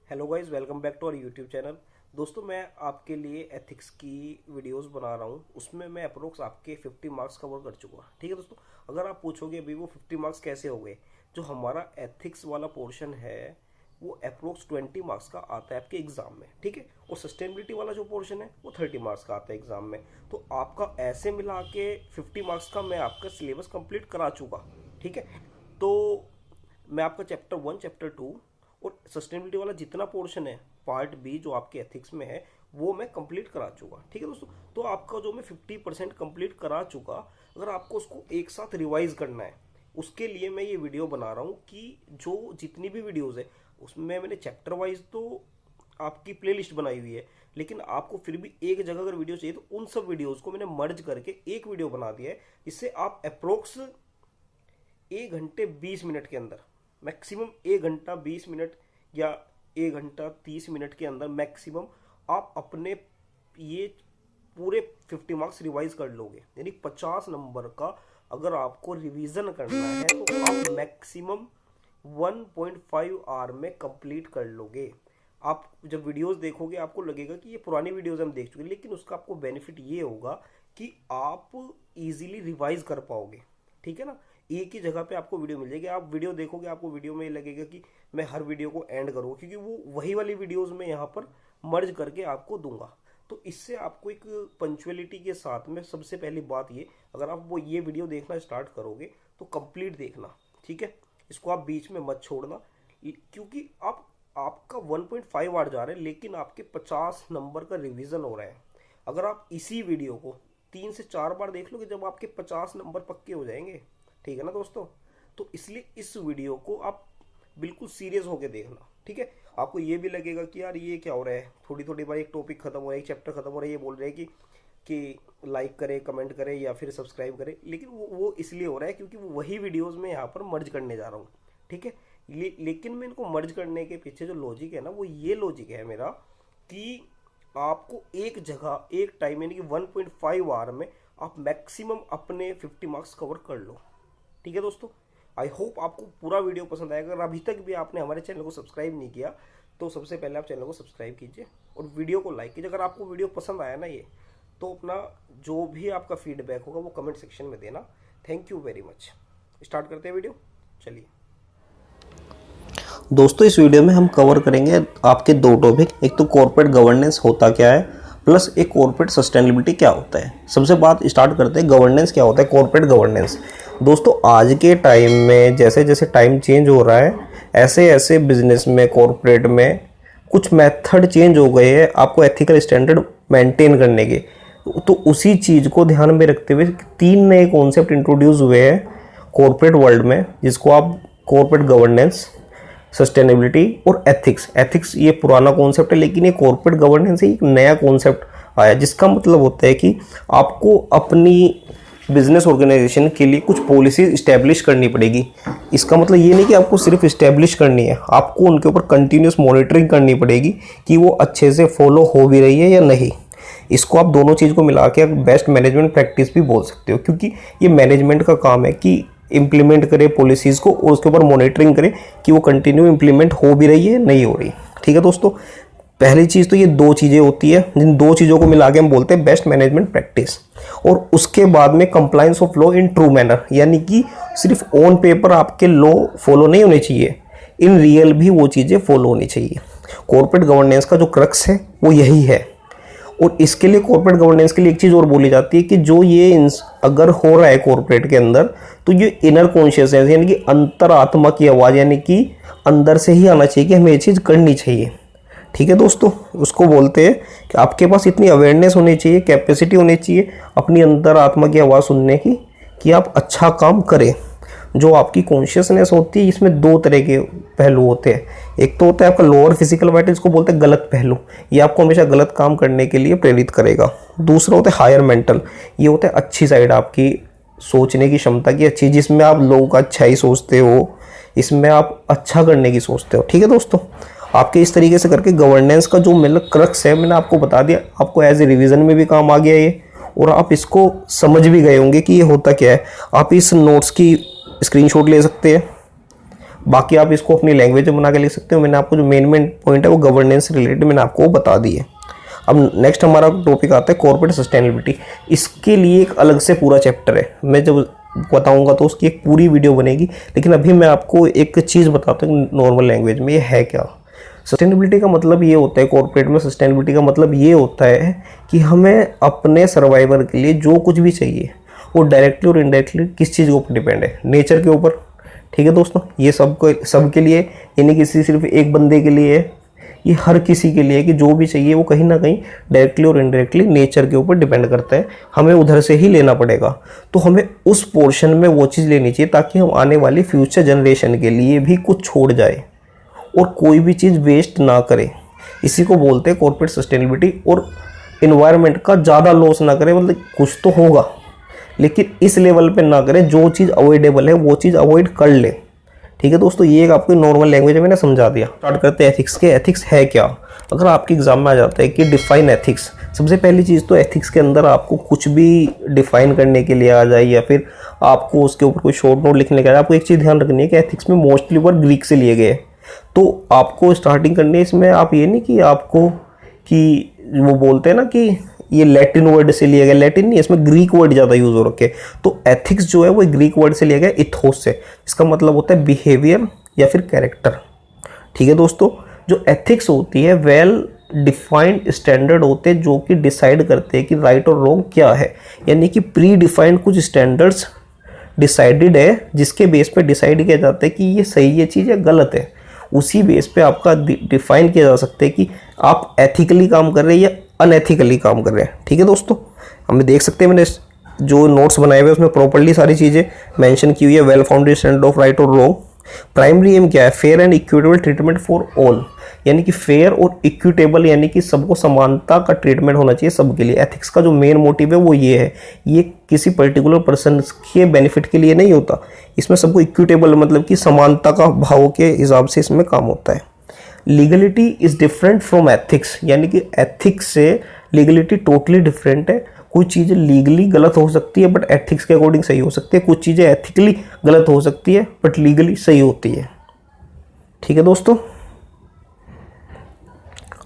Hello guys, welcome back to our YouTube channel. दोस्तों, मैं आपके लिए एथिक्स की वीडियोस बना रहा हूँ। उसमें मैं अप्रोक्स आपके 50 मार्क्स कवर कर चुका। ठीक है दोस्तों, अगर आप पूछोगे अभी वो 50 मार्क्स कैसे हो गए, जो हमारा एथिक्स वाला पोर्शन है वो अप्रोक्स 20 मार्क्स का आता है आपके एग्जाम में। ठीक है, और सस्टेनेबिलिटी वाला जो पोर्शन है वो 30 मार्क्स का आता है एग्जाम में। तो आपका ऐसे मिला के 50 मार्क्स का मैं आपका सिलेबस कंप्लीट करा चुका। ठीक है, तो मैं आपका चैप्टर 1, चैप्टर 2 और सस्टेनेबिलिटी वाला जितना पोर्शन है पार्ट बी जो आपके एथिक्स में है वो मैं कंप्लीट करा चुका। ठीक है दोस्तों, तो आपका जो मैं 50% कंप्लीट करा चुका, अगर आपको उसको एक साथ रिवाइज करना है उसके लिए मैं ये वीडियो बना रहा हूँ कि जो जितनी भी वीडियोस है उसमें मैंने चैप्टर वाइज तो आपकी प्लेलिस्ट बनाई हुई है, लेकिन आपको फिर भी एक जगह अगर वीडियो चाहिए तो उन सब वीडियोस को मैंने मर्ज करके एक वीडियो बना दिया है, जिससे आप अप्रोक्स 1 घंटे 20 मिनट के अंदर, मैक्सिमम 1 घंटा 20 मिनट या 1 घंटा 30 मिनट के अंदर मैक्सिमम आप अपने ये पूरे 50 मार्क्स रिवाइज कर लोगे। यानी 50 नंबर का अगर आपको रिवीजन करना है तो आप मैक्सिमम 1.5 आवर में कंप्लीट कर लोगे। आप जब वीडियोस देखोगे आपको लगेगा कि ये पुरानी वीडियोस हम देख चुके, लेकिन उसका आपको बेनिफिट ये होगा कि आप इजीली रिवाइज कर पाओगे। ठीक है ना, एक ही जगह पे आपको वीडियो मिल जाएगी। आप वीडियो देखोगे आपको वीडियो में लगेगा कि मैं हर वीडियो को एंड करूँगा, क्योंकि वो वही वाली वीडियोस में यहाँ पर मर्ज करके आपको दूंगा। तो इससे आपको एक पंचुअलिटी के साथ में सबसे पहली बात ये, अगर आप वो ये वीडियो देखना स्टार्ट करोगे तो कंप्लीट देखना। ठीक है, इसको आप बीच में मत छोड़ना, क्योंकि आपका 1.5 आवर जा रहा है लेकिन आपके 50 नंबर का रिवीजन हो रहा है। अगर आप इसी वीडियो को 3 से 4 बार देख लोगे जब आपके 50 नंबर पक्के हो जाएंगे। ठीक है ना दोस्तों, तो इसलिए इस वीडियो को आप बिल्कुल सीरियस होकर देखना। ठीक है, आपको ये भी लगेगा कि यार ये क्या हो रहा है, थोड़ी थोड़ी बार एक टॉपिक खत्म हो रहा है, एक चैप्टर खत्म हो रहा है, ये बोल रहे हैं कि लाइक करें, कमेंट करें या फिर सब्सक्राइब करें, लेकिन वो इसलिए हो रहा है क्योंकि वो वही वीडियोस में यहाँ पर मर्ज करने जा रहा हूँ। ठीक है, लेकिन मैं इनको मर्ज करने के पीछे जो लॉजिक है ना, वो ये लॉजिक है मेरा कि आपको एक जगह एक टाइम यानी कि 1.5 आवर में आप मैक्सिमम अपने 50 मार्क्स कवर कर लो। ठीक है दोस्तों, आई होप आपको पूरा वीडियो पसंद आएगा। अगर अभी तक भी आपने हमारे चैनल को सब्सक्राइब नहीं किया तो सबसे पहले आप चैनल को सब्सक्राइब कीजिए और वीडियो को लाइक कीजिए। अगर आपको वीडियो पसंद आया ना ये, तो अपना जो भी आपका फीडबैक होगा वो कमेंट सेक्शन में देना। Thank you very much. Start करते हैं वीडियो, चलिए दोस्तों। इस वीडियो में हम कवर करेंगे आपके दो टॉपिक, एक तो कॉर्पोरेट गवर्नेंस होता क्या है प्लस एक कॉर्पोरेट सस्टेनेबिलिटी क्या होता है। सबसे बात स्टार्ट करते हैं, गवर्नेंस क्या होता है, कॉर्पोरेट गवर्नेंस। दोस्तों, आज के टाइम में जैसे जैसे टाइम चेंज हो रहा है ऐसे ऐसे बिजनेस में, कॉर्पोरेट में कुछ मेथड चेंज हो गए हैं आपको एथिकल स्टैंडर्ड मेंटेन करने के। तो उसी चीज़ को ध्यान में रखते हुए 3 नए कॉन्सेप्ट इंट्रोड्यूस हुए हैं कॉर्पोरेट वर्ल्ड में, जिसको आप कॉर्पोरेट गवर्नेंस, सस्टेनेबिलिटी और एथिक्स। एथिक्स ये पुराना कॉन्सेप्ट है, लेकिन ये कॉर्पोरेट गवर्नेंस एक नया कॉन्सेप्ट आया, जिसका मतलब होता है कि आपको अपनी बिजनेस ऑर्गेनाइजेशन के लिए कुछ पॉलिसी इस्टेब्लिश करनी पड़ेगी। इसका मतलब ये नहीं कि आपको सिर्फ इस्टेब्लिश करनी है, आपको उनके ऊपर कंटिन्यूस मॉनिटरिंग करनी पड़ेगी कि वो अच्छे से फॉलो हो भी रही है या नहीं। इसको आप दोनों चीज़ को मिला के बेस्ट मैनेजमेंट प्रैक्टिस भी बोल सकते हो, क्योंकि ये मैनेजमेंट का काम है कि इम्प्लीमेंट करे पॉलिसीज़ को और उसके ऊपर मॉनिटरिंग करे कि वो कंटिन्यू इम्प्लीमेंट हो भी रही है नहीं हो रही। ठीक है दोस्तों, पहली चीज़ तो ये 2 चीज़ें होती है, जिन 2 चीज़ों को मिला के हम बोलते हैं बेस्ट मैनेजमेंट प्रैक्टिस। और उसके बाद में compliance of law in true manner, यानी कि सिर्फ ऑन पेपर आपके लॉ फॉलो नहीं होने चाहिए, इन रियल भी वो चीज़ें फॉलो होनी चाहिए। कॉर्पोरेट गवर्नेंस का जो क्रक्स है वो यही है। और इसके लिए कॉर्पोरेट गवर्नेंस के लिए एक चीज़ और बोली जाती है कि जो ये अगर हो रहा है कॉर्पोरेट के अंदर, तो ये इनर कॉन्शियसनेस यानी कि अंतरात्मा की आवाज़, यानी कि अंदर से ही आना चाहिए कि हमें ये चीज़ करनी चाहिए। ठीक है दोस्तों, उसको बोलते हैं कि आपके पास इतनी अवेयरनेस होनी चाहिए, कैपेसिटी होनी चाहिए अपनी अंतरात्मा की आवाज़ सुनने की कि आप अच्छा काम करें। जो आपकी कॉन्शियसनेस होती है, इसमें 2 तरह के पहलू होते हैं। एक तो होता है आपका लोअर फिजिकल वाइटल, इसको बोलते हैं गलत पहलू, ये आपको हमेशा गलत काम करने के लिए प्रेरित करेगा। दूसरा होता है हायर मेंटल, ये होता है अच्छी साइड, आपकी सोचने की क्षमता की अच्छी, जिसमें आप लोगों का अच्छा ही सोचते हो, इसमें आप अच्छा करने की सोचते हो। ठीक है दोस्तों, आपके इस तरीके से करके गवर्नेंस का जो मतलब क्रक्स है मैंने आपको बता दिया, आपको एज ए रिवीजन में भी काम आ गया ये, और आप इसको समझ भी गए होंगे कि ये होता क्या है। आप इस नोट्स की स्क्रीनशॉट ले सकते हैं, बाकी आप इसको अपनी लैंग्वेज में बना के लिख सकते हो। मैंने आपको जो मेन पॉइंट है वो गवर्नेंस से रिलेटेड मैंने आपको बता दी है। अब नेक्स्ट हमारा टॉपिक आता है कॉर्पोरेट सस्टेनेबिलिटी। इसके लिए एक अलग से पूरा चैप्टर है, मैं जब बताऊंगा तो उसकी एक पूरी वीडियो बनेगी, लेकिन अभी मैं आपको एक चीज़ बताता हूँ नॉर्मल लैंग्वेज में, ये है क्या। सस्टेनेबिलिटी का मतलब ये होता है, कॉर्पोरेट में सस्टेनेबिलिटी का मतलब ये होता है कि हमें अपने सर्वाइवल के लिए जो कुछ भी चाहिए वो डायरेक्टली और इनडायरेक्टली किस चीज़ के ऊपर डिपेंड है, नेचर के ऊपर। ठीक है दोस्तों, ये सबके लिए, यानी किसी सिर्फ एक बंदे के लिए है, ये हर किसी के लिए कि जो भी चाहिए वो कहीं ना कहीं डायरेक्टली और इनडायरेक्टली नेचर के ऊपर डिपेंड करता है, हमें उधर से ही लेना पड़ेगा। तो हमें उस पोर्शन में वो चीज़ लेनी चाहिए ताकि हम आने वाली फ्यूचर जनरेशन के लिए भी कुछ छोड़ जाए और कोई भी चीज़ वेस्ट ना करें। इसी को बोलते हैं कॉर्पोरेट सस्टेनेबिलिटी। और इन्वायरमेंट का ज़्यादा लॉस ना करें, मतलब कुछ तो होगा लेकिन इस लेवल पे ना करें, जो चीज़ अवॉइडेबल है वो चीज़ अवॉइड कर ले। ठीक है दोस्तों, ये एक आपको नॉर्मल लैंग्वेज में मैंने समझा दिया। स्टार्ट करते हैं एथिक्स के। एथिक्स है क्या? अगर आपके एग्जाम में आ जाता है कि डिफाइन एथिक्स, सबसे पहली चीज़ तो एथिक्स के अंदर आपको कुछ भी डिफाइन करने के लिए आ जाए या फिर आपको उसके ऊपर कोई शॉर्ट नोट लिखने का है, आपको एक चीज़ ध्यान रखनी है कि एथिक्स में मोस्टली वर्ड ग्रीक से लिए गए। तो आपको स्टार्टिंग करनी है इसमें, आप ये नहीं कि आपको कि वो बोलते हैं ना कि ये लैटिन वर्ड से लिया गया, लैटिन नहीं, इसमें ग्रीक वर्ड ज़्यादा यूज़ हो रखे। तो एथिक्स जो है वो ग्रीक वर्ड से लिया गया, इथोस से। इसका मतलब होता है बिहेवियर या फिर कैरेक्टर। ठीक है दोस्तों, जो एथिक्स होती है वेल डिफाइंड स्टैंडर्ड होते हैं जो कि डिसाइड करते हैं कि राइट और रॉन्ग क्या है, यानी कि प्री डिफाइंड कुछ स्टैंडर्ड्स डिसाइडेड है जिसके बेस पे डिसाइड किया जाता है कि ये सही है चीज़ या गलत है। उसी बेस पे आपका डिफाइन किया जा सकता है कि आप एथिकली काम कर रहे हैं या अनएथिकली काम कर रहे हैं। ठीक है दोस्तों, हमें देख सकते हैं मैंने जो नोट्स बनाए हुए उसमें प्रॉपर्ली सारी चीज़ें मेंशन की हुई है। Well founded standard of right और रॉन्ग। प्राइमरी एम क्या है? Fair and equitable treatment for all, यानी कि फेयर और इक्विटेबल, यानी कि सबको समानता का ट्रीटमेंट होना चाहिए सबके लिए। एथिक्स का जो मेन मोटिव है वो ये है, ये किसी पर्टिकुलर पर्सन के बेनिफिट के लिए नहीं होता, इसमें सबको इक्विटेबल मतलब कि समानता का भाव के हिसाब से इसमें काम होता है। Legality is different from ethics, यानी कि एथिक्स से लीगलिटी टोटली डिफरेंट है। कुछ चीज़ें लीगली गलत हो सकती है बट एथिक्स के अकॉर्डिंग सही हो सकती है, कुछ चीज़ें एथिकली गलत हो सकती है बट लीगली सही होती है। ठीक है दोस्तों,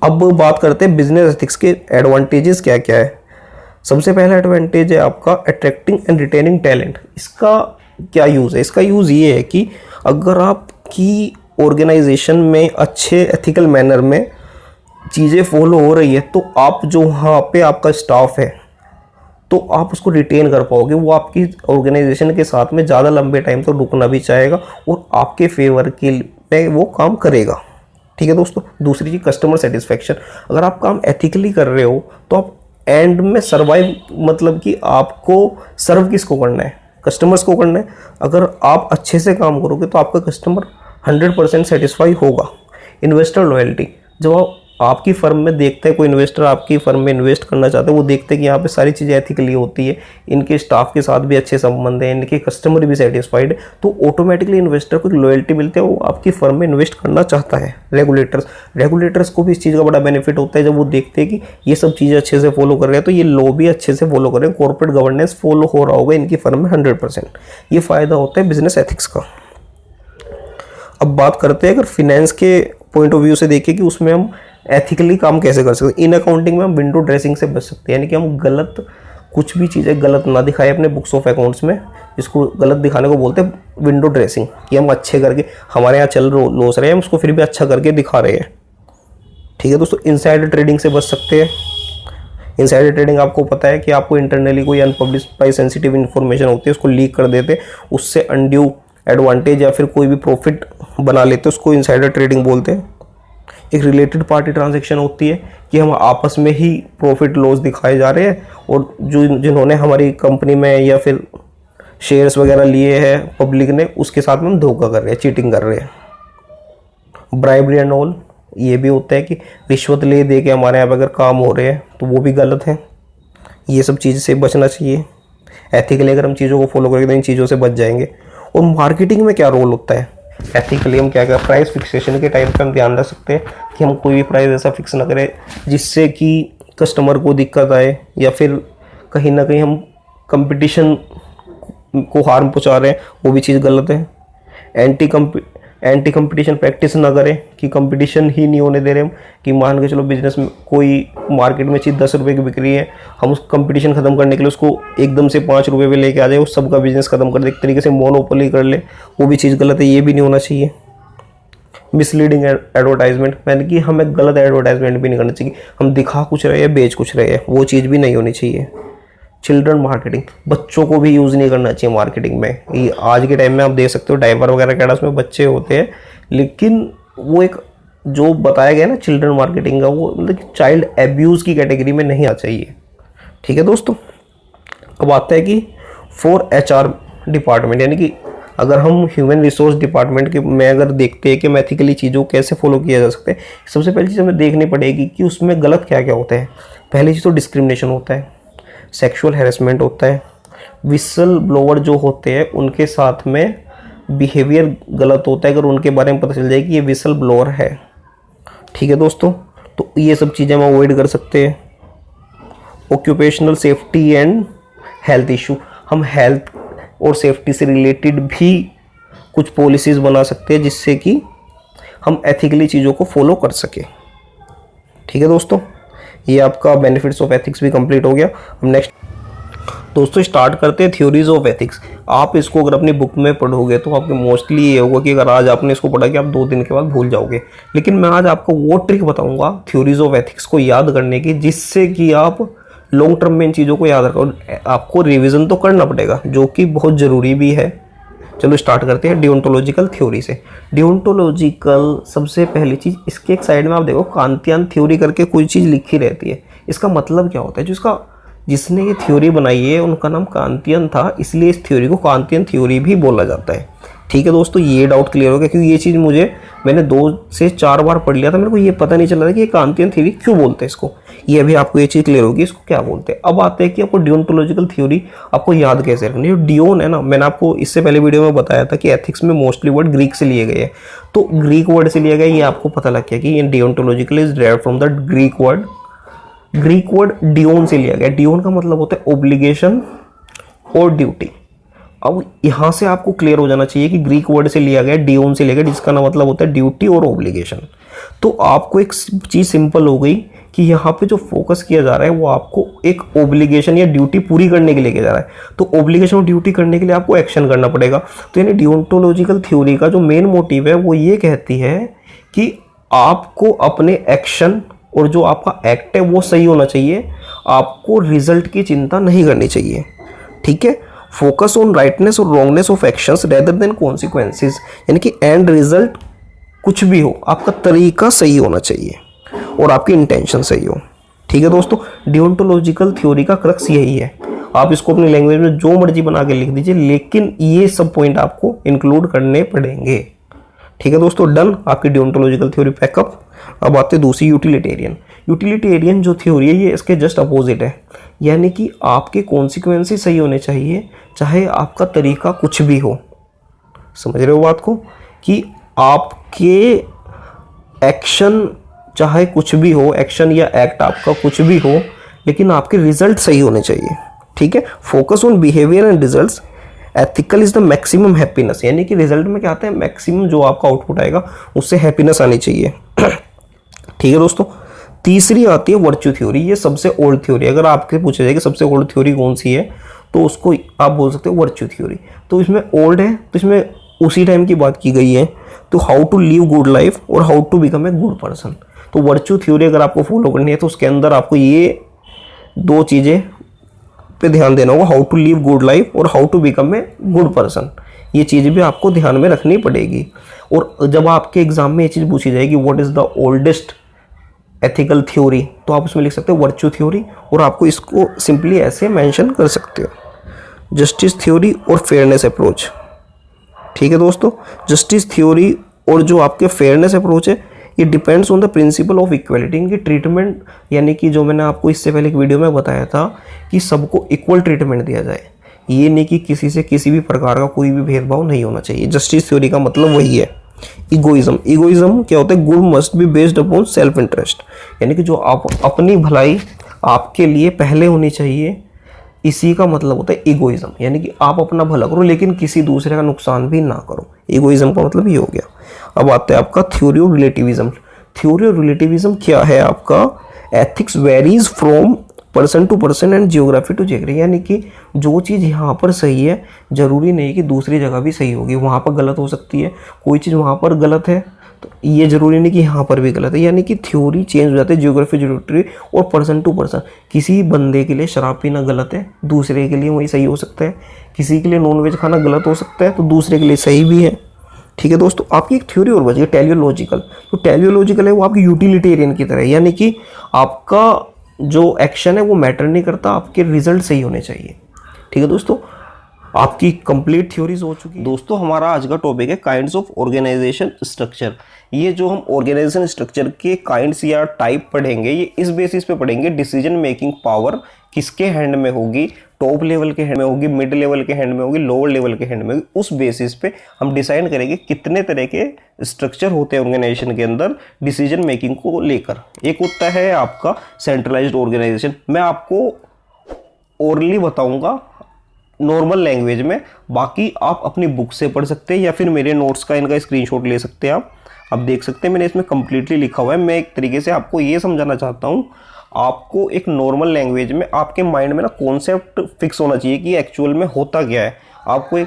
अब बात करते हैं बिजनेस एथिक्स के एडवांटेजेस क्या क्या है। सबसे पहला एडवांटेज है आपका अट्रैक्टिंग एंड रिटेनिंग टैलेंट। इसका क्या यूज़ है? इसका यूज़ ये है कि अगर आपकी ऑर्गेनाइजेशन में अच्छे एथिकल मैनर में चीज़ें फॉलो हो रही है तो आप जो वहाँ पे आपका स्टाफ है तो आप उसको रिटेन कर पाओगे, वो आपकी ऑर्गेनाइजेशन के साथ में ज़्यादा लंबे टाइम तक रुकना भी चाहेगा और आपके फेवर के लिए वो काम करेगा। ठीक है दोस्तों, दूसरी चीज़ कस्टमर सेटिस्फेक्शन। अगर आप काम एथिकली कर रहे हो तो आप एंड में सर्वाइव, मतलब कि आपको सर्व किसको करना है? कस्टमर्स को करना है। अगर आप अच्छे से काम करोगे तो आपका कस्टमर 100% सेटिस्फाई होगा। इन्वेस्टर लॉयल्टी, जब आपकी फर्म में देखते हैं कोई इन्वेस्टर आपकी फर्म में इन्वेस्ट करना चाहते हैं, वो देखते हैं कि यहाँ पे सारी चीज़ें एथिकली होती है, इनके स्टाफ के साथ भी अच्छे संबंध है, इनके कस्टमर भी सेटिस्फाइड है, तो ऑटोमेटिकली इन्वेस्टर को एक लॉयल्टी मिलती है, वो आपकी फर्म में इन्वेस्ट करना चाहता है। रेगुलेटर्स को भी इस चीज़ का बड़ा बेनिफिट होता है जब वो देखते हैं कि ये सब चीज़ें अच्छे से फॉलो कर रहे हैं तो ये लॉ भी अच्छे से फॉलो कर रहे हैं, कॉर्पोरेट गवर्नेंस फॉलो हो रहा होगा इनकी फर्म में 100%। ये फ़ायदा होता है बिजनेस एथिक्स का। अब बात करते हैं अगर फिनेंस के पॉइंट ऑफ व्यू से देखें कि उसमें हम एथिकली काम कैसे कर सकते हैं। इन अकाउंटिंग में हम विंडो ड्रेसिंग से बच सकते हैं, यानी कि हम गलत कुछ भी चीज़ें गलत ना दिखाएं अपने बुक्स ऑफ अकाउंट्स में। इसको गलत दिखाने को बोलते हैं विंडो ड्रेसिंग, कि हम अच्छे करके, हमारे यहाँ चल लॉस रहे हैं, हम उसको फिर भी अच्छा करके दिखा रहे हैं। ठीक है दोस्तों, इनसाइडर ट्रेडिंग से बच सकते हैं। इनसाइडर ट्रेडिंग आपको पता है कि आपको इंटरनली कोई अनपब्लिश प्राइस सेंसिटिव इन्फॉर्मेशन होती है उसको लीक कर देते, उससे अनड्यू एडवांटेज या फिर कोई भी प्रॉफिट बना लेते, उसको इनसाइडर ट्रेडिंग बोलते हैं। एक रिलेटेड पार्टी ट्रांजैक्शन होती है कि हम आपस में ही प्रॉफिट लॉस दिखाए जा रहे हैं और जिन्होंने हमारी कंपनी में या फिर शेयर्स वगैरह लिए हैं पब्लिक ने, उसके साथ में हम धोखा कर रहे हैं, चीटिंग कर रहे हैं। ब्राइबरी एंड ऑल, ये भी होता है कि रिश्वत ले दे के हमारे यहाँ पर अगर काम हो रहे हैं तो वो भी गलत है। ये सब चीज़ से बचना चाहिए। एथिकली अगर हम चीज़ों को फॉलो करेंगे तो इन चीज़ों से बच जाएंगे। और मार्केटिंग में क्या रोल होता है? एथिकली हम क्या क्या प्राइस फिक्सेशन के टाइम पे हम ध्यान रख सकते हैं कि हम कोई भी प्राइस ऐसा फिक्स ना करें जिससे कि कस्टमर को दिक्कत आए या फिर कहीं ना कहीं हम कंपटीशन को हार्म पहुंचा रहे हैं, वो भी चीज़ गलत है। एंटी कंपटीशन प्रैक्टिस ना करें कि कंपटीशन ही नहीं होने दे रहे हम, कि मान के चलो बिजनेस में कोई मार्केट में चीज़ 10 रुपये की बिक रही है, हम उस कंपटीशन खत्म करने के लिए उसको एकदम से 5 रुपये पे लेके आ जाए, उस सबका बिजनेस खत्म कर दे, एक तरीके से मोनोपोली कर ले, वो भी चीज़ गलत है, ये भी नहीं होना चाहिए। मिसलीडिंग एडवर्टाइजमेंट, मैंने कि हमें गलत एडवर्टाइजमेंट भी नहीं करना चाहिए, हम दिखा कुछ रहे हैं बेच कुछ रहे हैं, वो चीज़ भी नहीं होनी चाहिए। चिल्ड्रन मार्केटिंग, बच्चों को भी यूज़ नहीं करना चाहिए मार्केटिंग में। ये आज के टाइम में आप देख सकते हो डायपर वगैरह कैडा उसमें बच्चे होते हैं, लेकिन वो एक जो बताया गया ना चिल्ड्रन मार्केटिंग का, वो मतलब चाइल्ड एब्यूज़ की कैटेगरी में नहीं आ चाहिए। ठीक है दोस्तों, अब आता है कि फॉर HR डिपार्टमेंट, यानी कि अगर हम ह्यूमन रिसोर्स डिपार्टमेंट के में अगर देखते हैं कि एथिकली चीज़ों को कैसे फॉलो किया जा सकता है, सबसे पहली चीज़ हमें देखनी पड़ेगी कि उसमें गलत क्या क्या होता है। पहली चीज़ तो डिस्क्रिमिनेशन होता है, सेक्सुअल हैरेसमेंट होता है, विसल ब्लोअर जो होते हैं उनके साथ में बिहेवियर गलत होता है अगर उनके बारे में पता चल जाए कि ये विसल ब्लोअर है। ठीक है दोस्तों, तो ये सब चीज़ें हम अवॉइड कर सकते हैं। Occupational safety and health issue, हम हेल्थ और सेफ्टी से रिलेटेड भी कुछ पॉलिसीज़ बना सकते हैं जिससे कि हम एथिकली चीज़ों को फॉलो कर सकें। ठीक है दोस्तों, ये आपका बेनिफिट्स ऑफ एथिक्स भी कंप्लीट हो गया। हम नेक्स्ट दोस्तों स्टार्ट करते हैं थ्योरीज ऑफ एथिक्स। आप इसको अगर अपनी बुक में पढ़ोगे तो आपके मोस्टली ये होगा कि अगर आज आपने इसको पढ़ा कि आप 2 दिन के बाद भूल जाओगे, लेकिन मैं आज आपको वो ट्रिक बताऊंगा थ्योरीज ऑफ एथिक्स को याद करने की, जिससे कि आप लॉन्ग टर्म में इन चीज़ों को याद रखो। आपको रिविज़न तो करना पड़ेगा जो कि बहुत ज़रूरी भी है। चलो स्टार्ट करते हैं डिओन्टोलॉजिकल थ्योरी से। डिओन्टोलॉजिकल सबसे पहली चीज़, इसके एक साइड में आप देखो कांतियन थ्योरी करके कोई चीज़ लिखी रहती है। इसका मतलब क्या होता है, जिसने ये थ्योरी बनाई है उनका नाम कांतियन था, इसलिए इस थ्योरी को कांतियन थ्योरी भी बोला जाता है। ठीक है दोस्तों, ये डाउट क्लियर हो गया, क्योंकि ये चीज़ मैंने 2 से 4 बार पढ़ लिया था, मेरे को ये पता नहीं चल रहा था कि ये कांतियन थ्योरी क्यों बोलते हैं इसको। ये अभी आपको ये चीज़ क्लियर होगी इसको क्या बोलते हैं। अब आते हैं कि आपको डिओन्टोलॉजिकल थ्योरी आपको याद कैसे रखनी है। डिओन है ना, मैंने आपको इससे पहले वीडियो में बताया था कि एथिक्स में मोस्टली वर्ड ग्रीक से लिए गए हैं, तो ग्रीक वर्ड से लिया गया, ये आपको पता लग गया कि ये deontological is derived from the Greek word deon से लिया गया। डिओन का मतलब होता है ओब्लिगेशन और ड्यूटी। अब यहाँ से आपको क्लियर हो जाना चाहिए कि ग्रीक वर्ड से लिया गया, डिओन से लिया गया, जिसका ना मतलब होता है ड्यूटी और ओब्लिगेशन। तो आपको एक चीज़ सिंपल हो गई कि यहाँ पे जो फोकस किया जा रहा है वो आपको एक ओब्लिगेशन या ड्यूटी पूरी करने के लिए किया जा रहा है। तो ओब्लिगेशन और ड्यूटी करने के लिए आपको एक्शन करना पड़ेगा। तो यानी डिओन्टोलॉजिकल थ्योरी का जो मेन मोटिव है वो ये कहती है कि आपको अपने एक्शन और जो आपका एक्ट है वो सही होना चाहिए, आपको रिजल्ट की चिंता नहीं करनी चाहिए। ठीक है, फोकस ऑन राइटनेस और wrongness of actions rather than consequences, यानी कि एंड रिजल्ट कुछ भी हो आपका तरीका सही होना चाहिए और आपकी इंटेंशन सही हो। ठीक है दोस्तों, डिओन्टोलॉजिकल थ्योरी का क्रक्स यही है। आप इसको अपनी लैंग्वेज में जो मर्जी बना के लिख दीजिए, लेकिन ये सब पॉइंट आपको इंक्लूड करने पड़ेंगे। ठीक है दोस्तों, डन आपकी डिओन्टोलॉजिकल थ्योरी पैकअप। अब आते दूसरी यूटिलिटेरियन जो थ्योरी है ये इसके जस्ट अपोजिट है, यानी कि आपके कॉन्सिक्वेंसेस सही होने चाहिए चाहे आपका तरीका कुछ भी हो। समझ रहे हो बात को, कि आपके एक्शन चाहे कुछ भी हो, एक्शन या एक्ट आपका कुछ भी हो, लेकिन आपके रिजल्ट सही होने चाहिए। ठीक है, focus on behaviour and results, ethical is the maximum happiness, यानी कि रिजल्ट में क्या आता है, मैक्सिमम जो आपका आउटपुट आएगा उससे हैप्पीनेस आनी चाहिए। ठीक है दोस्तों, तीसरी आती है वर्च्यू थ्योरी। ये सबसे ओल्ड थ्योरी, अगर आपके पूछा जाए कि सबसे ओल्ड थ्योरी कौन सी है तो उसको आप बोल सकते हो वर्च्यू थ्योरी। तो इसमें ओल्ड है तो इसमें उसी टाइम की बात की गई है, तो how to live good life और how to become a good person. तो वर्च्यू थ्योरी अगर आपको फॉलो करनी है तो उसके अंदर आपको ये 2 चीज़ें पे ध्यान देना होगा, how to live good life और how to become a good person. ये चीज़ भी आपको ध्यान में रखनी पड़ेगी। और जब आपके एग्जाम में ये चीज़ पूछी जाएगी what is the oldest ethical theory, तो आप उसमें लिख सकते हो वर्च्यू थ्योरी, और आपको इसको सिंपली ऐसे मेंशन कर सकते हो, जस्टिस थ्योरी और फेयरनेस अप्रोच। ठीक है दोस्तों, जस्टिस थ्योरी और जो आपके फेयरनेस अप्रोच है ये depends on the principle of equality. इनकी ट्रीटमेंट, यानी कि जो मैंने आपको इससे पहले एक वीडियो में बताया था कि सबको इक्वल ट्रीटमेंट दिया जाए, ये नहीं कि किसी से किसी भी प्रकार का कोई भी भेदभाव नहीं होना चाहिए। जस्टिस थ्योरी का मतलब वही है। इगोइज्म क्या होता है, good must be based upon self interest, यानी कि जो आप अपनी भलाई आपके लिए पहले होनी चाहिए, इसी का मतलब होता है इगोइज्म, यानी कि आप अपना भला करो लेकिन किसी दूसरे का नुकसान भी ना करो। इगोइज्म का मतलब ये हो गया। अब आता है आपका theory of relativism. Theory of relativism क्या है आपका? Ethics varies from person to person and geography to geography, यानी कि जो चीज़ यहाँ पर सही है जरूरी नहीं कि दूसरी जगह भी सही होगी, वहाँ पर गलत हो सकती है। कोई चीज़ वहाँ पर गलत है तो ये जरूरी नहीं कि यहाँ पर भी गलत है, यानी कि थ्योरी चेंज हो जाती है जियोग्राफी जियोग्राफी और पर्सन टू पर्सन। किसी बंदे के लिए शराब पीना गलत है, दूसरे के लिए वही सही हो सकता है। किसी के लिए नॉनवेज खाना गलत हो सकता है तो दूसरे के लिए सही भी है। ठीक है दोस्तों, आपकी एक थ्योरी और बची है टेलियोलॉजिकल। तो टेलियोलॉजिकल है वो आपकी यूटिलिटेरियन की तरह है, यानी कि आपका जो एक्शन है वो मैटर नहीं करता, आपके रिजल्ट सही होने चाहिए। ठीक है दोस्तों, आपकी कंप्लीट थ्योरीज हो चुकी है। दोस्तों हमारा आज का टॉपिक है काइंड्स ऑफ ऑर्गेनाइजेशन स्ट्रक्चर। ये जो हम ऑर्गेनाइजेशन स्ट्रक्चर के काइंड्स या टाइप पढ़ेंगे ये इस बेसिस पे पढ़ेंगे डिसीजन मेकिंग पावर किसके हैंड में होगी, टॉप लेवल के हैंड में होगी, मिड लेवल के हैंड में होगी, लोअर लेवल के हैंड में होगी। उस बेसिस पे हम डिसाइड करेंगे कितने तरह के स्ट्रक्चर होते हैं ऑर्गेनाइजेशन के अंदर डिसीजन मेकिंग को लेकर। एक होता है आपका सेंट्रलाइज्ड ऑर्गेनाइजेशन। मैं आपको ओरली बताऊंगा नॉर्मल लैंग्वेज में, बाकी आप अपनी बुक से पढ़ सकते हैं या फिर मेरे नोट्स का इनका स्क्रीनशॉट ले सकते हैं। आप देख सकते हैं मैंने इसमें कंप्लीटली लिखा हुआ है। मैं एक तरीके से आपको ये समझाना चाहता हूँ, आपको एक नॉर्मल लैंग्वेज में आपके माइंड में ना कॉन्सेप्ट फिक्स होना चाहिए कि एक्चुअल में होता क्या है। आपको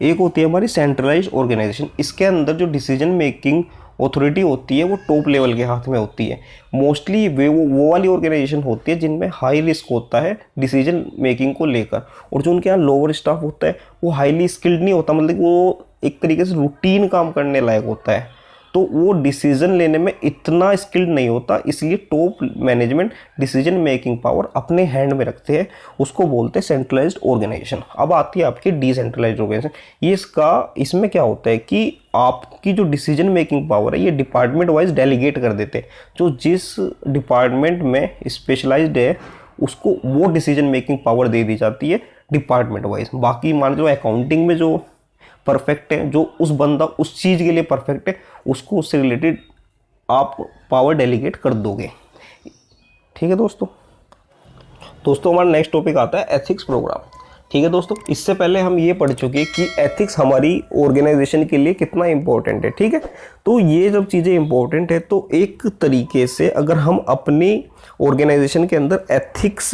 एक होती है हमारी सेंट्रलाइज्ड ऑर्गेनाइजेशन। इसके अंदर जो डिसीजन मेकिंग ऑथोरिटी होती है वो टॉप लेवल के हाथ में होती है। मोस्टली वो वाली ऑर्गेनाइजेशन होती है जिनमें हाई रिस्क होता है डिसीजन मेकिंग को लेकर, और जो उनके यहाँ लोअर स्टाफ होता है वो हाईली स्किल्ड नहीं होता, मतलब वो एक तरीके से रूटीन काम करने लायक होता है, तो वो डिसीजन लेने में इतना स्किल्ड नहीं होता। इसलिए top management decision making power अपने हैंड में रखते हैं, उसको बोलते हैं सेंट्रलाइज्ड ऑर्गेनाइजेशन। अब आती है आपकी डिसेंट्रलाइज्ड ऑर्गेनाइजेशन। ये इसमें क्या होता है कि आपकी जो डिसीजन मेकिंग पावर है ये डिपार्टमेंट वाइज डेलीगेट कर देते हैं। जो जिस डिपार्टमेंट में स्पेशलाइज्ड है उसको वो डिसीजन मेकिंग पावर दे दी जाती है डिपार्टमेंट वाइज। बाकी मान लो अकाउंटिंग में जो परफेक्ट है, जो उस बंदा उस चीज़ के लिए परफेक्ट है, उसको उससे रिलेटेड आप पावर डेलीगेट कर दोगे। ठीक है दोस्तों हमारा नेक्स्ट टॉपिक आता है एथिक्स प्रोग्राम। ठीक है दोस्तों, इससे पहले हम ये पढ़ चुके हैं कि एथिक्स हमारी ऑर्गेनाइजेशन के लिए कितना इंपॉर्टेंट है। ठीक है, तो ये जब चीज़ें इंपॉर्टेंट है तो एक तरीके से अगर हम अपनी ऑर्गेनाइजेशन के अंदर एथिक्स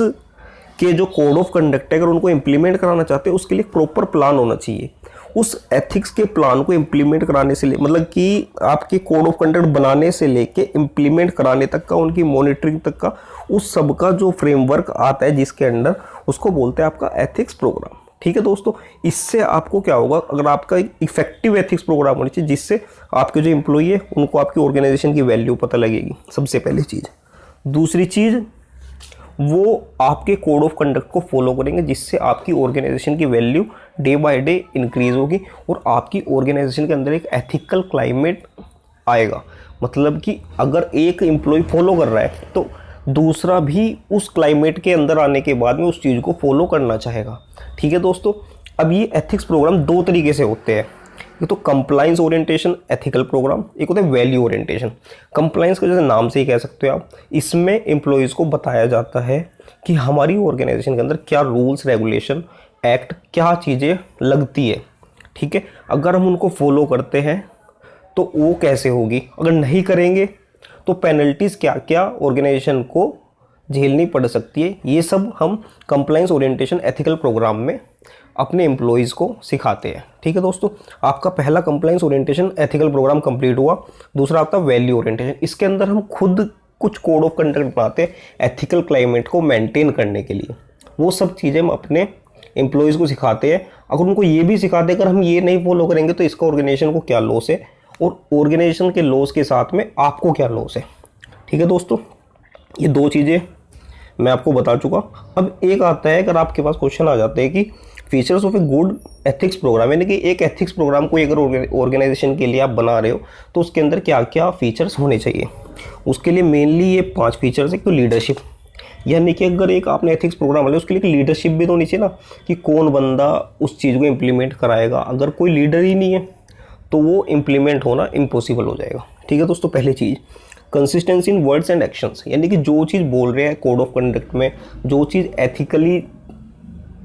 के जो कोड ऑफ कंडक्ट है अगर उनको इम्प्लीमेंट कराना चाहते हैं उसके लिए प्रॉपर प्लान होना चाहिए। उस एथिक्स के प्लान को इम्प्लीमेंट कराने से मतलब कि आपके कोड ऑफ कंडक्ट बनाने से लेके इम्प्लीमेंट कराने तक का, उनकी मॉनिटरिंग तक का, उस सब का जो फ्रेमवर्क आता है जिसके अंडर, उसको बोलते हैं आपका एथिक्स प्रोग्राम। ठीक है दोस्तों, इससे आपको क्या होगा, अगर आपका एक इफेक्टिव एथिक्स प्रोग्राम होना चाहिए जिससे आपके जो एम्प्लॉई है उनको आपकी ऑर्गेनाइजेशन की वैल्यू पता लगेगी, सबसे पहली चीज़। दूसरी चीज़, वो आपके कोड ऑफ कंडक्ट को फॉलो करेंगे जिससे आपकी ऑर्गेनाइजेशन की value day by day increase होगी और आपकी ऑर्गेनाइजेशन के अंदर एक एथिकल क्लाइमेट आएगा। मतलब कि अगर एक एम्प्लॉय फॉलो कर रहा है तो दूसरा भी उस क्लाइमेट के अंदर आने के बाद में उस चीज़ को फॉलो करना चाहेगा। ठीक है दोस्तों, अब ये एथिक्स प्रोग्राम दो तरीके से होते हैं। ये तो कंप्लाइंस ओरिएंटेशन एथिकल प्रोग्राम, एक होता है वैल्यू ओरिएंटेशन। कंप्लाइंस को जैसे नाम से ही कह सकते हो आप, इसमें एम्प्लॉयज़ को बताया जाता है कि हमारी ऑर्गेनाइजेशन के अंदर क्या रूल्स रेगुलेशन एक्ट क्या चीज़ें लगती है। ठीक है, अगर हम उनको फॉलो करते हैं तो वो कैसे होगी, अगर नहीं करेंगे तो पेनल्टीज़ क्या क्या ऑर्गेनाइजेशन को झेलनी पड़ सकती है। ये सब हम कंप्लाइंस ओरिएंटेशन एथिकल प्रोग्राम में अपने एम्प्लॉयज़ को सिखाते हैं। ठीक है दोस्तों, आपका पहला compliance orientation ethical program complete हुआ। दूसरा आपका वैल्यू ओरिएंटेशन। इसके अंदर हम खुद कुछ कोड ऑफ कंडक्ट बनाते हैं एथिकल क्लाइमेट को मेंटेन करने के लिए। वो सब चीज़ें हम अपने एम्प्लॉयज़ को सिखाते हैं। अगर उनको ये भी सिखाते हैं अगर हम ये नहीं फॉलो करेंगे तो इसका ऑर्गेनाइजेशन को क्या लॉस है और ऑर्गेनाइजेशन के लॉस के साथ में आपको क्या लॉस है। ठीक है दोस्तों, ये दो चीज़ें मैं आपको बता चुका। अब एक आता है, अगर आपके पास क्वेश्चन आ जाते हैं कि features of a good ethics program, यानी कि एक एथिक्स प्रोग्राम को अगर ऑर्गेनाइजेशन के लिए आप बना रहे हो तो उसके अंदर क्या क्या फीचर्स होने चाहिए। उसके लिए मेनली ये 5 फीचर्स है। तो लीडरशिप, यानी कि अगर एक आपने एथिक्स प्रोग्राम लिया उसके लिए एक लीडरशिप भी तो होनी चाहिए ना, कि कौन बंदा उस चीज़ को इम्प्लीमेंट कराएगा। अगर कोई लीडर ही नहीं है तो वो इम्प्लीमेंट होना इम्पॉसिबल हो जाएगा। ठीक है दोस्तों, पहली चीज़ consistency in words and actions, यानी कि जो चीज़ बोल रहे हैं कोड ऑफ कंडक्ट में, जो चीज़ एथिकली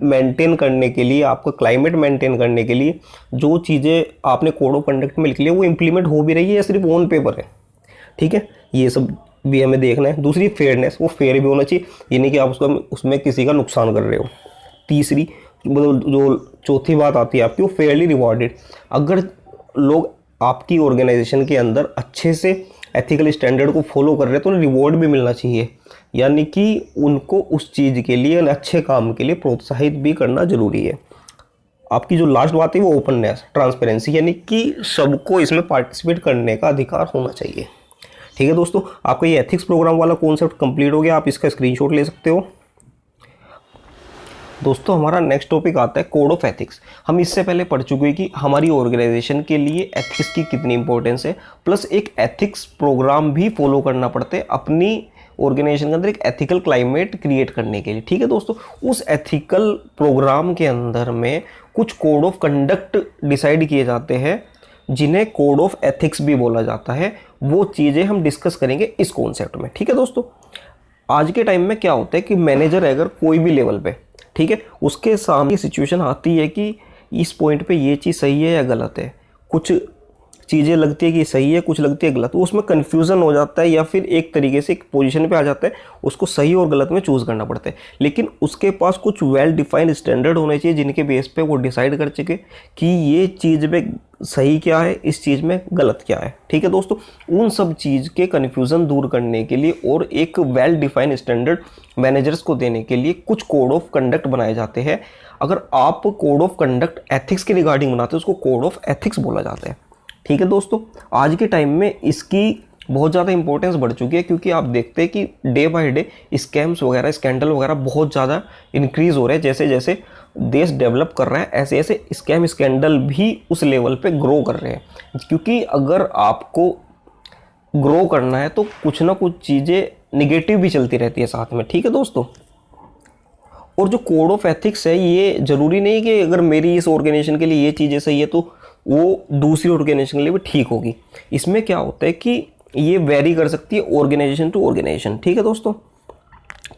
मेंटेन करने के लिए, आपका क्लाइमेट मेंटेन करने के लिए जो चीज़ें आपने कोड ऑफ कंडक्ट में लिख लिया वो इम्प्लीमेंट हो भी रही है या सिर्फ ऑन पेपर है, ठीक है, ये सब भी हमें देखना है। दूसरी फेयरनेस, वो फेयर भी होना चाहिए, ये नहीं कि आप उसमें किसी का नुकसान कर रहे हो। तीसरी जो चौथी बात आती है आपकी, वो फेयरली रिवॉर्डेड। अगर लोग आपकी ऑर्गेनाइजेशन के अंदर अच्छे से एथिकल स्टैंडर्ड को फॉलो कर रहे हैं तो रिवॉर्ड भी मिलना चाहिए, यानी कि उनको उस चीज़ के लिए, अच्छे काम के लिए प्रोत्साहित भी करना ज़रूरी है। आपकी जो लास्ट बात है वो ओपननेस, ट्रांसपेरेंसी, यानी कि सबको इसमें पार्टिसिपेट करने का अधिकार होना चाहिए। ठीक है दोस्तों, आपका ये एथिक्स प्रोग्राम वाला कॉन्सेप्ट कंप्लीट हो गया, आप इसका स्क्रीनशॉट ले सकते हो। दोस्तों हमारा नेक्स्ट टॉपिक आता है कोड ऑफ एथिक्स। हम इससे पहले पढ़ चुके हैं कि हमारी ऑर्गेनाइजेशन के लिए एथिक्स की कितनी इंपॉर्टेंस है, प्लस एक एथिक्स प्रोग्राम भी फॉलो करना पड़ता है अपनी ऑर्गेनाइजेशन के अंदर एक एथिकल क्लाइमेट क्रिएट करने के लिए। ठीक है दोस्तों, उस एथिकल प्रोग्राम के अंदर में कुछ कोड ऑफ कंडक्ट डिसाइड किए जाते हैं जिन्हें कोड ऑफ एथिक्स भी बोला जाता है। वो चीज़ें हम डिस्कस करेंगे इस कॉन्सेप्ट में। ठीक है दोस्तों, आज के टाइम में क्या होता है कि मैनेजर अगर कोई भी लेवल पे, ठीक है, उसके सामने सिचुएशन आती है कि इस पॉइंट पे ये चीज़ सही है या गलत है, कुछ चीज़ें लगती है कि सही है, कुछ लगती है गलत, तो उसमें कन्फ्यूज़न हो जाता है या फिर एक तरीके से एक पोजीशन पे आ जाता है, उसको सही और गलत में चूज़ करना पड़ता है। लेकिन उसके पास कुछ वेल डिफाइंड स्टैंडर्ड होने चाहिए जिनके बेस पे वो डिसाइड कर सके कि ये चीज़ में सही क्या है, इस चीज़ में गलत क्या है। ठीक है दोस्तों, उन सब चीज़ के कन्फ्यूज़न दूर करने के लिए और एक वेल डिफाइंड स्टैंडर्ड मैनेजर्स को देने के लिए कुछ कोड ऑफ कंडक्ट बनाए जाते हैं। अगर आप कोड ऑफ कंडक्ट एथिक्स के रिगार्डिंग बनाते हैं उसको कोड ऑफ एथिक्स बोला जाता है। ठीक है दोस्तों, आज के टाइम में इसकी बहुत ज़्यादा इंपॉर्टेंस बढ़ चुकी है क्योंकि आप देखते हैं कि डे बाय डे स्कैम्स वगैरह, स्कैंडल वगैरह बहुत ज़्यादा इंक्रीज़ हो रहे हैं। जैसे जैसे देश डेवलप कर रहा है ऐसे ऐसे स्कैम स्कैंडल भी उस लेवल पे ग्रो कर रहे हैं। क्योंकि अगर आपको ग्रो करना है तो कुछ ना कुछ चीज़ें निगेटिव भी चलती रहती है साथ में। ठीक है दोस्तों, और जो कोड ऑफ एथिक्स है ये ज़रूरी नहीं कि अगर मेरी इस ऑर्गेनाइजेशन के लिए ये चीज़ें सही है तो वो दूसरी ऑर्गेनाइजेशन के लिए भी ठीक होगी। इसमें क्या होता है कि ये वेरी कर सकती है ऑर्गेनाइजेशन टू ऑर्गेनाइजेशन। ठीक है दोस्तों,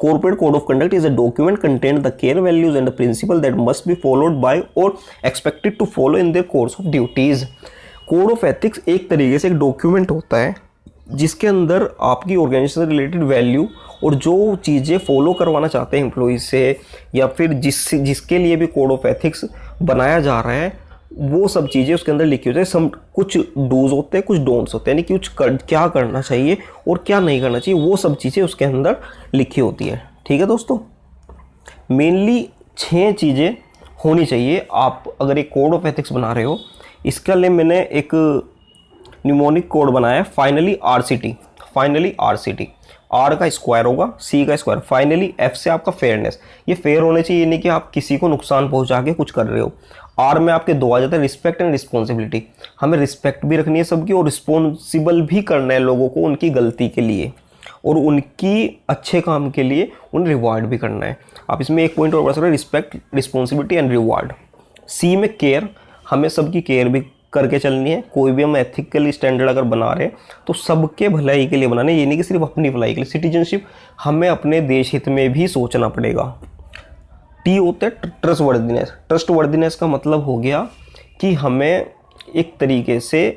corporate code of conduct is a document contain the core values and the principle that must be followed by और expected to follow in their course of duties. Code of ethics एक तरीके से एक document होता है जिसके अंदर आपकी ऑर्गेनाइजेशन से रिलेटेड वैल्यू और जो चीज़ें फॉलो करवाना चाहते हैं एम्प्लॉइज से या फिर जिसके लिए भी कोड ऑफ एथिक्स बनाया जा रहा है वो सब चीज़ें उसके अंदर लिखी होती है। सब कुछ डूज होते हैं, कुछ डोंट्स होते हैं, यानी कि क्या करना चाहिए और क्या नहीं करना चाहिए, वो सब चीज़ें उसके अंदर लिखी होती है। ठीक है दोस्तों, मेनली 6 चीज़ें होनी चाहिए आप अगर एक कोड ऑफ एथिक्स बना रहे हो। इसके लिए मैंने एक न्यूमोनिक कोड बनाया है, finally RCT। Finally RCT, R का स्क्वायर होगा, C का स्क्वायर, फाइनली F से आपका फेयरनेस। ये फेयर होने चाहिए, नहीं कि आप किसी को नुकसान पहुंचा के कुछ कर रहे हो। R में आपके 2 आ जाते हैं, रिस्पेक्ट एंड रिस्पॉन्सिबिलिटी। हमें रिस्पेक्ट भी रखनी है सबकी और रिस्पॉन्सिबल भी करना है लोगों को उनकी गलती के लिए और उनकी अच्छे काम के लिए उन्हें रिवार्ड भी करना है। आप इसमें एक पॉइंट और बढ़ सकते हैं, respect, responsibility and reward. C में केयर, हमें सबकी केयर भी करके चलनी है। कोई भी हम एथिकल स्टैंडर्ड अगर बना रहे हैं तो सबके भलाई के लिए बनाने, ये नहीं कि सिर्फ अपनी भलाई के लिए। सिटीजनशिप, हमें अपने देश हित में भी सोचना पड़ेगा। T होता है ट्रस्टवर्दीनेस। ट्रस्टवर्दीनेस का मतलब हो गया कि हमें एक तरीके से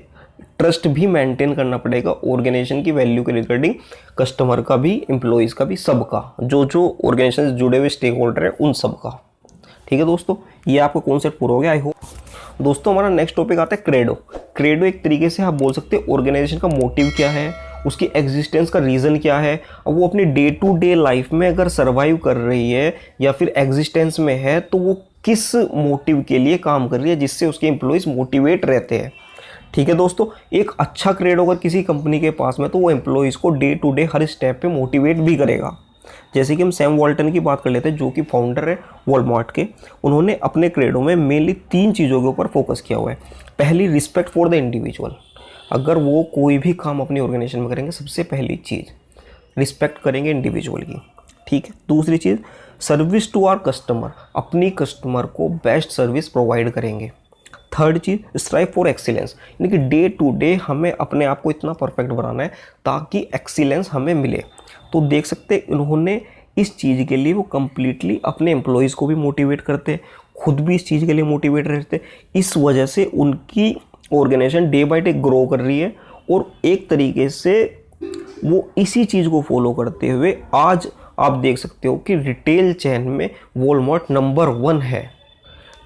ट्रस्ट भी मेंटेन करना पड़ेगा ऑर्गेनाइजेशन की वैल्यू के रिगार्डिंग, कस्टमर का भी, एम्प्लॉइज़ का भी, सबका, जो ऑर्गेनाइजेशन से जुड़े हुए स्टेक होल्डर है उन सब का। ठीक है दोस्तों, ये आपका कॉन्सेप्ट पूरा हो गया आई होप। दोस्तों हमारा नेक्स्ट टॉपिक आता है क्रेडो। क्रेडो एक तरीके से आप बोल सकते हैं ऑर्गेनाइजेशन का मोटिव क्या है, उसकी एग्जिस्टेंस का रीज़न क्या है, अब वो अपनी डे टू डे लाइफ में अगर सर्वाइव कर रही है या फिर एग्जिस्टेंस में है तो वो किस मोटिव के लिए काम कर रही है जिससे उसके एम्प्लॉइज मोटिवेट रहते हैं। ठीक है दोस्तों, एक अच्छा क्रेडो अगर किसी कंपनी के पास में तो वो एम्प्लॉइज़ को डे टू डे हर स्टेप पे मोटिवेट भी करेगा। जैसे कि हम सैम वॉल्टन की बात कर लेते हैं जो कि फाउंडर है वॉलमार्ट के। उन्होंने अपने क्रेडो में मेनली 3 चीज़ों के ऊपर फोकस किया हुआ है। पहली, रिस्पेक्ट फॉर द इंडिविजुअल। अगर वो कोई भी काम अपनी ऑर्गेनाइजेशन में करेंगे सबसे पहली चीज़ रिस्पेक्ट करेंगे इंडिविजुअल की। ठीक है, दूसरी चीज़ सर्विस टू आवर कस्टमर, अपनी कस्टमर को बेस्ट सर्विस प्रोवाइड करेंगे। Third cheese strive for excellence, यानी कि डे टू डे हमें अपने आप को इतना परफेक्ट बनाना है ताकि एक्सीलेंस हमें मिले। तो देख सकते हैं इन्होंने इस चीज़ के लिए वो कम्प्लीटली अपने एम्प्लॉयज़ को भी मोटिवेट करते, खुद भी इस चीज़ के लिए मोटिवेट रहते। इस वजह से उनकी organisation day by day grow कर रही है और एक तरीके से वो इसी चीज़ को फॉलो करते हुए आज आप देख सकते हो कि रिटेल चेन में वॉलमार्ट नंबर 1 है।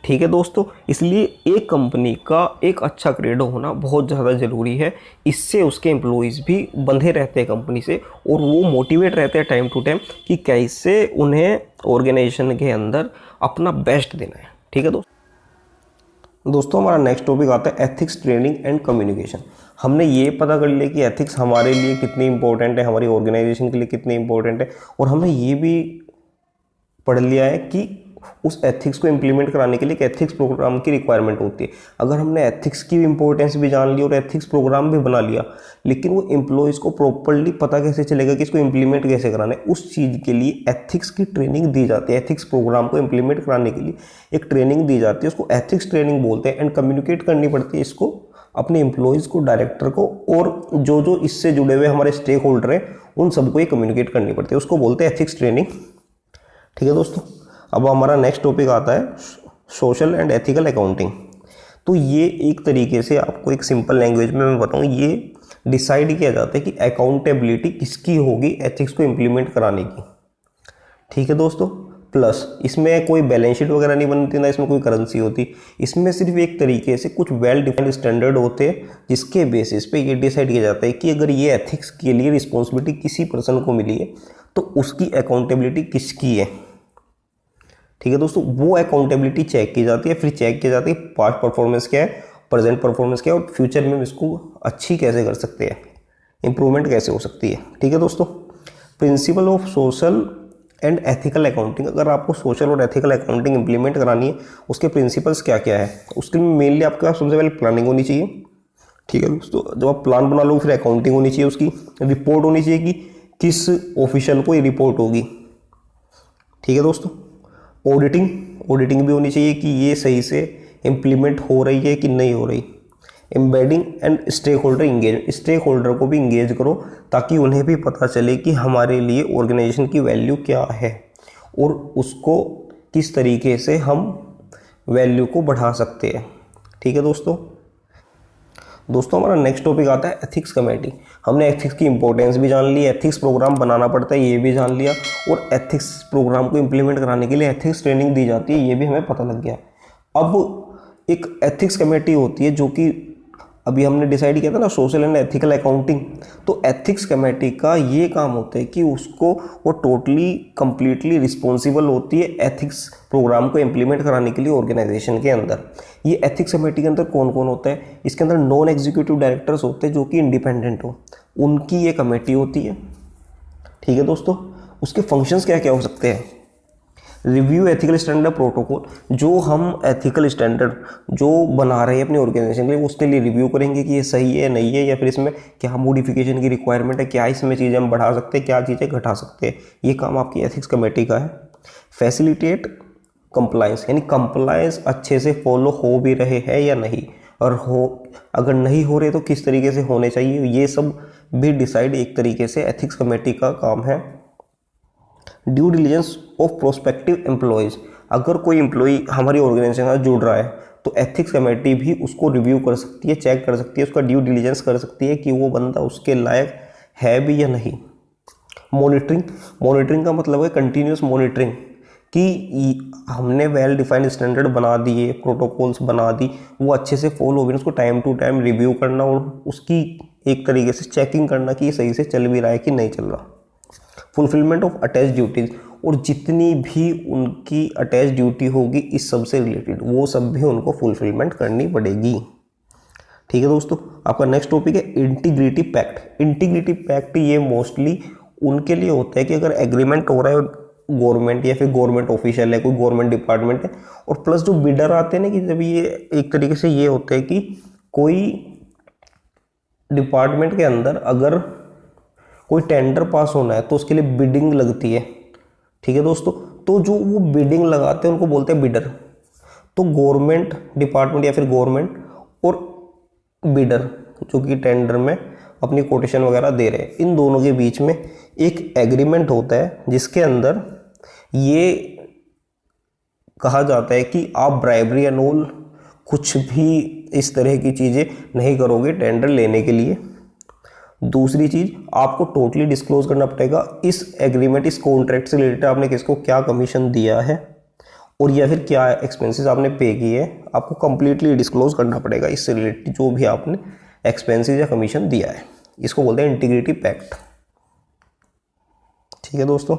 ठीक है दोस्तों, इसलिए एक कंपनी का एक अच्छा क्रेडो होना बहुत ज़्यादा ज़रूरी है। इससे उसके एम्प्लॉयज़ भी बंधे रहते हैं कंपनी से और वो मोटिवेट रहते हैं टाइम टू टाइम कि कैसे उन्हें ऑर्गेनाइजेशन के अंदर अपना बेस्ट देना है। ठीक है दोस्तों, हमारा नेक्स्ट टॉपिक आता है एथिक्स, ट्रेनिंग एंड कम्युनिकेशन। हमने ये पता कर लिया कि एथिक्स हमारे लिए कितनी इंपॉर्टेंट है, हमारी ऑर्गेनाइजेशन के लिए कितनी इंपॉर्टेंट है, और हमने ये भी पढ़ लिया है कि उस एथिक्स को इम्प्लीमेंट कराने के लिए एक एथिक्स प्रोग्राम की रिक्वायरमेंट होती है। अगर हमने एथिक्स की इंपॉर्टेंस भी जान ली और एथिक्स प्रोग्राम भी बना लिया, लेकिन वो एम्प्लॉयज़ को प्रॉपरली पता कैसे चलेगा कि इसको इम्प्लीमेंट कैसे कराना है, उस चीज़ के लिए एथिक्स की ट्रेनिंग दी जाती है। एथिक्स प्रोग्राम को इम्प्लीमेंट कराने के लिए एक ट्रेनिंग दी जाती है, उसको एथिक्स ट्रेनिंग बोलते हैं। एंड कम्युनिकेट करनी पड़ती है इसको अपने एम्प्लॉयज़ को, डायरेक्टर को, और जो इससे जुड़े हुए हमारे स्टेक होल्डर हैं उन सबको ये कम्युनिकेट करनी पड़ती है, उसको बोलते हैं एथिक्स ट्रेनिंग। ठीक है दोस्तों, अब हमारा नेक्स्ट टॉपिक आता है सोशल एंड एथिकल अकाउंटिंग। तो ये एक तरीके से आपको एक सिंपल लैंग्वेज में मैं बताऊँ, ये डिसाइड किया जाता है कि अकाउंटेबिलिटी किसकी होगी एथिक्स को इम्प्लीमेंट कराने की। ठीक है दोस्तों, प्लस इसमें कोई बैलेंस शीट वगैरह नहीं बनती, ना इसमें कोई करेंसी होती। इसमें सिर्फ एक तरीके से कुछ वेल डिफाइंड स्टैंडर्ड होते हैं जिसके बेसिस पे ये डिसाइड किया जाता है कि अगर ये एथिक्स के लिए रिस्पॉन्सिबिलिटी किसी पर्सन को मिली है तो उसकी अकाउंटेबिलिटी किसकी है। ठीक है दोस्तों, वो अकाउंटेबिलिटी चेक की जाती है, फिर चेक की जाती है पास्ट परफॉर्मेंस क्या है, प्रेजेंट परफॉर्मेंस क्या है, और फ्यूचर में इसको अच्छी कैसे कर सकते हैं, इंप्रूवमेंट कैसे हो सकती है। ठीक है दोस्तों, principle of social and ethical accounting. अगर आपको सोशल और एथिकल अकाउंटिंग इंप्लीमेंट करानी है, उसके प्रिंसिपल्स क्या क्या है, उसके लिए मेनली आपके पास सबसे पहले प्लानिंग होनी चाहिए। ठीक है दोस्तों, जब आप प्लान बना लो फिर अकाउंटिंग होनी चाहिए, उसकी रिपोर्ट होनी चाहिए कि किस ऑफिशियल को ये रिपोर्ट होगी। ठीक है दोस्तों, ऑडिटिंग भी होनी चाहिए कि ये सही से इम्प्लीमेंट हो रही है कि नहीं हो रही। Embedding and stakeholder engage, stakeholder को भी इंगेज करो ताकि उन्हें भी पता चले कि हमारे लिए ऑर्गेनाइजेशन की वैल्यू क्या है और उसको किस तरीके से हम वैल्यू को बढ़ा सकते हैं। ठीक है दोस्तों, हमारा नेक्स्ट टॉपिक आता है एथिक्स कमेटी। हमने एथिक्स की इंपॉर्टेंस भी जान ली, एथिक्स प्रोग्राम बनाना पड़ता है ये भी जान लिया, और एथिक्स प्रोग्राम को इंप्लीमेंट कराने के लिए एथिक्स ट्रेनिंग दी जाती है ये भी हमें पता लग गया। अब एक एथिक्स कमेटी होती है जो कि अभी हमने डिसाइड किया था ना, सोशल एंड एथिकल अकाउंटिंग। तो एथिक्स कमेटी का ये काम होता है कि उसको वो टोटली कंप्लीटली रिस्पॉन्सिबल होती है एथिक्स प्रोग्राम को इम्प्लीमेंट कराने के लिए ऑर्गेनाइजेशन के अंदर। ये एथिक्स कमेटी के अंदर कौन कौन होता है, इसके अंदर नॉन एग्जीक्यूटिव डायरेक्टर्स होते हैं जो कि इंडिपेंडेंट हो, उनकी ये कमेटी होती है। ठीक है दोस्तों, उसके फंक्शंस क्या क्या हो सकते हैं, रिव्यू एथिकल स्टैंडर्ड प्रोटोकॉल, जो हम एथिकल स्टैंडर्ड जो बना रहे हैं अपनी ऑर्गेनाइजेशन के लिए उसके लिए रिव्यू करेंगे कि ये सही है नहीं है, या फिर इसमें क्या मॉडिफिकेशन की रिक्वायरमेंट है, क्या इसमें चीज़ें हम बढ़ा सकते हैं, क्या चीज़ें घटा सकते हैं, ये काम आपकी एथिक्स कमेटी का है। फैसिलिटेट कंप्लायंस, यानी कंप्लायंस अच्छे से फॉलो हो भी रहे हैं या नहीं, और अगर नहीं हो रहे तो किस तरीके से होने चाहिए, ये सब भी डिसाइड एक तरीके से एथिक्स कमेटी का काम है। Due diligence of prospective employees, अगर कोई एम्प्लॉई हमारी ऑर्गेनाइजेशन से जुड़ रहा है तो एथिक्स कमेटी भी उसको रिव्यू कर सकती है, चेक कर सकती है, उसका ड्यू डिलिजेंस कर सकती है कि वो बंदा उसके लायक है भी या नहीं। मॉनिटरिंग का मतलब है कंटिन्यूस मॉनिटरिंग, कि हमने वेल डिफाइंड स्टैंडर्ड बना दिए, प्रोटोकॉल्स बना दी, वो अच्छे से फॉलो हो गए, उसको टाइम टू टाइम रिव्यू करना और उसकी एक तरीके से चेकिंग करना कि ये सही से चल भी रहा है कि नहीं चल रहा। फुलफिलमेंट ऑफ अटैच ड्यूटीज़, और जितनी भी उनकी अटैच ड्यूटी होगी इस सब से रिलेटेड वो सब भी उनको फुलफिलमेंट करनी पड़ेगी। ठीक है दोस्तों, आपका नेक्स्ट टॉपिक है इंटीग्रिटी पैक्ट। इंटीग्रिटी पैक्ट ये मोस्टली उनके लिए होता है कि अगर एग्रीमेंट हो रहा है गवर्नमेंट या फिर गवर्नमेंट ऑफिशियल है, कोई गवर्नमेंट डिपार्टमेंट है, और प्लस जो बिडर आते हैं ना, कि जब ये एक तरीके से ये होता है कि कोई डिपार्टमेंट के अंदर अगर कोई टेंडर पास होना है तो उसके लिए बिडिंग लगती है। ठीक है दोस्तों, तो जो वो बिडिंग लगाते हैं उनको बोलते हैं बिडर। तो गवर्नमेंट डिपार्टमेंट या फिर गवर्नमेंट और बिडर जो कि टेंडर में अपनी कोटेशन वगैरह दे रहे हैं, इन दोनों के बीच में एक एग्रीमेंट होता है जिसके अंदर ये कहा जाता है कि आप ब्राइबरी एंड ऑल कुछ भी इस तरह की चीज़ें नहीं करोगे टेंडर लेने के लिए। दूसरी चीज़, आपको टोटली डिस्क्लोज करना पड़ेगा इस एग्रीमेंट, इस कॉन्ट्रैक्ट से रिलेटेड आपने किसको क्या कमीशन दिया है और या फिर क्या एक्सपेंसेस आपने पे किए हैं, आपको कंप्लीटली डिस्क्लोज करना पड़ेगा इससे रिलेटेड जो भी आपने एक्सपेंसेस या कमीशन दिया है। इसको बोलते हैं इंटीग्रिटी पैक्ट। ठीक है दोस्तों।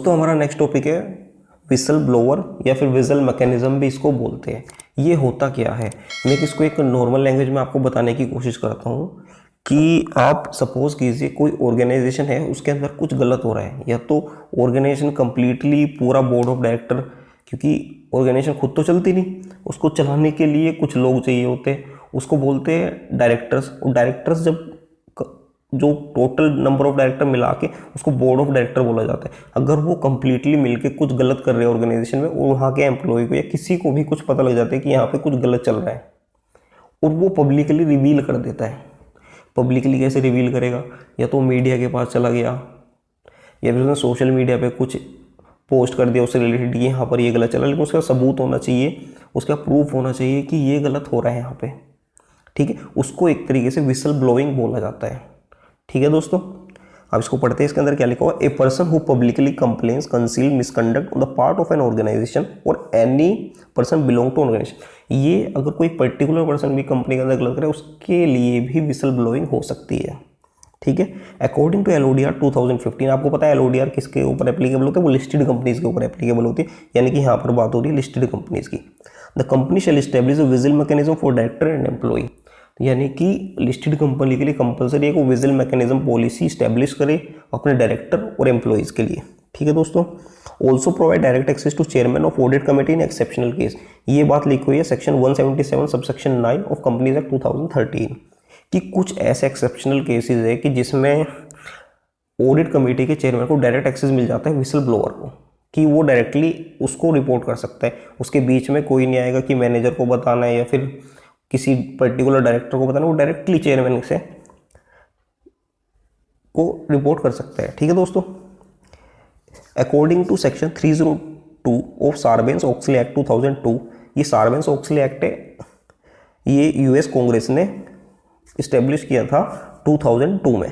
हमारा नेक्स्ट टॉपिक है विसल ब्लोअर या फिर विजल मैकेनिज्म भी इसको बोलते हैं। ये होता क्या है, मैं इसको एक नॉर्मल लैंग्वेज में आपको बताने की कोशिश करता हूँ कि आप सपोज कीजिए कोई ऑर्गेनाइजेशन है, उसके अंदर कुछ गलत हो रहा है, या तो ऑर्गेनाइजेशन कंप्लीटली पूरा बोर्ड ऑफ डायरेक्टर, क्योंकि ऑर्गेनाइजेशन खुद तो चलती नहीं, उसको चलाने के लिए कुछ लोग चाहिए होते हैं, उसको बोलते हैं डायरेक्टर्स। और डायरेक्टर्स जब जो टोटल नंबर ऑफ डायरेक्टर मिला के उसको बोर्ड ऑफ डायरेक्टर बोला जाता है। अगर वो कंप्लीटली मिलके कुछ गलत कर रहे हैं ऑर्गेनाइजेशन में, और वहाँ के एम्प्लॉय को या किसी को भी कुछ पता लग जाता है कि यहाँ पे कुछ गलत चल रहा है, और वो पब्लिकली रिवील कर देता है। पब्लिकली कैसे रिवील करेगा, या तो मीडिया के पास चला गया, या फिर उसने सोशल मीडिया पे कुछ पोस्ट कर दिया उससे रिलेटेड, यहाँ पर ये गलत चला, लेकिन उसका सबूत होना चाहिए, उसका प्रूफ होना चाहिए कि ये गलत हो रहा है यहाँ पे। ठीक है, उसको एक तरीके से विसल ब्लोइंग बोला जाता है। ठीक है दोस्तों, अब इसको पढ़ते हैं। इसके अंदर क्या लिखा हुआ, a person who publicly complains conceal misconduct on the part of an organization or any person belong to organization. ये अगर कोई पर्टिकुलर पर्सन भी कंपनी के अंदर गलत करे, उसके लिए भी विसल ब्लोइंग हो सकती है। ठीक है, अकॉर्डिंग टू LODR 2015, आपको पता है LODR किसके ऊपर एप्लीकेबल होते हैं, वो लिस्टेड कंपनीज के ऊपर एप्लीकेबल होती है, यानी कि यहाँ पर बात हो रही है लिस्टेड कंपनीज की। The company shall establish a vigil mechanism for director and employee, यानी कि लिस्टेड कंपनी के लिए कंपलसरी है कि वो विजिल मैकेनिज्म पॉलिसी स्टैब्लिश करे अपने डायरेक्टर और एम्प्लॉइज के लिए। ठीक है दोस्तों। Also provide direct access to chairman of audit committee इन एक्सेप्शनल केस। ये बात लिखी हुई है section 177 subsection 9 of companies act 2013 कि कुछ ऐसे एक्सेप्शनल केसेस है कि जिसमें ऑडिट कमेटी के चेयरमैन को डायरेक्ट एक्सेस मिल जाता है विसल ब्लोअर को, कि वो डायरेक्टली उसको रिपोर्ट कर सकता है। उसके बीच में कोई नहीं आएगा कि मैनेजर को बताना है या फिर किसी पर्टिकुलर डायरेक्टर को बताना, वो डायरेक्टली चेयरमैन से को रिपोर्ट कर सकता है। ठीक है दोस्तों। According to section 302 of Sarbanes Oxley Act 2002, ये सार्बेन्स ऑक्सली एक्ट है, ये यूएस कांग्रेस ने इस्टेब्लिश किया था 2002 में।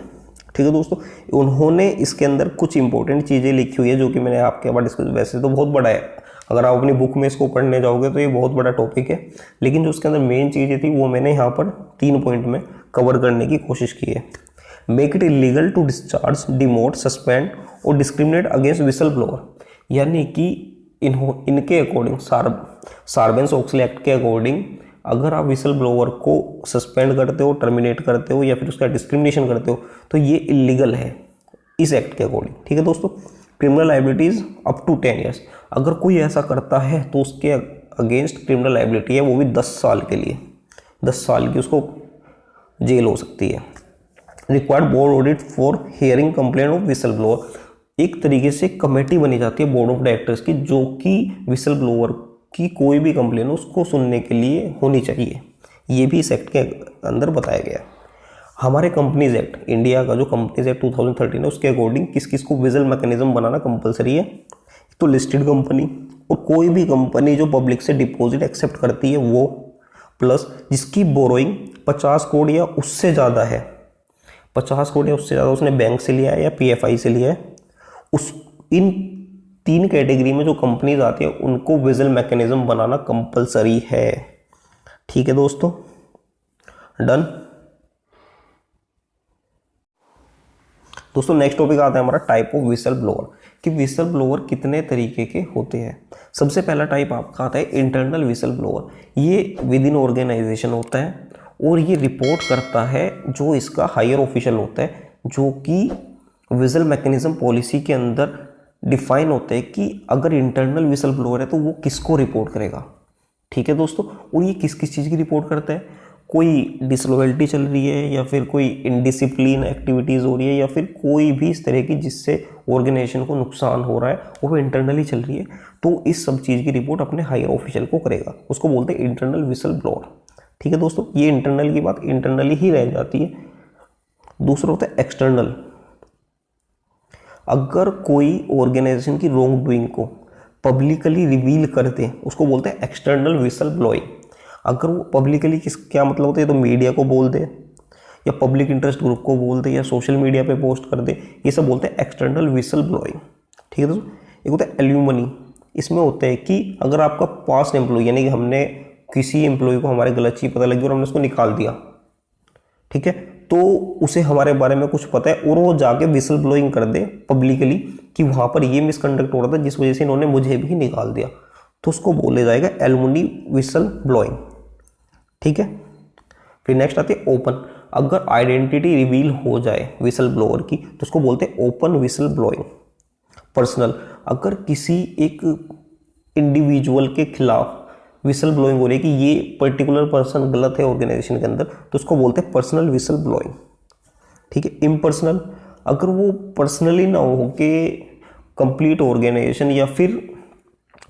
ठीक है दोस्तों। उन्होंने इसके अंदर कुछ इंपॉर्टेंट चीज़ें लिखी हुई है जो कि मैंने आपके पास डिस्कस, वैसे तो बहुत बड़ा है, अगर आप अपनी बुक में इसको पढ़ने जाओगे तो ये बहुत बड़ा टॉपिक है, लेकिन जो उसके अंदर मेन चीज़ें थी वो मैंने यहाँ पर 3 पॉइंट में कवर करने की कोशिश की है। Make it illegal to discharge, demote, suspend और डिस्क्रिमिनेट अगेंस्ट विसल ब्लोअर, यानी कि इनके अकॉर्डिंग, सार्बेन्स ऑक्सली एक्ट के अकॉर्डिंग, अगर आप विसल ब्लोअर को सस्पेंड करते हो, टर्मिनेट करते हो या फिर उसका डिस्क्रिमिनेशन करते हो तो ये इलीगल है इस एक्ट के अकॉर्डिंग। ठीक है दोस्तों। Criminal liabilities up to 10 years, अगर कोई ऐसा करता है तो उसके अगेंस्ट क्रिमिनल लाइबिलिटी है, वो भी 10 साल के लिए, 10 साल की उसको जेल हो सकती है। Required board audit for hearing complaint of whistle blower, एक तरीके से कमेटी बनी जाती है बोर्ड ऑफ डायरेक्टर्स की, जो कि विसल ब्लोअर की कोई भी कंप्लेन हो उसको सुनने के लिए होनी चाहिए। ये भी इस एक्ट के अंदर बताया गया है। हमारे कंपनीज एक्ट, इंडिया का जो कंपनीज एक्ट 2013 है, उसके अकॉर्डिंग किस किस को विजिल मैकेनिज्म बनाना कंपलसरी है, तो लिस्टेड कंपनी और कोई भी कंपनी जो पब्लिक से डिपॉजिट एक्सेप्ट करती है वो, प्लस जिसकी बोरोइंग 50 करोड़ या उससे ज़्यादा है, 50 करोड़ या उससे ज़्यादा उसने बैंक से लिया है या PFI से लिया है, उस इन 3 कैटेगरी में जो कंपनीज आती है उनको विजिल मैकेनिज्म बनाना कंपलसरी है। ठीक है दोस्तों, डन। दोस्तों नेक्स्ट टॉपिक आता है हमारा टाइप ऑफ विसल ब्लोअर, कि विसल ब्लोअर कितने तरीके के होते हैं। सबसे पहला टाइप आपका आता है इंटरनल विसल ब्लोअर। ये विद इन ऑर्गेनाइजेशन होता है और ये रिपोर्ट करता है जो इसका हायर ऑफिशियल होता है, जो कि विजिल मैकेनिज्म पॉलिसी के अंदर डिफाइन होता है कि अगर इंटरनल विसल ब्लोअर है तो वो किसको रिपोर्ट करेगा। ठीक है दोस्तों। और ये किस किस चीज़ की रिपोर्ट करता है, कोई डिसलॉयल्टी चल रही है या फिर कोई इनडिसिप्लिन एक्टिविटीज़ हो रही है या फिर कोई भी इस तरह की जिससे ऑर्गेनाइजेशन को नुकसान हो रहा है और वो इंटरनली चल रही है, तो इस सब चीज़ की रिपोर्ट अपने हायर ऑफिशियल को करेगा, उसको बोलते हैं इंटरनल विसल ब्लोअर। ठीक है दोस्तों, ये इंटरनल की बात इंटरनली ही रह जाती है। दूसरा होता है एक्सटर्नल। अगर कोई ऑर्गेनाइजेशन की रॉन्ग डूइंग को पब्लिकली रिवील कर दे उसको बोलते हैं एक्सटर्नल विसल ब्लोइंग। अगर वो पब्लिकली क्या मतलब होता है, तो मीडिया को बोल दे या पब्लिक इंटरेस्ट ग्रुप को बोल दे या सोशल मीडिया पे पोस्ट कर दे, ये सब बोलते हैं एक्सटर्नल विसल ब्लोइंग। ठीक है दोस्तों, एक होता है एल्यूमनी। इसमें होता है कि अगर आपका पास्ट एम्प्लॉय यानी कि हमने किसी एम्प्लॉय को हमारे गलत चीज़ पता लगी और हमने उसको निकाल दिया, ठीक है, तो उसे हमारे बारे में कुछ पता है और वो जाके विसल ब्लोइंग कर दे पब्लिकली कि वहाँ पर ये मिसकंडक्ट हो रहा था जिस वजह से इन्होंने मुझे भी निकाल दिया, तो उसको बोले जाएगा एल्यूमनी विसल ब्लोइंग। ठीक है, फिर नेक्स्ट आती है ओपन। अगर आइडेंटिटी रिवील हो जाए विसल ब्लोअर की तो उसको बोलते हैं ओपन विसल ब्लोइंग। पर्सनल, अगर किसी एक इंडिविजुअल के खिलाफ विसल ब्लोइंग हो रही है कि ये पर्टिकुलर पर्सन गलत है ऑर्गेनाइजेशन के अंदर, तो उसको बोलते हैं पर्सनल विसल ब्लोइंग। ठीक है, इम्पर्सनल, अगर वो पर्सनली ना हो कि कंप्लीट ऑर्गेनाइजेशन या फिर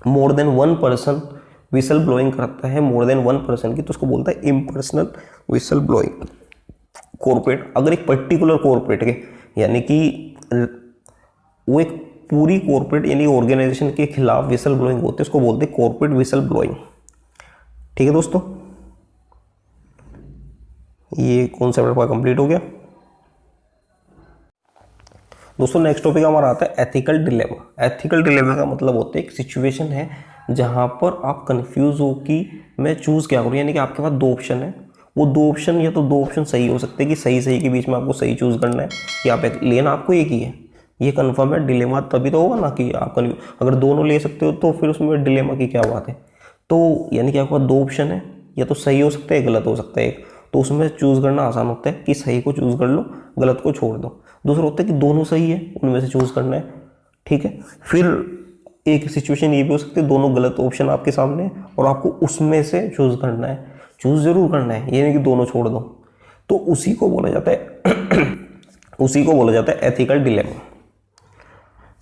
more than one person whistle blowing करता है मोर देन वन पर्सन की, तो उसको बोलता है इम्पर्सनल विसल ब्लोइंग। कॉर्पोरेट, अगर एक पर्टिकुलर कॉर्पोरेट के यानी कि वो एक पूरी कॉर्पोरेट यानी ऑर्गेनाइजेशन के खिलाफ विसल ब्लोइंग होते हैं, उसको बोलते हैं कॉर्पोरेट विसल ब्लोइंग। ठीक है दोस्तों, ये कॉन्सेप्ट आपका कंप्लीट हो गया। दोस्तों नेक्स्ट टॉपिक हमारा आता है एथिकल डिलेमा। एथिकल डिलेमा का मतलब होता है एक सिचुएशन है जहां पर आप कंफ्यूज हो कि मैं चूज क्या करूं, यानी कि आपके पास दो ऑप्शन है, वो दो ऑप्शन या तो दो ऑप्शन सही हो सकते हैं कि सही सही के बीच में आपको सही चूज करना है या आप लेना आपको एक ही है, ये कंफर्म है। डिलेमा तभी तो होगा ना कि आप अगर दोनों ले सकते हो तो फिर उसमें डिलेमा की क्या बात है। तो यानी कि आपके पास दो ऑप्शन है, या तो सही हो सकता है गलत हो सकता है एक, तो उसमें चूज करना आसान होता है कि सही को चूज कर लो गलत को छोड़ दो। दूसरा होता है कि दोनों सही है उनमें से चूज करना है। ठीक है, फिर एक सिचुएशन ये भी हो सकती है दोनों गलत ऑप्शन आपके सामने है और आपको उसमें से चूज करना है, चूज जरूर करना है, ये नहीं कि दोनों छोड़ दो। तो उसी को बोला जाता है उसी को बोला जाता है एथिकल डिलेमा।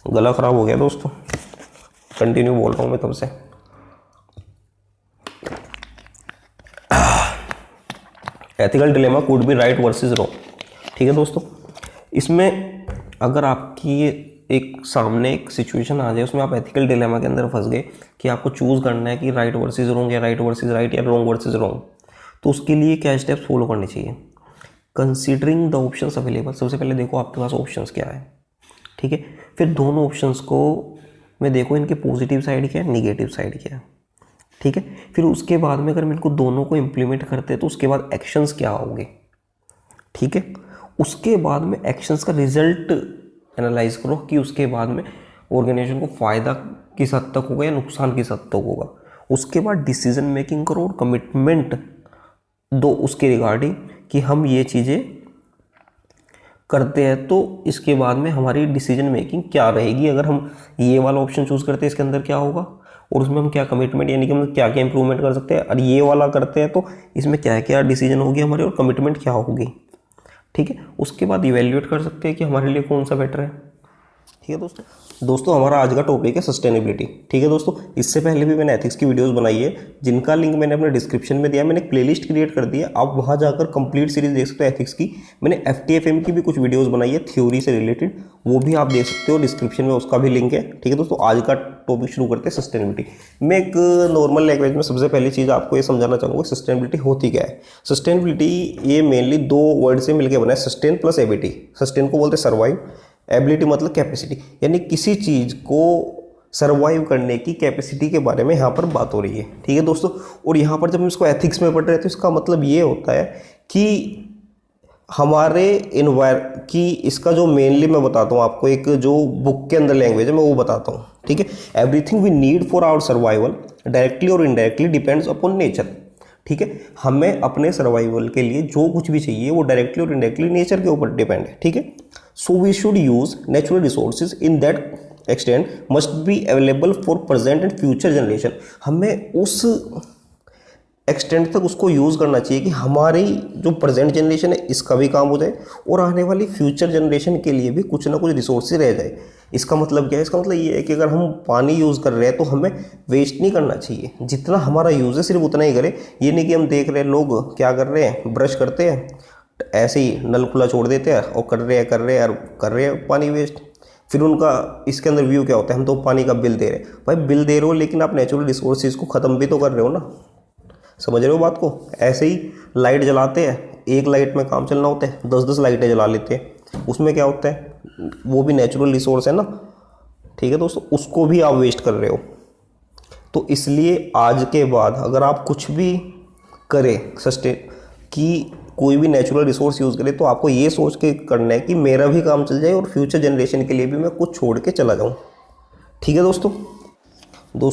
गला खराब हो गया दोस्तों, कंटिन्यू बोल रहा हूं मैं तब से। Ethical dilemma could be right versus wrong. ठीक है दोस्तों, इसमें अगर आपकी एक सामने एक सिचुएशन आ जाए उसमें आप एथिकल डिलेमा के अंदर फंस गए कि आपको चूज करना है कि राइट वर्सेस रॉन्ग या राइट वर्सेस राइट या रॉन्ग वर्सेस रॉन्ग, तो उसके लिए क्या स्टेप्स फॉलो करने चाहिए। कंसीडरिंग द ऑप्शंस अवेलेबल, सबसे पहले देखो आपके पास ऑप्शंस क्या है। ठीक है, फिर दोनों ऑप्शंस को मैं देखो इनके पॉजिटिव साइड क्या है निगेटिव साइड क्या है। ठीक है, फिर उसके बाद में अगर मैं इनको दोनों को इम्प्लीमेंट करते हैं तो उसके बाद एक्शंस क्या होंगे। ठीक है, उसके बाद में एक्शंस का रिजल्ट एनालाइज करो कि उसके बाद में ऑर्गेनाइजेशन को फ़ायदा किस हद तक होगा या नुकसान किस हद तक होगा। उसके बाद डिसीजन मेकिंग करो और कमिटमेंट दो उसके रिगार्डिंग कि हम ये चीज़ें करते हैं तो इसके बाद में हमारी डिसीजन मेकिंग क्या रहेगी। अगर हम ये वाला ऑप्शन चूज़ करते हैं इसके अंदर क्या होगा और उसमें हम क्या कमिटमेंट यानी कि हम क्या क्या इंप्रूवमेंट कर सकते हैं, और ये वाला करते हैं तो इसमें क्या क्या डिसीजन होगी हमारी और कमिटमेंट क्या होगी। ठीक है, उसके बाद इवेल्युएट कर सकते हैं कि हमारे लिए कौन सा बेटर है। ठीक है दोस्तों हमारा आज का टॉपिक है सस्टेनेबिलिटी। ठीक है दोस्तों, इससे पहले भी मैंने एथिक्स की वीडियोस बनाई है जिनका लिंक मैंने अपने डिस्क्रिप्शन में दिया। मैंने एक प्लेलिस्ट क्रिएट कर दी है, आप वहां जाकर कंप्लीट सीरीज देख सकते हो एथिक्स की। मैंने FTFM की भी कुछ वीडियोस बनाई है थ्योरी से रिलेटेड, वो भी आप देख सकते हो, डिस्क्रिप्शन में उसका भी लिंक है। ठीक है दोस्तों, आज का टॉपिक शुरू करते हैं सस्टेनेबिलिटी। मैं एक नॉर्मल लैंग्वेज में सबसे पहली चीज़ आपको ये समझाना चाहूँगा सस्टेनेबिलिटी होती क्या है। सस्टेनेबिलिटी ये मेनली दो वर्ड से मिलकर बना है, सस्टेन प्लस एबिलिटी। सस्टेन को बोलते हैं सर्वाइव, एबिलिटी मतलब कैपेसिटी, यानी किसी चीज़ को सर्वाइव करने की कैपेसिटी के बारे में यहाँ पर बात हो रही है। ठीक है दोस्तों, और यहाँ पर जब हम इसको एथिक्स में पढ़ रहे हैं तो इसका मतलब ये होता है कि हमारे कि इसका जो मेनली मैं बताता हूँ आपको, एक जो बुक के अंदर लैंग्वेज है मैं वो बताता हूँ। ठीक है, everything we need for our survival directly और इनडायरेक्टली डिपेंड्स अपॉन नेचर। ठीक है, हमें अपने सर्वाइवल के लिए जो कुछ भी चाहिए वो डायरेक्टली और इनडायरेक्टली नेचर के ऊपर डिपेंड है। ठीक है, so we should use natural resources in that extent must be available for present and future generation. हमें उस एक्सटेंड तक उसको यूज़ करना चाहिए कि हमारी जो प्रेजेंट जनरेशन है इसका भी काम हो जाए और आने वाली फ्यूचर जनरेशन के लिए भी कुछ ना कुछ रिसोर्सेज रह जाए। इसका मतलब क्या है? इसका मतलब ये है कि अगर हम पानी यूज़ कर रहे हैं तो हमें वेस्ट नहीं करना चाहिए, जितना हमारा यूज़ है सिर्फ उतना ही करें। ये नहीं कि हम देख रहे हैं लोग क्या कर रहे हैं, ब्रश करते हैं ऐसे ही नल खुला छोड़ देते हैं और कर रहे हैं पानी वेस्ट। फिर उनका इसके अंदर व्यू क्या होता है, हम तो पानी का बिल दे रहे हैं। भाई बिल दे रहे हो लेकिन आप नेचुरल रिसोर्सेज को ख़त्म भी तो कर रहे हो ना, समझ रहे हो बात को? ऐसे ही लाइट जलाते हैं, एक लाइट में काम चलना होता है, 10-10 लाइटें जला लेते हैं, उसमें क्या होता है? वो भी नेचुरल रिसोर्स है ना, ठीक है दोस्तों, उसको भी आप वेस्ट कर रहे हो। तो इसलिए आज के बाद अगर आप कुछ भी करें सस्टेन कि कोई भी नेचुरल रिसोर्स यूज़ करें तो आपको ये सोच के करना है कि मेरा भी काम चल जाए और फ्यूचर जनरेशन के लिए भी मैं कुछ छोड़ के चला जाऊँ। ठीक है दोस्तों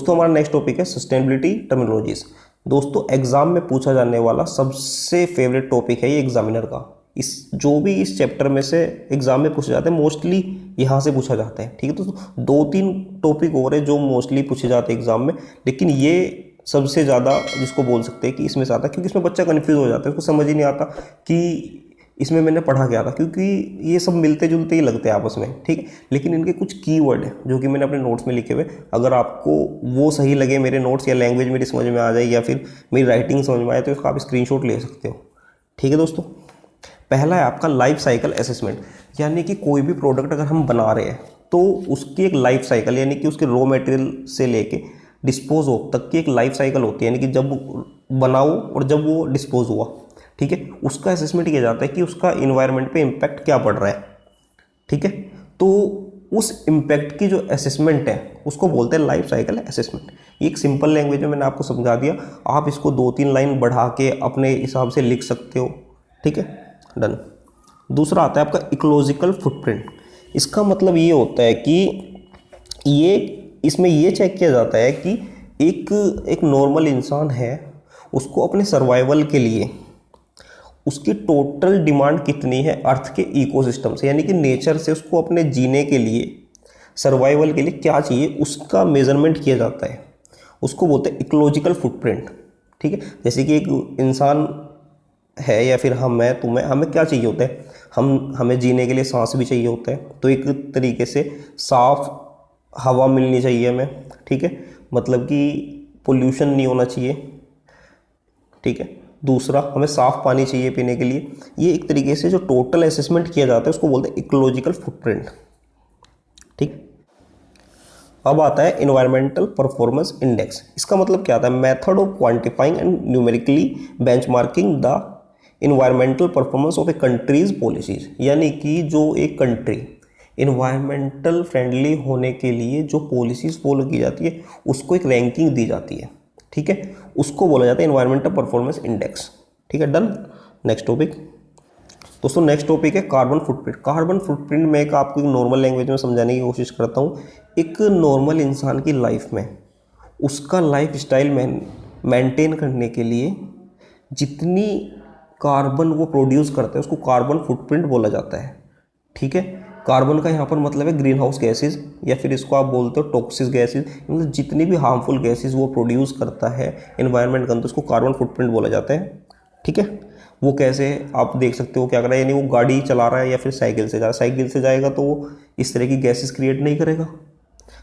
हमारा नेक्स्ट टॉपिक है सस्टेनेबिलिटी टर्मिनोलॉजीज। दोस्तों एग्जाम में पूछा जाने वाला सबसे फेवरेट टॉपिक है ये एग्जामिनर का। इस जो भी इस चैप्टर में से एग्जाम में पूछे जाते हैं मोस्टली यहाँ से पूछा जाता है। ठीक है दोस्तों, 2-3 टॉपिक और है जो मोस्टली पूछे जाते हैं एग्जाम में, लेकिन ये सबसे ज़्यादा जिसको बोल सकते हैं कि इसमें से आता है, क्योंकि इसमें बच्चा कन्फ्यूज़ हो जाता है, उसको समझ ही नहीं आता कि इसमें मैंने पढ़ा क्या था, क्योंकि ये सब मिलते जुलते ही लगते हैं आपस में। ठीक है, लेकिन इनके कुछ कीवर्ड है जो कि मैंने अपने नोट्स में लिखे हुए, अगर आपको वो सही लगे मेरे नोट्स या लैंग्वेज मेरी समझ में आ जाए या फिर मेरी राइटिंग समझ में आए तो इसका आप स्क्रीनशॉट ले सकते हो। ठीक है दोस्तों, पहला है आपका लाइफ साइकिल असेसमेंट, यानी कि कोई भी प्रोडक्ट अगर हम बना रहे हैं तो उसकी एक लाइफ साइकिल, यानी कि उसके रॉ मटेरियल से लेके डिस्पोज ऑफ तक की एक लाइफ साइकिल होती है, यानी कि जब बनाओ और जब वो डिस्पोज हुआ। ठीक है, उसका असेसमेंट किया जाता है कि उसका इन्वायरमेंट पे इम्पैक्ट क्या पड़ रहा है। ठीक है, तो उस इम्पैक्ट की जो असेसमेंट है उसको बोलते हैं लाइफ साइकिल असेसमेंट। ये एक सिंपल लैंग्वेज में मैंने आपको समझा दिया, आप इसको 2-3 लाइन बढ़ा के अपने हिसाब से लिख सकते हो। ठीक है, डन। दूसरा आता है आपका इकोलॉजिकल फुटप्रिंट। इसका मतलब ये होता है कि ये इसमें ये चेक किया जाता है कि एक नॉर्मल इंसान है, उसको अपने सर्वाइवल के लिए उसकी टोटल डिमांड कितनी है अर्थ के इकोसिस्टम से, यानी कि नेचर से उसको अपने जीने के लिए, सर्वाइवल के लिए क्या चाहिए, उसका मेजरमेंट किया जाता है। उसको बोलते हैं इकोलॉजिकल फुटप्रिंट। ठीक है, जैसे कि एक इंसान है या फिर हम हैं, तुम्हें, हमें क्या चाहिए होता है, हमें जीने के लिए सांस भी चाहिए होता है, तो एक तरीके से साफ हवा मिलनी चाहिए हमें। ठीक है, मतलब कि पोल्यूशन नहीं होना चाहिए। ठीक है, दूसरा हमें साफ पानी चाहिए पीने के लिए। ये एक तरीके से जो टोटल असेसमेंट किया जाता है उसको बोलते हैं इकोलॉजिकल फुटप्रिंट। ठीक, अब आता है एनवायरमेंटल परफॉर्मेंस इंडेक्स। इसका मतलब क्या आता है? Method of quantifying and numerically benchmarking the environmental performance of A countries policies, यानी कि जो एक कंट्री इन्वायरमेंटल फ्रेंडली होने के लिए जो पॉलिसीज़ फॉलो की जाती है उसको एक रैंकिंग दी जाती है। ठीक है, उसको बोला जाता है इन्वायरमेंटल परफॉर्मेंस इंडेक्स। ठीक है, डन। नेक्स्ट टॉपिक दोस्तों, नेक्स्ट टॉपिक है कार्बन फुटप्रिंट। कार्बन फुटप्रिंट में एक आपको नॉर्मल लैंग्वेज में समझाने की कोशिश करता हूँ। एक नॉर्मल इंसान की लाइफ में उसका लाइफ स्टाइल मेंटेन करने के लिए जितनी कार्बन वो प्रोड्यूस करता है उसको कार्बन फुटप्रिंट बोला जाता है। ठीक है, कार्बन का यहाँ पर मतलब है ग्रीन हाउस गैसेज, या फिर इसको आप बोलते हो टॉक्सिक गैसेज, मतलब जितनी भी हार्मफुल गैसेज वो प्रोड्यूस करता है एनवायरनमेंट के अंदर उसको कार्बन फुटप्रिंट बोला जाता है। ठीक है, वो कैसे आप देख सकते हो क्या कर रहा है, यानी वो गाड़ी चला रहा है या फिर साइकिल से जा रहा है, साइकिल से जाएगा तो वो इस तरह की गैसेज क्रिएट नहीं करेगा,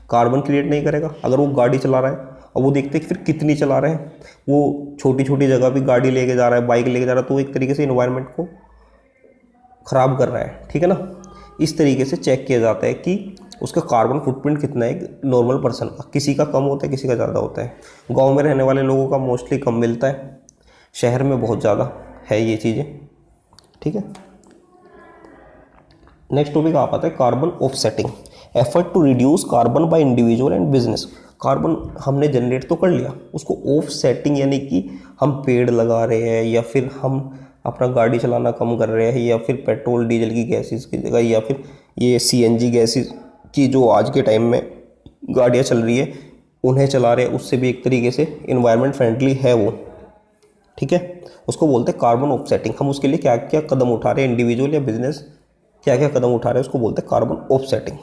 कार्बन क्रिएट नहीं करेगा। अगर वो गाड़ी चला रहा है और वो देखते हैं कि फिर कितनी चला रहे हैं, वो छोटी छोटी जगह भी गाड़ी लेके जा रहा है, बाइक लेके जा रहा है, तो एक तरीके से इन्वायरमेंट को ख़राब कर रहा है। ठीक है ना, इस तरीके से चेक किया जाता है कि उसका कार्बन फुटप्रिंट कितना है नॉर्मल पर्सन का। किसी का कम होता है, किसी का ज़्यादा होता है। गांव में रहने वाले लोगों का मोस्टली कम मिलता है, शहर में बहुत ज़्यादा है ये चीज़ें। ठीक है, नेक्स्ट टॉपिक आ पाता है carbon offsetting, effort to reduce carbon by individual and business. Carbon हमने जनरेट तो कर लिया, उसको ऑफसेटिंग यानी कि हम पेड़ लगा रहे हैं या फिर हम अपना गाड़ी चलाना कम कर रहे हैं या फिर पेट्रोल डीजल की गैसेस की जगह या फिर ये सीएनजी गैसेस की जो आज के टाइम में गाड़ियाँ चल रही है उन्हें चला रहे हैं, उससे भी एक तरीके से इन्वायरमेंट फ्रेंडली है वो। ठीक है, उसको बोलते हैं कार्बन ऑफसेटिंग। हम उसके लिए क्या क्या कदम उठा रहे हैं, इंडिविजुअल या बिजनेस क्या क्या कदम उठा रहे हैं, उसको बोलते हैं कार्बन ऑफसेटिंग।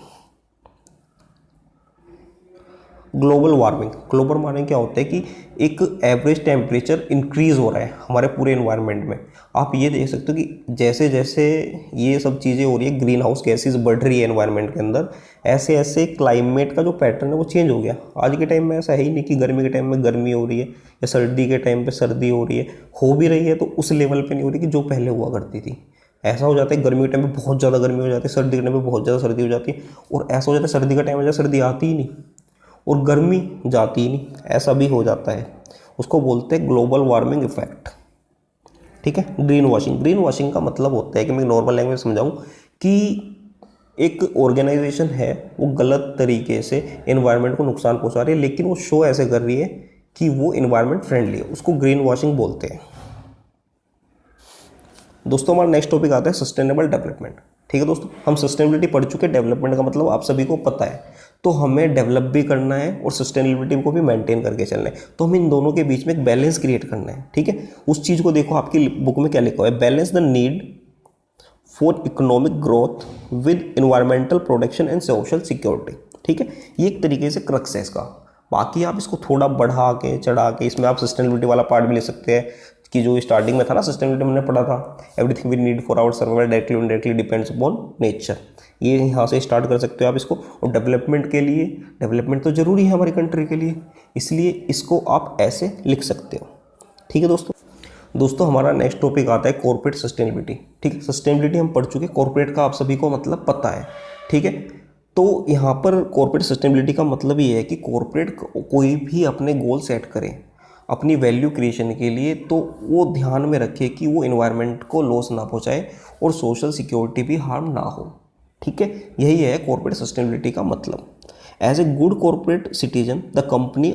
ग्लोबल वार्मिंग क्या होता है कि एक एवरेज टेम्परेचर इंक्रीज हो रहा है हमारे पूरे एनवायरनमेंट में। आप ये देख सकते हो कि जैसे जैसे ये सब चीज़ें हो रही है, ग्रीन हाउस गैसेज बढ़ रही है एनवायरनमेंट के अंदर, ऐसे ऐसे क्लाइमेट का जो पैटर्न है वो चेंज हो गया। आज के टाइम में ऐसा है ही नहीं कि गर्मी के टाइम में गर्मी हो रही है या सर्दी के टाइम पे सर्दी हो रही है, हो भी रही है तो उस लेवल पे नहीं हो रही कि जो पहले हुआ करती थी। ऐसा हो जाता है गर्मी के टाइम पे बहुत ज़्यादा गर्मी हो जाती है, सर्दी के टाइम पे बहुत ज़्यादा सर्दी हो जाती है, और ऐसा हो जाता है सर्दी का टाइम में जब सर्दी आती ही नहीं और गर्मी जाती ही नहीं, ऐसा भी हो जाता है। उसको बोलते हैं ग्लोबल वार्मिंग इफेक्ट। ठीक है। ग्रीन वॉशिंग का मतलब होता है कि मैं नॉर्मल लैंग्वेज समझाऊं कि एक ऑर्गेनाइजेशन है वो गलत तरीके से एनवायरनमेंट को नुकसान पहुंचा रही है, लेकिन वो शो ऐसे कर रही है कि वो एनवायरनमेंट फ्रेंडली है, उसको ग्रीन वॉशिंग बोलते हैं। दोस्तों हमारा नेक्स्ट टॉपिक आता है सस्टेनेबल डेवलपमेंट। ठीक है दोस्तों, हम सस्टेनेबिलिटी पढ़ चुके हैं, डेवलपमेंट का मतलब आप सभी को पता है, तो हमें डेवलप भी करना है और सस्टेनेबिलिटी को भी मेंटेन करके चलना है। तो हमें इन दोनों के बीच में एक बैलेंस क्रिएट करना है। ठीक है, उस चीज़ को देखो आपकी बुक में क्या लिखा हुआ है, balance the need for economic growth with environmental protection and social security. ठीक है, ये एक तरीके से क्रक्स है इसका। बाकी आप इसको थोड़ा बढ़ा के चढ़ा के इसमें आप सस्टेनेबिलिटी वाला पार्ट भी ले सकते हैं कि जो स्टार्टिंग में था ना, सस्टेनेबिलिटी हमने पढ़ा था, everything we need for our survival directly indirectly depends upon nature. ये यहाँ से स्टार्ट कर सकते हो आप इसको। और डेवलपमेंट के लिए, डेवलपमेंट तो जरूरी है हमारी कंट्री के लिए, इसलिए इसको आप ऐसे लिख सकते हो। ठीक है दोस्तों हमारा नेक्स्ट टॉपिक आता है कॉर्पोरेट सस्टेनेबिलिटी। ठीक है, सस्टेनेबिलिटी हम पढ़ चुके, कॉर्पोरेट का आप सभी को मतलब पता है। ठीक है, तो यहाँ पर कॉर्पोरेट सस्टेनेबिलिटी का मतलब ये है कि कॉर्पोरेट कोई भी अपने गोल सेट करे अपनी वैल्यू क्रिएशन के लिए, तो वो ध्यान में रखे कि वो एनवायरनमेंट को लॉस ना पहुँचाए और सोशल सिक्योरिटी भी हार्म ना हो। ठीक है, यही है कॉर्पोरेट सस्टेनेबिलिटी का मतलब। As a good corporate citizen the company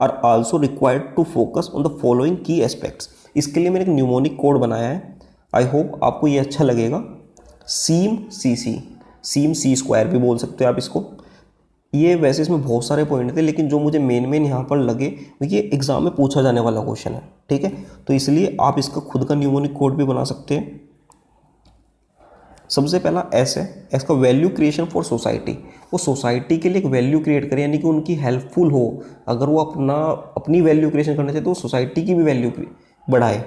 are also required to focus on the following key aspects. इसके लिए मैंने एक न्यूमोनिक कोड बनाया है, आई होप आपको ये अच्छा लगेगा। सीम सी स्क्वायर भी बोल सकते हो आप इसको। ये वैसे इसमें बहुत सारे पॉइंट थे, लेकिन जो मुझे मेन यहाँ पर लगे ये एग्जाम में पूछा जाने वाला क्वेश्चन है। ठीक है, तो इसलिए आप इसका खुद का न्यूमोनिक कोड भी बना सकते हैं। सबसे पहला एस है, एस का वैल्यू क्रिएशन फॉर सोसाइटी। वो सोसाइटी के लिए एक वैल्यू क्रिएट करे, यानी कि उनकी हेल्पफुल हो। अगर वो अपनी वैल्यू क्रिएशन करना चाहते तो सोसाइटी की भी वैल्यू बढ़ाए।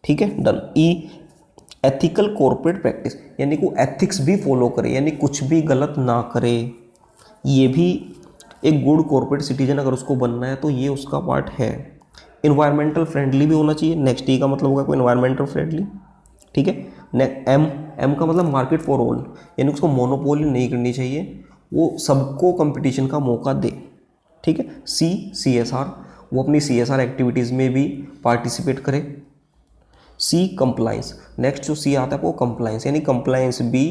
ठीक है, डन। ई एथिकल कॉर्पोरेट प्रैक्टिस, यानी कि वो एथिक्स भी फॉलो करे, यानी कुछ भी गलत ना करे। ये भी एक गुड कॉर्पोरेट सिटीजन अगर उसको बनना है तो ये उसका पार्ट है। इन्वायरमेंटल फ्रेंडली भी होना चाहिए। नेक्स्ट ई का मतलब होगा कोई इन्वायरमेंटल फ्रेंडली। ठीक है, एम का मतलब मार्केट फॉर ऑल, यानी उसको मोनोपोली नहीं करनी चाहिए, वो सबको कंपटीशन का मौका दे। ठीक है, CSR, वो अपनी CSR एक्टिविटीज़ में भी पार्टिसिपेट करे। सी कंप्लाइंस, नेक्स्ट जो सी आता है वो कंप्लाइंस, यानी कंप्लाइंस भी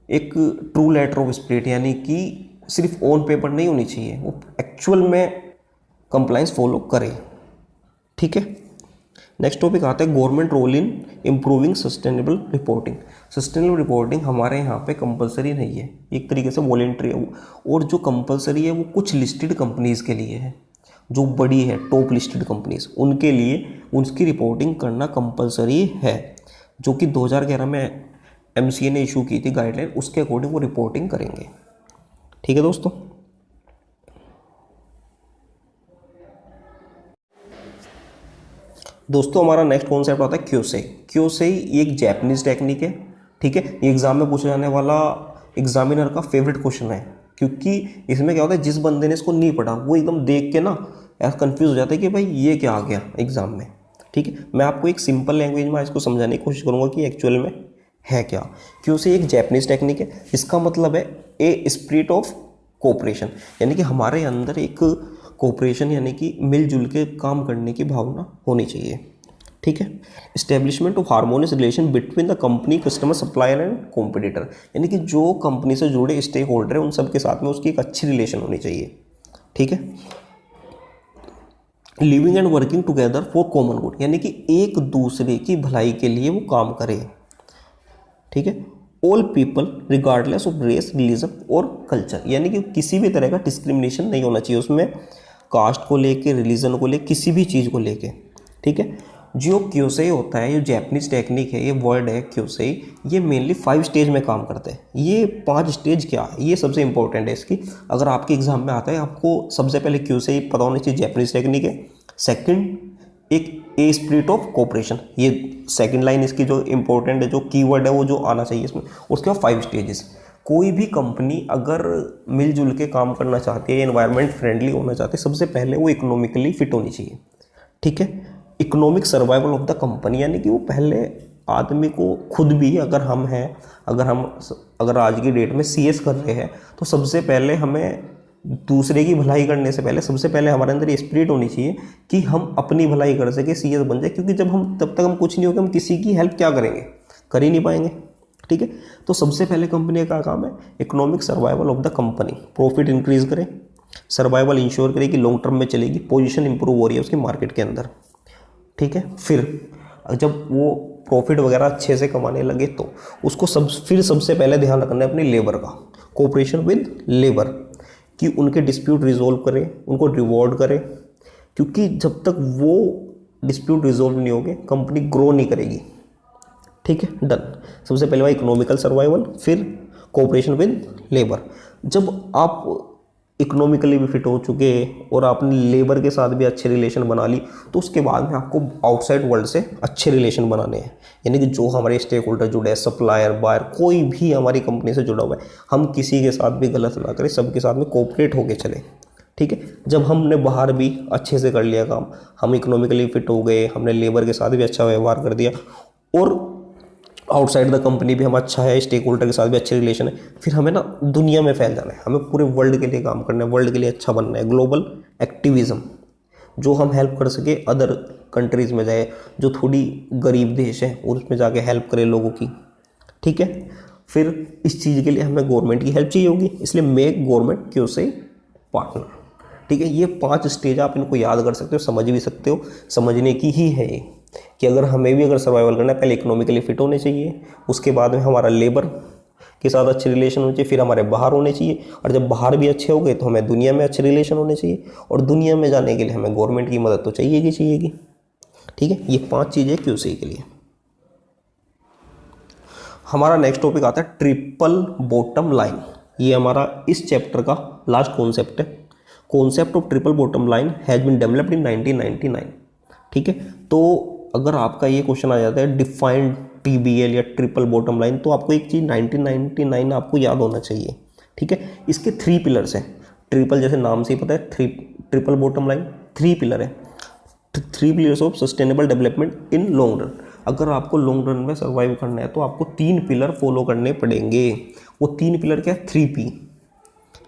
एक ट्रू लेटर ऑफ स्पिरिट, यानी कि सिर्फ ऑन पेपर नहीं होनी चाहिए, वो एक्चुअल में कंप्लाइंस फॉलो करे। ठीक है, नेक्स्ट टॉपिक आता है government role in improving sustainable reporting. Sustainable reporting हमारे यहाँ पे कंपलसरी नहीं है, एक तरीके से वॉलेंट्री है वो, और जो कंपलसरी है वो कुछ लिस्टेड कंपनीज़ के लिए है, जो बड़ी है टॉप लिस्टेड कंपनीज, उनके लिए उनकी रिपोर्टिंग करना कंपलसरी है, जो कि 2011 में MCA ने इशू की थी गाइडलाइन, उसके अकॉर्डिंग वो रिपोर्टिंग करेंगे। ठीक है दोस्तों हमारा नेक्स्ट कॉन्सेप्ट आता है क्योसेई। क्योसेई ये एक जैपनीज टेक्निक है। ठीक है, ये एग्जाम में पूछा जाने वाला एग्जामिनर का फेवरेट क्वेश्चन है, क्योंकि इसमें क्या होता है, जिस बंदे ने इसको नहीं पढ़ा वो एकदम देख के ना ऐसा कंफ्यूज हो जाता है कि भाई ये क्या आ गया एग्जाम में। ठीक है, मैं आपको एक सिंपल लैंग्वेज में इसको समझाने की कोशिश करूंगा कि एक्चुअल में है क्या। क्योंकि एक जैपनीज टेक्निक है, इसका मतलब है ए स्पिरिट ऑफ कोऑपरेशन, यानी कि हमारे अंदर एक कोऑपरेशन यानी कि मिलजुल के काम करने की भावना होनी चाहिए। ठीक है, establishment of harmonious relation between the company, customer, supplier and competitor, यानी कि जो कंपनी से जुड़े स्टेक होल्डर है उन सब के साथ में उसकी एक अच्छी रिलेशन होनी चाहिए। ठीक है, living and working together for common good, यानी कि एक दूसरे की भलाई के लिए वो काम करे। ठीक है, all people regardless of race, religion और कल्चर, यानी कि किसी भी तरह का डिस्क्रिमिनेशन नहीं होना चाहिए उसमें, कास्ट को लेके, रिलीजन को लेके, किसी भी चीज़ को लेके। ठीक है, जो क्यूसेई होता है, ये जैपनीज टेक्निक है, ये वर्ड है क्यूसेई, ये मेनली 5 स्टेज में काम करते हैं। ये 5 स्टेज क्या है, ये सबसे इंपॉर्टेंट है इसकी। अगर आपके एग्जाम में आता है, आपको सबसे पहले क्यूसेई पता होनी चाहिए, जैपनीज टेक्निक है। सेकंड, एक ए स्पिरिट ऑफ कोऑपरेशन, ये सेकंड लाइन इसकी जो इंपॉर्टेंट है, जो कीवर्ड है वो जो आना चाहिए इसमें। उसके बाद 5 स्टेजेस। कोई भी कंपनी अगर मिलजुल के काम करना चाहती है, एनवायरनमेंट फ्रेंडली होना चाहती है, सबसे पहले वो इकोनॉमिकली फिट होनी चाहिए, ठीक है। Economic survival of the company, यानी कि वो पहले आदमी को खुद भी, अगर आज की डेट में सीएस कर रहे हैं, तो सबसे पहले हमें दूसरे की भलाई करने से पहले सबसे पहले हमारे अंदर ये स्पिरिट होनी चाहिए कि हम अपनी भलाई कर सके, सीएस बन जाए। क्योंकि तब तक हम कुछ नहीं होगा, हम किसी की हेल्प क्या करेंगे, कर ही नहीं पाएंगे, ठीक है। तो सबसे पहले कंपनी का काम है economic survival of the company, profit increase करे, सर्वाइवल इंश्योर करे कि लॉन्ग टर्म में चलेगी, पोजीशन इंप्रूव हो रही है उसकी मार्केट के अंदर, ठीक है। फिर जब वो प्रॉफिट वगैरह अच्छे से कमाने लगे तो उसको सबसे पहले ध्यान रखना है अपनी लेबर का, कोऑपरेशन विद लेबर, कि उनके डिस्प्यूट रिजोल्व करें, उनको रिवॉर्ड करें। क्योंकि जब तक वो डिस्प्यूट रिजोल्व नहीं होंगे, कंपनी ग्रो नहीं करेगी, ठीक है। डन। सबसे पहले इकोनॉमिकल सर्वाइवल, फिर कोऑपरेशन विद लेबर। जब आप इकोनॉमिकली भी फिट हो चुके और आपने लेबर के साथ भी अच्छे रिलेशन बना ली, तो उसके बाद में आपको आउटसाइड वर्ल्ड से अच्छे रिलेशन बनाने हैं। यानी कि जो हमारे स्टेक होल्डर जुड़े हैं, सप्लायर, बायर, कोई भी हमारी कंपनी से जुड़ा हुआ है, हम किसी के साथ भी गलत ना करें, सबके साथ में कोऑपरेट होके चले, ठीक है। जब हमने बाहर भी अच्छे से कर लिया काम, हम इकोनॉमिकली फिट हो गए, हमने लेबर के साथ भी अच्छा व्यवहार कर दिया और आउटसाइड द कंपनी भी हम अच्छा है, स्टेक होल्डर के साथ भी अच्छे रिलेशन है, फिर हमें ना दुनिया में फैल जाना है, हमें पूरे वर्ल्ड के लिए काम करना है, वर्ल्ड के लिए अच्छा बनना है। ग्लोबल एक्टिविज्म, जो हम हेल्प कर सके अदर कंट्रीज़ में जाए, जो थोड़ी गरीब देश है और उसमें जाके हेल्प करे लोगों की, ठीक है। फिर इस चीज़ के लिए हमें गवर्नमेंट की हेल्प चाहिए होगी, इसलिए मेक गवर्नमेंट क्यूसेई पार्टनर, ठीक है। ये 5 स्टेज आप इनको याद कर सकते हो, समझ भी सकते हो, समझने की ही है ये, कि हमें भी अगर सर्वाइवल करना है, पहले इकोनॉमिकली फिट होने चाहिए, उसके बाद में हमारा लेबर के साथ अच्छे रिलेशन होने चाहिए, फिर हमारे बाहर होने चाहिए, और जब बाहर भी अच्छे हो गए तो हमें दुनिया में अच्छे रिलेशन होने चाहिए, और दुनिया में जाने के लिए हमें गवर्नमेंट की मदद तो चाहिएगी, ठीक है। ये 5 चीज़ें क्यूसेई के लिए। हमारा नेक्स्ट टॉपिक आता है ट्रिपल बॉटम लाइन। ये हमारा इस चैप्टर का लास्ट कॉन्सेप्ट है। Concept of triple bottom line has been developed in 1999, ठीक है। तो अगर आपका ये क्वेश्चन आ जाता है डिफाइंड टीबीएल या ट्रिपल बॉटम लाइन, तो आपको एक चीज़ 1999 आपको याद होना चाहिए, ठीक है। इसके 3 पिलर्स हैं। ट्रिपल जैसे नाम से ही पता है, ट्रिपल बॉटम लाइन 3 पिलर है, 3 pillars of sustainable development in long run. अगर आपको लॉन्ग रन में सर्वाइव करना है तो आपको 3 पिलर फॉलो करने पड़ेंगे। वो 3 पिलर क्या है? 3P।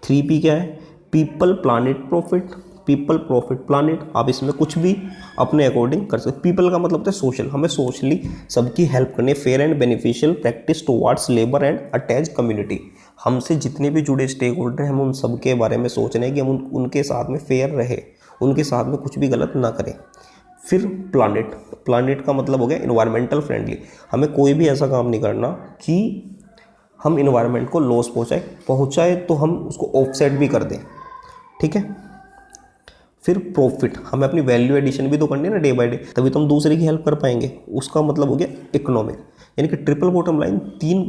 3P क्या है? People, planet, profit. People, profit, planet, आप इसमें कुछ भी अपने अकॉर्डिंग कर सकते। पीपल का मतलब होता है सोशल, हमें सोशली सबकी हेल्प करनी है। Fair and beneficial practice towards labour and attach community. हमसे जितने भी जुड़े स्टेक होल्डर हैं, हम उन सब के बारे में सोच रहे हैं कि हम उनके साथ में फेयर रहे, उनके साथ में कुछ भी गलत ना करें। फिर प्लानिट, प्लानिट का मतलब हो गया इन्वायरमेंटल फ्रेंडली। हमें कोई भी ऐसा काम नहीं करना कि हम इन्वायरमेंट को लॉस पहुँचाए तो हम उसको ऑफसेट भी कर दें, ठीक है। फिर प्रॉफिट, हमें अपनी वैल्यू एडिशन भी तो करनी है ना डे बाय डे, तभी तो हम दूसरे की हेल्प कर पाएंगे। उसका मतलब हो गया इकोनॉमिक। यानी कि ट्रिपल बॉटम लाइन 3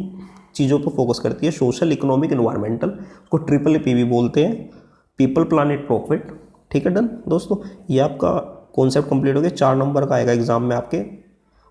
चीज़ों पर फोकस करती है, सोशल, इकोनॉमिक, इन्वायरमेंटल, को ट्रिपल पी भी बोलते हैं। पीपल, प्लानिट, प्रॉफिट, ठीक है। डन दोस्तों, ये आपका कॉन्सेप्ट कंप्लीट हो गया। 4 नंबर का आएगा एग्जाम में आपके,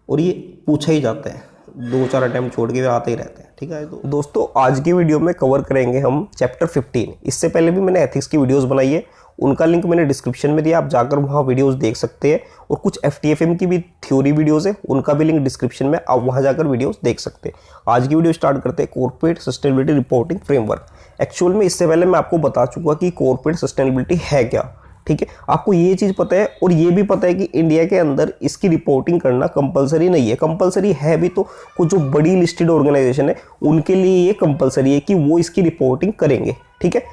और ये पूछा ही जाता है, 2-4 अटैम्प्ट छोड़ के आते ही रहते हैं, ठीक है। तो दोस्तों आज की वीडियो में कवर करेंगे हम चैप्टर 15। इससे पहले भी मैंने एथिक्स की वीडियोस बनाई है, उनका लिंक मैंने डिस्क्रिप्शन में दिया, आप जाकर वहाँ वीडियोस देख सकते हैं। और कुछ FTFM की भी थ्योरी वीडियोस है, उनका भी लिंक डिस्क्रिप्शन में, आप वहाँ जाकर वीडियोस देख सकते हैं। आज की वीडियो स्टार्ट करते हैं corporate sustainability reporting framework. Actual में इससे पहले मैं आपको बता चुका कि कॉर्पोरेट सस्टेनेबिलिटी है क्या, ठीक है। आपको ये चीज़ पता है, और ये भी पता है कि इंडिया के अंदर इसकी रिपोर्टिंग करना कंपलसरी नहीं है। कंपलसरी है भी तो कुछ जो बड़ी लिस्टेड ऑर्गेनाइजेशन है उनके लिए ये कंपलसरी है कि वो इसकी रिपोर्टिंग करेंगे, ठीक है।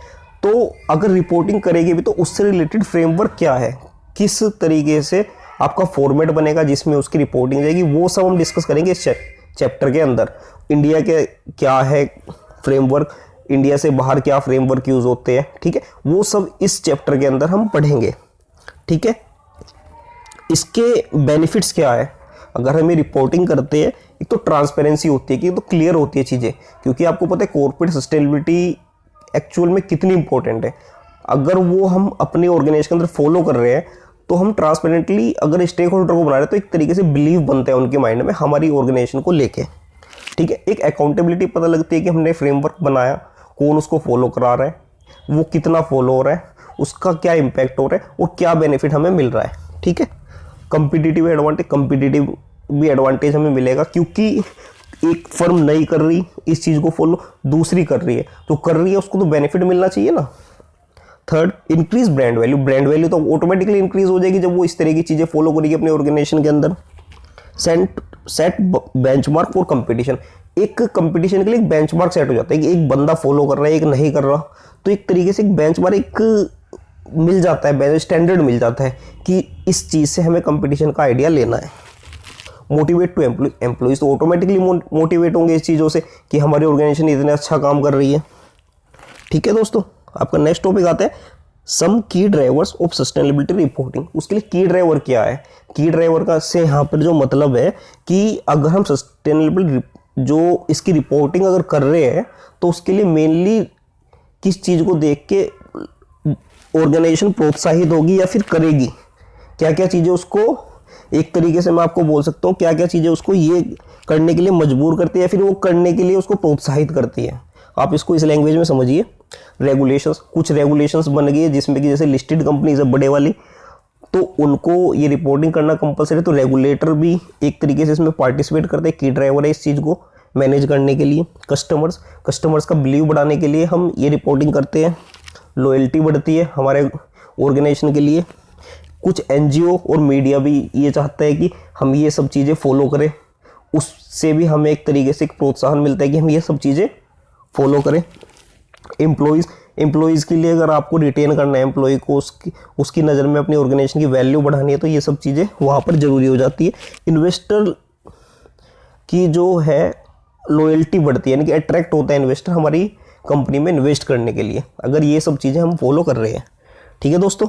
तो अगर रिपोर्टिंग करेगी भी तो उससे रिलेटेड फ्रेमवर्क क्या है, किस तरीके से आपका फॉर्मेट बनेगा जिसमें उसकी रिपोर्टिंग जाएगी, वो सब हम डिस्कस करेंगे इस चैप्टर के अंदर। इंडिया के क्या है फ्रेमवर्क, इंडिया से बाहर क्या फ्रेमवर्क यूज होते हैं, ठीक है, वो सब इस चैप्टर के अंदर हम पढ़ेंगे, ठीक है। इसके बेनिफिट्स क्या है? अगर हमें रिपोर्टिंग करते हैं, एक तो ट्रांसपेरेंसी होती है कि तो क्लियर होती है चीज़ें, क्योंकि आपको पता है कॉर्पोरेट सस्टेनेबिलिटी एक्चुअल में कितनी इंपॉर्टेंट है। अगर वो हम अपने ऑर्गेनाइजेशन के अंदर फॉलो कर रहे हैं तो हम ट्रांसपेरेंटली अगर स्टेक होल्डर को बना रहे हैं तो एक तरीके से बिलीव बनता है उनके माइंड में हमारी ऑर्गेनाइजेशन को लेके, ठीक है। एक अकाउंटेबिलिटी पता लगती है कि हमने फ्रेमवर्क बनाया, कौन उसको फॉलो करा रहा है, वो कितना फॉलो हो रहा है, उसका क्या इम्पैक्ट हो रहा है और क्या बेनिफिट हमें मिल रहा है, ठीक है। कंपिटिटिव भी एडवांटेज हमें मिलेगा, क्योंकि एक फर्म नहीं कर रही इस चीज़ को फॉलो, दूसरी कर रही है, तो कर रही है उसको तो बेनिफिट मिलना चाहिए ना। Third, increase brand value. Brand value तो ऑटोमेटिकली इंक्रीज हो जाएगी जब वो इस तरह की चीज़ें फॉलो करेगी अपने ऑर्गेनाइजेशन के अंदर। Set benchmark for competition. एक कंपटीशन के लिए एक बेंचमार्क सेट हो जाता है कि एक बंदा फॉलो कर रहा है, एक नहीं कर रहा, तो एक तरीके से एक बेंचमार्क एक मिल जाता है, स्टैंडर्ड मिल जाता है कि इस चीज़ से हमें कंपटीशन का आइडिया लेना है। मोटिवेट टू एम्प्लॉइज, तो ऑटोमेटिकली मोटिवेट होंगे इस चीज़ों से कि हमारी ऑर्गेनाइजेशन इतने अच्छा काम कर रही है, ठीक है दोस्तों। आपका नेक्स्ट टॉपिक आता है सम की ड्राइवर्स ऑफ सस्टेनेबिलिटी रिपोर्टिंग। उसके लिए की ड्राइवर क्या है? की ड्राइवर का से यहाँ पर जो मतलब है कि अगर हम सस्टेनेबल जो इसकी रिपोर्टिंग अगर कर रहे हैं तो उसके लिए मेनली किस चीज़ को देख के ऑर्गेनाइजेशन प्रोत्साहित होगी या फिर करेगी, क्या क्या चीज़ें उसको, एक तरीके से मैं आपको बोल सकता हूँ क्या क्या चीज़ें उसको ये करने के लिए मजबूर करती है या फिर वो करने के लिए उसको प्रोत्साहित करती है। आप इसको इस लैंग्वेज में समझिए। रेगुलेशंस, कुछ रेगुलेशंस बन गई है जिसमें कि जैसे लिस्टेड कंपनीज है बड़े वाली, तो उनको ये रिपोर्टिंग करना कंपलसरी, तो रेगुलेटर भी एक तरीके से इसमें पार्टिसिपेट करते हैं, की ड्राइवर है इस चीज़ को मैनेज करने के लिए। कस्टमर्स का बिलीव बढ़ाने के लिए हम ये रिपोर्टिंग करते हैं। लॉयल्टी बढ़ती है हमारे ऑर्गेनाइजेशन के लिए। कुछ एनजीओ और मीडिया भी ये चाहता है कि हम ये सब चीज़ें फॉलो करें, उससे भी हमें एक तरीके से एक प्रोत्साहन मिलता है कि हम ये सब चीज़ें फॉलो करें। एम्प्लॉयज़ के लिए अगर आपको रिटेन करना है एम्प्लॉय को, उसकी नज़र में अपनी ऑर्गेनाइजेशन की वैल्यू बढ़ानी है, तो ये सब चीज़ें वहाँ पर ज़रूरी हो जाती है। इन्वेस्टर की जो है लॉयल्टी बढ़ती है, यानी कि अट्रैक्ट होता है इन्वेस्टर हमारी कंपनी में इन्वेस्ट करने के लिए, अगर ये सब चीज़ें हम फॉलो कर रहे हैं, ठीक है दोस्तों।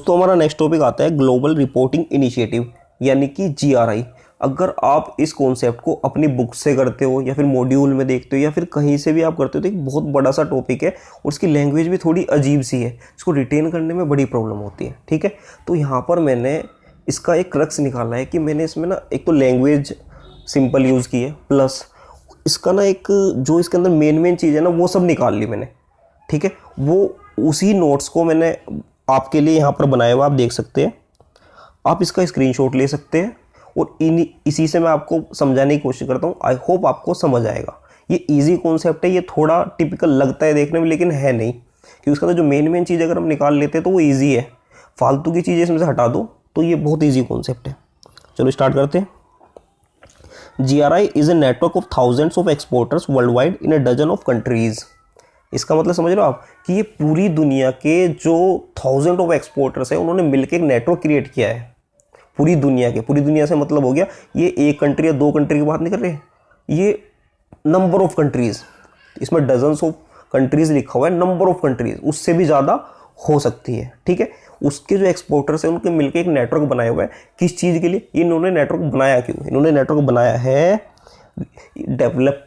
हमारा नेक्स्ट टॉपिक आता है ग्लोबल रिपोर्टिंग इनिशिएटिव, यानी कि GRI। अगर आप इस कॉन्सेप्ट को अपनी बुक से करते हो या फिर मॉड्यूल में देखते हो या फिर कहीं से भी आप करते हो तो एक बहुत बड़ा सा टॉपिक है और उसकी लैंग्वेज भी थोड़ी अजीब सी है, इसको रिटेन करने में बड़ी प्रॉब्लम होती है, ठीक है। तो यहाँ पर मैंने इसका एक क्रक्स निकाला है कि मैंने इसमें ना एक तो लैंग्वेज सिंपल यूज़ की है, प्लस इसका ना एक जो इसके अंदर मेन चीज़ है ना वो सब निकाल ली मैंने, ठीक है। वो उसी नोट्स को मैंने आपके लिए यहाँ पर बनाया हुआ, आप देख सकते हैं, आप इसका स्क्रीनशॉट ले सकते हैं और इसी से मैं आपको समझाने की कोशिश करता हूँ। आई होप आपको समझ आएगा। ये इजी कॉन्सेप्ट है, ये थोड़ा टिपिकल लगता है देखने में लेकिन है नहीं, क्योंकि उसका तो जो मेन चीज़ अगर हम निकाल लेते हैं तो वो ईजी है, फालतू की चीज़ें इसमें से हटा दो तो ये बहुत ईजी कॉन्सेप्ट है। चलो स्टार्ट करते हैं। GRI is a network of thousands of exporters worldwide in a dozen of countries. इसका मतलब समझ रहे हो आप कि ये पूरी दुनिया के जो थाउजेंड ऑफ एक्सपोर्टर्स हैं उन्होंने मिलकर एक नेटवर्क क्रिएट किया है पूरी दुनिया के। पूरी दुनिया से मतलब हो गया ये एक कंट्री या दो कंट्री की बात नहीं कर रहे, ये नंबर ऑफ कंट्रीज़, इसमें डजन्स ऑफ कंट्रीज़ लिखा हुआ है, नंबर ऑफ कंट्रीज़ उससे भी ज़्यादा हो सकती है, ठीक है। उसके जो एक्सपोर्टर्स हैं उनके मिलकर एक नेटवर्क बनाया हुआ है। किस चीज़ के लिए इन्होंने नेटवर्क बनाया? क्यों इन्होंने नेटवर्क बनाया है? डेवलप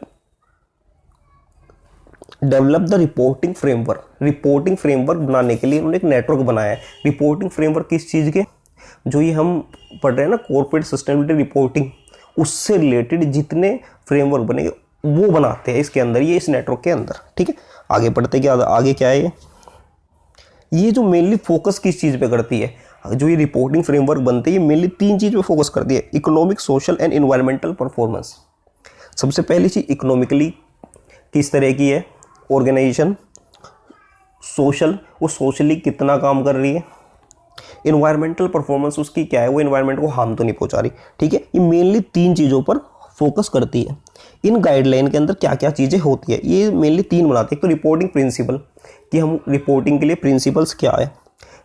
द रिपोर्टिंग फ्रेमवर्क बनाने के लिए उन्होंने एक नेटवर्क बनाया है। रिपोर्टिंग फ्रेमवर्क किस चीज़ के? जो ये हम पढ़ रहे हैं ना कॉर्पोरेट सस्टेनेबिलिटी रिपोर्टिंग, उससे रिलेटेड जितने फ्रेमवर्क बनेंगे वो बनाते हैं इसके अंदर, ये इस नेटवर्क के अंदर, ठीक है। आगे पढ़ते क्या आगे क्या है ये जो मेनली फोकस किस चीज़ पे करती है, जो ये रिपोर्टिंग फ्रेमवर्क बनते हैं ये मेनली 3 चीज़ पे फोकस करती है, economic, social and environmental performance. सबसे पहली चीज़ इकोनॉमिकली किस तरह की है ऑर्गेनाइजेशन, सोशल वो सोशली कितना काम कर रही है, इन्वायरमेंटल परफॉर्मेंस उसकी क्या है, वो इन्वायरमेंट को हार्म तो नहीं पहुंचा रही, ठीक है। ये मेनली 3 चीज़ों पर फोकस करती है। इन गाइडलाइन के अंदर क्या क्या चीज़ें होती है ये मेनली 3 बनाते हैं। एक तो रिपोर्टिंग प्रिंसिपल कि हम रिपोर्टिंग के लिए प्रिंसिपल्स क्या है,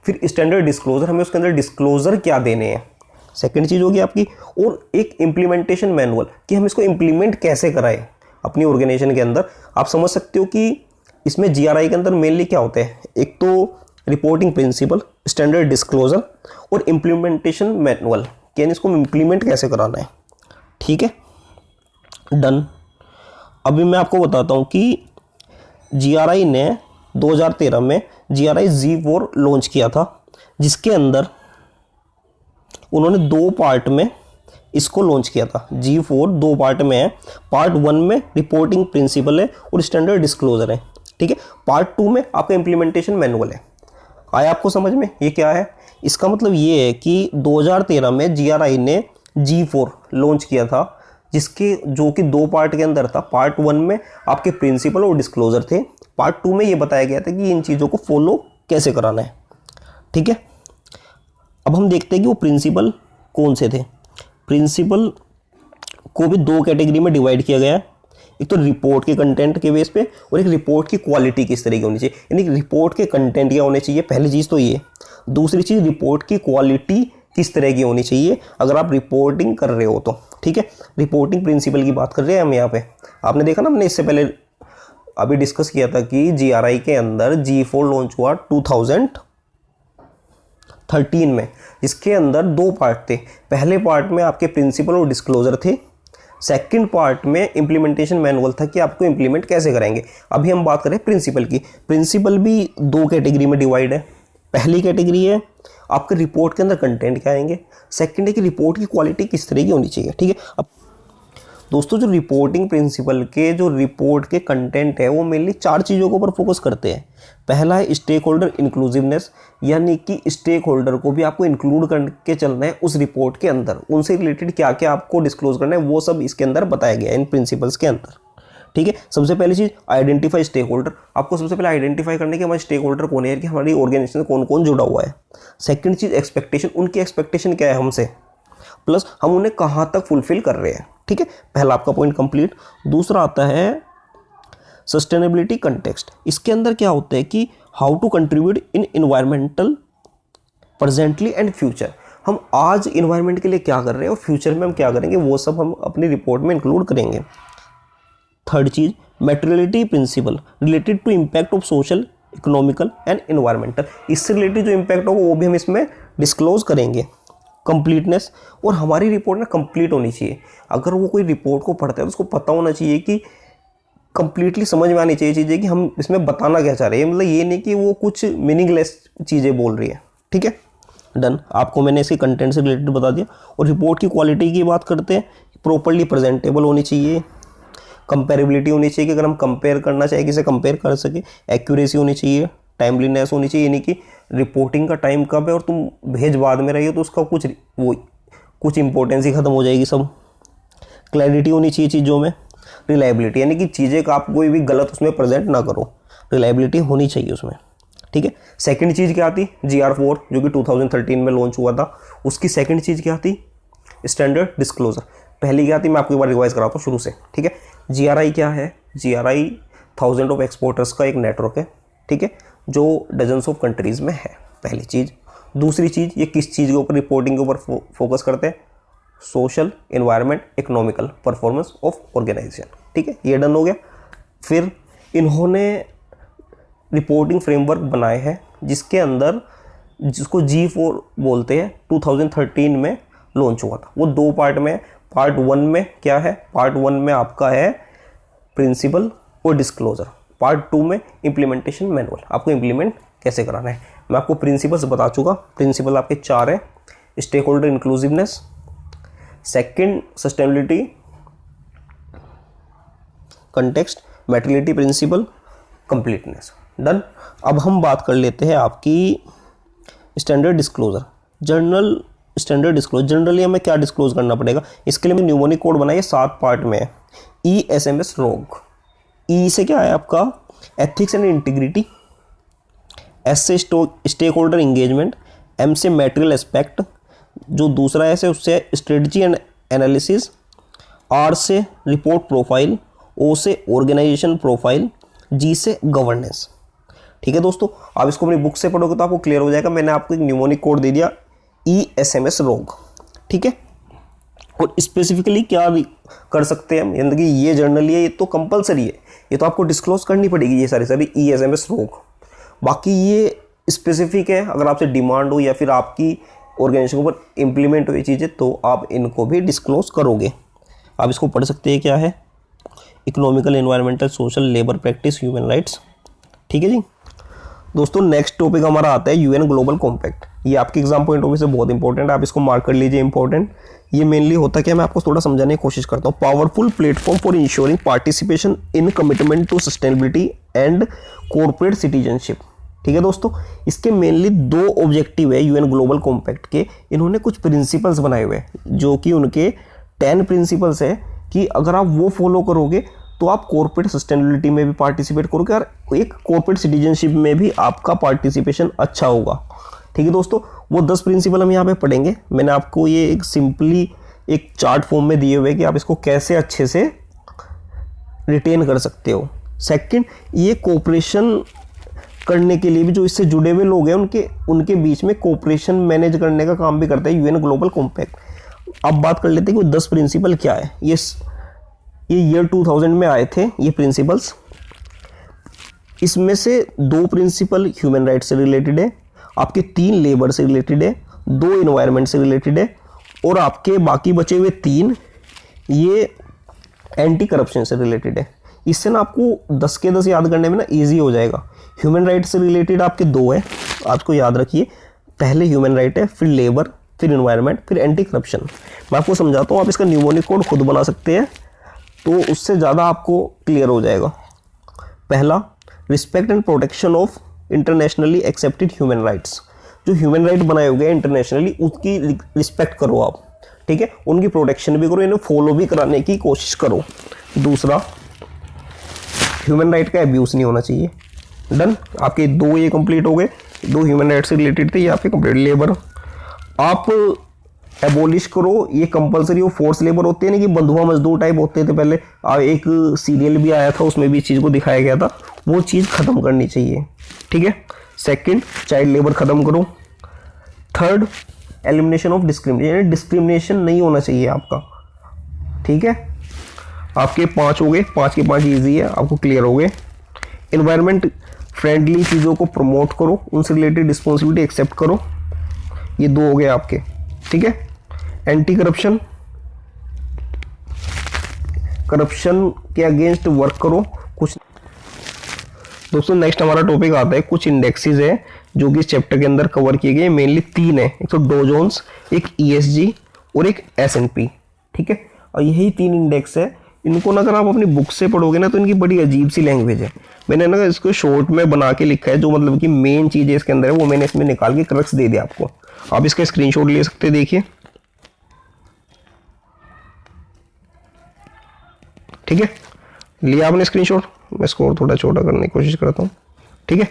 फिर स्टैंडर्ड डिस्क्लोजर हमें उसके अंदर डिस्क्लोजर क्या देने हैं, सेकंड चीज़ होगी आपकी, और एक इम्प्लीमेंटेशन मैनुअल कि हम इसको इम्प्लीमेंट कैसे कराएं अपनी ऑर्गेनाइजेशन के अंदर। आप समझ सकते हो कि इसमें जीआरआई के अंदर मेनली क्या होते हैं, एक तो रिपोर्टिंग प्रिंसिपल, स्टैंडर्ड डिस्क्लोजर और इम्प्लीमेंटेशन मैनुअल, यानी इसको इम्प्लीमेंट कैसे कराना है। ठीक है, डन। अभी मैं आपको बताता हूँ कि जीआरआई ने 2013 में जीआरआई G4 लॉन्च किया था, जिसके अंदर उन्होंने 2 पार्ट में इसको लॉन्च किया था। G4 2 पार्ट में है। पार्ट 1 में रिपोर्टिंग प्रिंसिपल है और स्टैंडर्ड डिस्क्लोजर है। ठीक है, पार्ट 2 में आपका इम्प्लीमेंटेशन मैनुअल है। आया आपको समझ में ये क्या है? इसका मतलब ये है कि 2013 में जीआरआई ने G4 लॉन्च किया था, जिसके जो कि 2 पार्ट के अंदर था। पार्ट 1 में आपके प्रिंसिपल और डिस्क्लोजर थे। पार्ट 2 में ये बताया गया था कि इन चीज़ों को फॉलो कैसे कराना है। ठीक है, अब हम देखते हैं कि वो प्रिंसिपल कौन से थे। प्रिंसिपल को भी 2 कैटेगरी में डिवाइड किया गया है। एक तो रिपोर्ट के कंटेंट के बेस पे और एक रिपोर्ट की क्वालिटी किस तरह की होनी चाहिए, यानी रिपोर्ट के कंटेंट क्या होने चाहिए, पहली चीज़ तो ये। दूसरी चीज़, रिपोर्ट की क्वालिटी किस तरह की होनी चाहिए अगर आप रिपोर्टिंग कर रहे हो तो। ठीक है, रिपोर्टिंग प्रिंसिपल की बात कर रहे हैं हम यहाँ पे। आपने देखा ना, हमने इससे पहले अभी डिस्कस किया था कि जीआरआई के अंदर G4 लॉन्च हुआ 2013 में, जिसके अंदर 2 पार्ट थे। पहले पार्ट में आपके प्रिंसिपल और डिस्क्लोजर थे। सेकंड पार्ट में इम्प्लीमेंटेशन मैनुअल था कि आपको इम्प्लीमेंट कैसे करेंगे। अभी हम बात करें प्रिंसिपल की। प्रिंसिपल भी 2 कैटेगरी में डिवाइड है। पहली कैटेगरी है आपके रिपोर्ट के अंदर कंटेंट क्या आएंगे। सेकंड है कि रिपोर्ट की क्वालिटी किस तरह की होनी चाहिए। ठीक है, अब दोस्तों जो रिपोर्टिंग प्रिंसिपल के जो रिपोर्ट के कंटेंट है वो मेनली 4 चीज़ों के ऊपर फोकस करते हैं। पहला है स्टेक होल्डर इंक्लूसिवनेस, यानी कि स्टेक होल्डर को भी आपको इंक्लूड करके चलना है उस रिपोर्ट के अंदर। उनसे रिलेटेड क्या क्या आपको डिस्क्लोज करना है वो सब इसके अंदर बताया गया है इन प्रिंसिपल्स के अंदर। ठीक है, सबसे पहली चीज़ आइडेंटिफाई स्टेक होल्डर। आपको सबसे पहले आइडेंटिफाई करने के हमारे स्टेक होल्डर कौन है कि हमारी ऑर्गेनाइजेशन में कौन कौन जुड़ा हुआ है। सेकंड चीज़ एक्सपेक्टेशन, उनकी एक्सपेक्टेशन क्या है हमसे, प्लस हम उन्हें कहाँ तक फुलफिल कर रहे हैं। ठीक है, पहला आपका पॉइंट कंप्लीट। दूसरा आता है सस्टेनेबिलिटी कंटेक्स्ट। इसके अंदर क्या होता है कि how to contribute in environmental presently and future. हम आज इन्वायरमेंट के लिए क्या कर रहे हैं और फ्यूचर में हम क्या करेंगे, वो सब हम अपनी रिपोर्ट में इंक्लूड करेंगे। थर्ड चीज materiality principle related to impact of social, economical and environmental. इससे रिलेटेड जो इम्पैक्ट होगा वो भी हम इसमें डिस्क्लोज करेंगे। कंप्लीटनेस, और हमारी रिपोर्ट ना कंप्लीट होनी चाहिए। अगर वो कोई रिपोर्ट को पढ़ता है तो उसको पता होना चाहिए कि कंप्लीटली समझ में आनी चाहिए चीज़ें कि हम इसमें बताना क्या चाह रहे हैं। मतलब ये नहीं कि वो कुछ मीनिंगलेस चीज़ें बोल रही है। ठीक है, डन। आपको मैंने इसके कंटेंट से रिलेटेड बता दिया। और रिपोर्ट की क्वालिटी की बात करते हैं, प्रॉपर्ली प्रेजेंटेबल होनी चाहिए, कंपेरेबिलिटी होनी चाहिए कि अगर हम कंपेयर करना चाहें किसे कंपेयर कर सके, एक्यूरेसी होनी चाहिए, टाइमलीनेस होनी चाहिए, यानी कि रिपोर्टिंग का टाइम कब है और तुम भेज बाद में रही हो तो उसका कुछ इंपॉर्टेंस ही खत्म हो जाएगी सब। क्लैरिटी होनी चाहिए चीज़ों में। रिलायबिलिटी, यानी कि चीज़ें का आप कोई भी गलत उसमें प्रेजेंट ना करो, रिलायबिलिटी होनी चाहिए उसमें। ठीक है, सेकंड चीज़ क्या आती, GR4 जो कि 2013 में लॉन्च हुआ था, उसकी सेकंड चीज़ क्या आती, स्टैंडर्ड डिस्क्लोजर। पहली क्या आती, मैं आपको एक बार रिवाइज कराता हूँ शुरू से। ठीक है, GRI क्या है, GRI 1000 ऑफ एक्सपोर्टर्स का एक नेटवर्क है। ठीक है, जो डजन्स ऑफ कंट्रीज़ में है, पहली चीज़। दूसरी चीज़, ये किस चीज़ के ऊपर, रिपोर्टिंग के ऊपर फोकस करते हैं, social, environment, economical performance of organisation. ठीक है, ये डन हो गया। फिर इन्होंने रिपोर्टिंग फ्रेमवर्क बनाए हैं जिसके अंदर, जिसको G4 बोलते हैं, 2013 में लॉन्च हुआ था। वो 2 पार्ट में। पार्ट 1 में क्या है, पार्ट 1 में आपका है प्रिंसिपल और डिस्क्लोजर। पार्ट 2 में इम्प्लीमेंटेशन मैनुअल, आपको इम्प्लीमेंट कैसे कराना है। मैं आपको प्रिंसिपल्स बता चुका। प्रिंसिपल आपके 4 है, stakeholder inclusiveness, second sustainability context, materiality principle, completeness. Done. अब हम बात कर लेते हैं आपकी standard disclosure. General standard disclosure, generally हमें क्या डिस्क्लोज करना पड़ेगा, इसके लिए मैं न्यूमोनिक कोड बनाया 7 पार्ट में है। ESMS रोग। E से क्या है आपका, एथिक्स एंड इंटीग्रिटी। S से स्टेक होल्डर इंगेजमेंट। M से मैटेरियल एस्पेक्ट। जो दूसरा है उससे स्ट्रेटजी एंड एनालिसिस। R से रिपोर्ट प्रोफाइल। O से ऑर्गेनाइजेशन प्रोफाइल। G से गवर्नेंस। ठीक है दोस्तों, आप इसको अपनी बुक से पढ़ोगे तो आपको क्लियर हो जाएगा। मैंने आपको एक न्यूमोनिक कोड दे दिया, ESMS रोग। ठीक है, और स्पेसिफिकली क्या कर सकते हैं हम, यानी कि ये जर्नली है, ये तो कंपलसरी है ये तो आपको डिस्क्लोज करनी पड़ेगी ये सारी ESMS रोग। बाकी ये स्पेसिफिक है, अगर आपसे डिमांड हो या फिर आपकी ऑर्गेनाइजेशन के ऊपर इम्प्लीमेंट हो ये चीज़ें तो आप इनको भी डिस्क्लोज करोगे। आप इसको पढ़ सकते हैं, क्या है, economical, environmental, social, labour practice, human rights. ठीक है जी दोस्तों, नेक्स्ट टॉपिक हमारा आता है UN ग्लोबल कॉम्पैक्ट। ये आपके एग्जाम पॉइंट ऑफ व्यू से बहुत इंपॉर्टेंट है, आप इसको मार्क कर लीजिए इंपॉर्टेंट। ये मेनली होता क्या, मैं आपको थोड़ा समझाने की कोशिश करता हूँ। Powerful platform for ensuring participation in commitment to sustainability and corporate citizenship. ठीक है दोस्तों, इसके मेनली 2 ऑब्जेक्टिव है UN ग्लोबल कॉम्पैक्ट के। इन्होंने कुछ प्रिंसिपल्स बनाए हुए हैं जो कि उनके 10 प्रिंसिपल्स है कि अगर आप वो फॉलो करोगे तो आप कॉर्पोरेट सस्टेनेबिलिटी में भी पार्टिसिपेट करोगे और एक कॉर्पोरेट सिटीजनशिप में भी आपका पार्टिसिपेशन अच्छा होगा। ठीक है दोस्तों, वो 10 प्रिंसिपल हम यहाँ पे पढ़ेंगे। मैंने आपको ये एक सिंपली एक चार्ट फॉर्म में दिए हुए कि आप इसको कैसे अच्छे से रिटेन कर सकते हो। सेकंड, ये कोऑपरेशन करने के लिए भी जो इससे जुड़े हुए लोग हैं उनके बीच में कोऑपरेशन मैनेज करने का काम भी करता है UN ग्लोबल कॉम्पैक्ट। अब बात कर लेते हैं कि 10 प्रिंसिपल क्या है। ये ईयर 2000 में आए थे ये प्रिंसिपल्स। इसमें से 2 प्रिंसिपल ह्यूमन राइट से रिलेटेड है, आपके 3 लेबर से रिलेटेड है, 2 एनवायरनमेंट से रिलेटेड है और आपके बाकी बचे हुए 3 ये एंटी करप्शन से रिलेटेड है। इससे ना आपको 10 के 10 याद करने में ना ईजी हो जाएगा। ह्यूमन राइट से रिलेटेड आपके 2 है, आपको याद रखिए। पहले ह्यूमन राइट है, फिर लेबर, फिर एनवायरनमेंट, फिर एंटी करप्शन। मैं आपको समझाता हूँ, आप इसका न्यूमोनिक कोड खुद बना सकते हैं तो उससे ज़्यादा आपको क्लियर हो जाएगा। पहला, respect and protection of internationally accepted human rights. जो ह्यूमन राइट बनाए हुए हैं इंटरनेशनली उसकी रिस्पेक्ट करो आप। ठीक है, उनकी प्रोटेक्शन भी करो, इन्हें फॉलो भी कराने की कोशिश करो। दूसरा, ह्यूमन राइट का अब्यूज़ नहीं होना चाहिए। डन, आपके 2 ये कंप्लीट हो गए, 2 ह्यूमन राइट से रिलेटेड थे, ये आपके कंप्लीट। लेबर आप एबोलिश करो ये कंपलसरी और फोर्स लेबर होते हैं ना कि बंधुआ मजदूर टाइप होते थे पहले। एक सीरियल भी आया था उसमें भी इस चीज़ को दिखाया गया था, वो चीज़ ख़त्म करनी चाहिए। ठीक है। सेकंड, चाइल्ड लेबर ख़त्म करो। Third, elimination of discrimination, discrimination नहीं होना चाहिए आपका। ठीक है, आपके 5 हो गए, 5 के 5 ईजी है, आपको क्लियर हो गए। एनवायरनमेंट फ्रेंडली चीज़ों को प्रमोट करो, उनसे रिलेटेड रिस्पॉन्सिबिलिटी एक्सेप्ट करो, ये 2 हो गए आपके। ठीक है। एंटी करप्शन, करप्शन के अगेंस्ट वर्क करो। कुछ दोस्तों नेक्स्ट हमारा टॉपिक आता है, कुछ इंडेक्सेस है जो कि इस चैप्टर के अंदर कवर किए गए। मेनली 3 है, एक तो डो जोन्स, एक ESG और एक S&P। ठीक है, और यही 3 इंडेक्स है। इनको ना अगर आप अपनी बुक से पढ़ोगे ना तो इनकी बड़ी अजीब सी लैंग्वेज है। मैंने ना इसको शॉर्ट में बना के लिखा है, जो मतलब कि मेन चीज़ है इसके अंदर है वो मैंने इसमें निकाल के क्रक्स दे दिया आपको। आप इसका स्क्रीनशॉट ले सकते हैं, देखिए। ठीक है, लिया आपने स्क्रीनशॉट। मैं इसको और थोड़ा छोटा करने की कोशिश करता हूँ। ठीक है,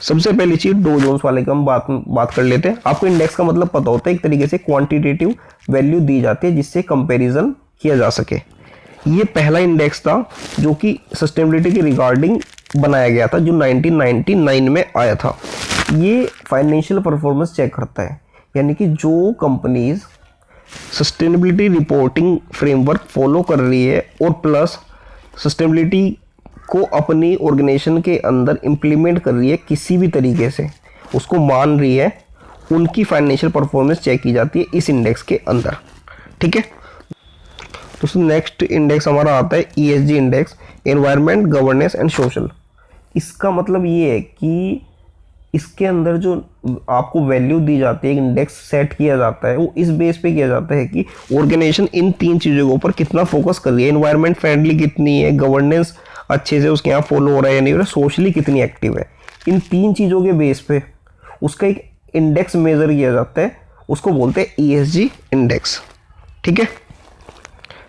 सबसे पहली चीज डो जोन्स वाले का हम बात कर लेते हैं। आपको इंडेक्स का मतलब पता होता है, एक तरीके से क्वांटिटेटिव वैल्यू दी जाती है जिससे कंपैरिजन किया जा सके। ये पहला इंडेक्स था जो कि सस्टेनेबिलिटी के रिगार्डिंग बनाया गया था, जो 1999 में आया था। ये फाइनेंशियल परफॉर्मेंस चेक करता है, यानी कि जो companies sustainability reporting framework follow कर रही है और प्लस सस्टेनेबिलिटी को अपनी ऑर्गेनाइजेशन के अंदर इम्प्लीमेंट कर रही है किसी भी तरीके से, उसको मान रही है, उनकी फाइनेंशियल परफॉर्मेंस चेक की जाती है इस इंडेक्स के अंदर। ठीक है दोस्तों, नेक्स्ट इंडेक्स हमारा आता है ESG index, environment, governance and social. इसका मतलब ये है कि इसके अंदर जो आपको वैल्यू दी जाती है, एक इंडेक्स सेट किया जाता है, वो इस बेस पे किया जाता है कि ऑर्गेनाइजेशन इन 3 चीज़ों के ऊपर कितना फोकस कर रही है। एनवायरनमेंट फ्रेंडली कितनी है, गवर्नेंस अच्छे से उसके यहाँ फॉलो हो रहा है या नहीं हो रहा, सोशली कितनी एक्टिव है। इन 3 चीज़ों के बेस पे उसका एक इंडेक्स मेजर किया जाता है, उसको बोलते हैं ESG इंडेक्स। ठीक है,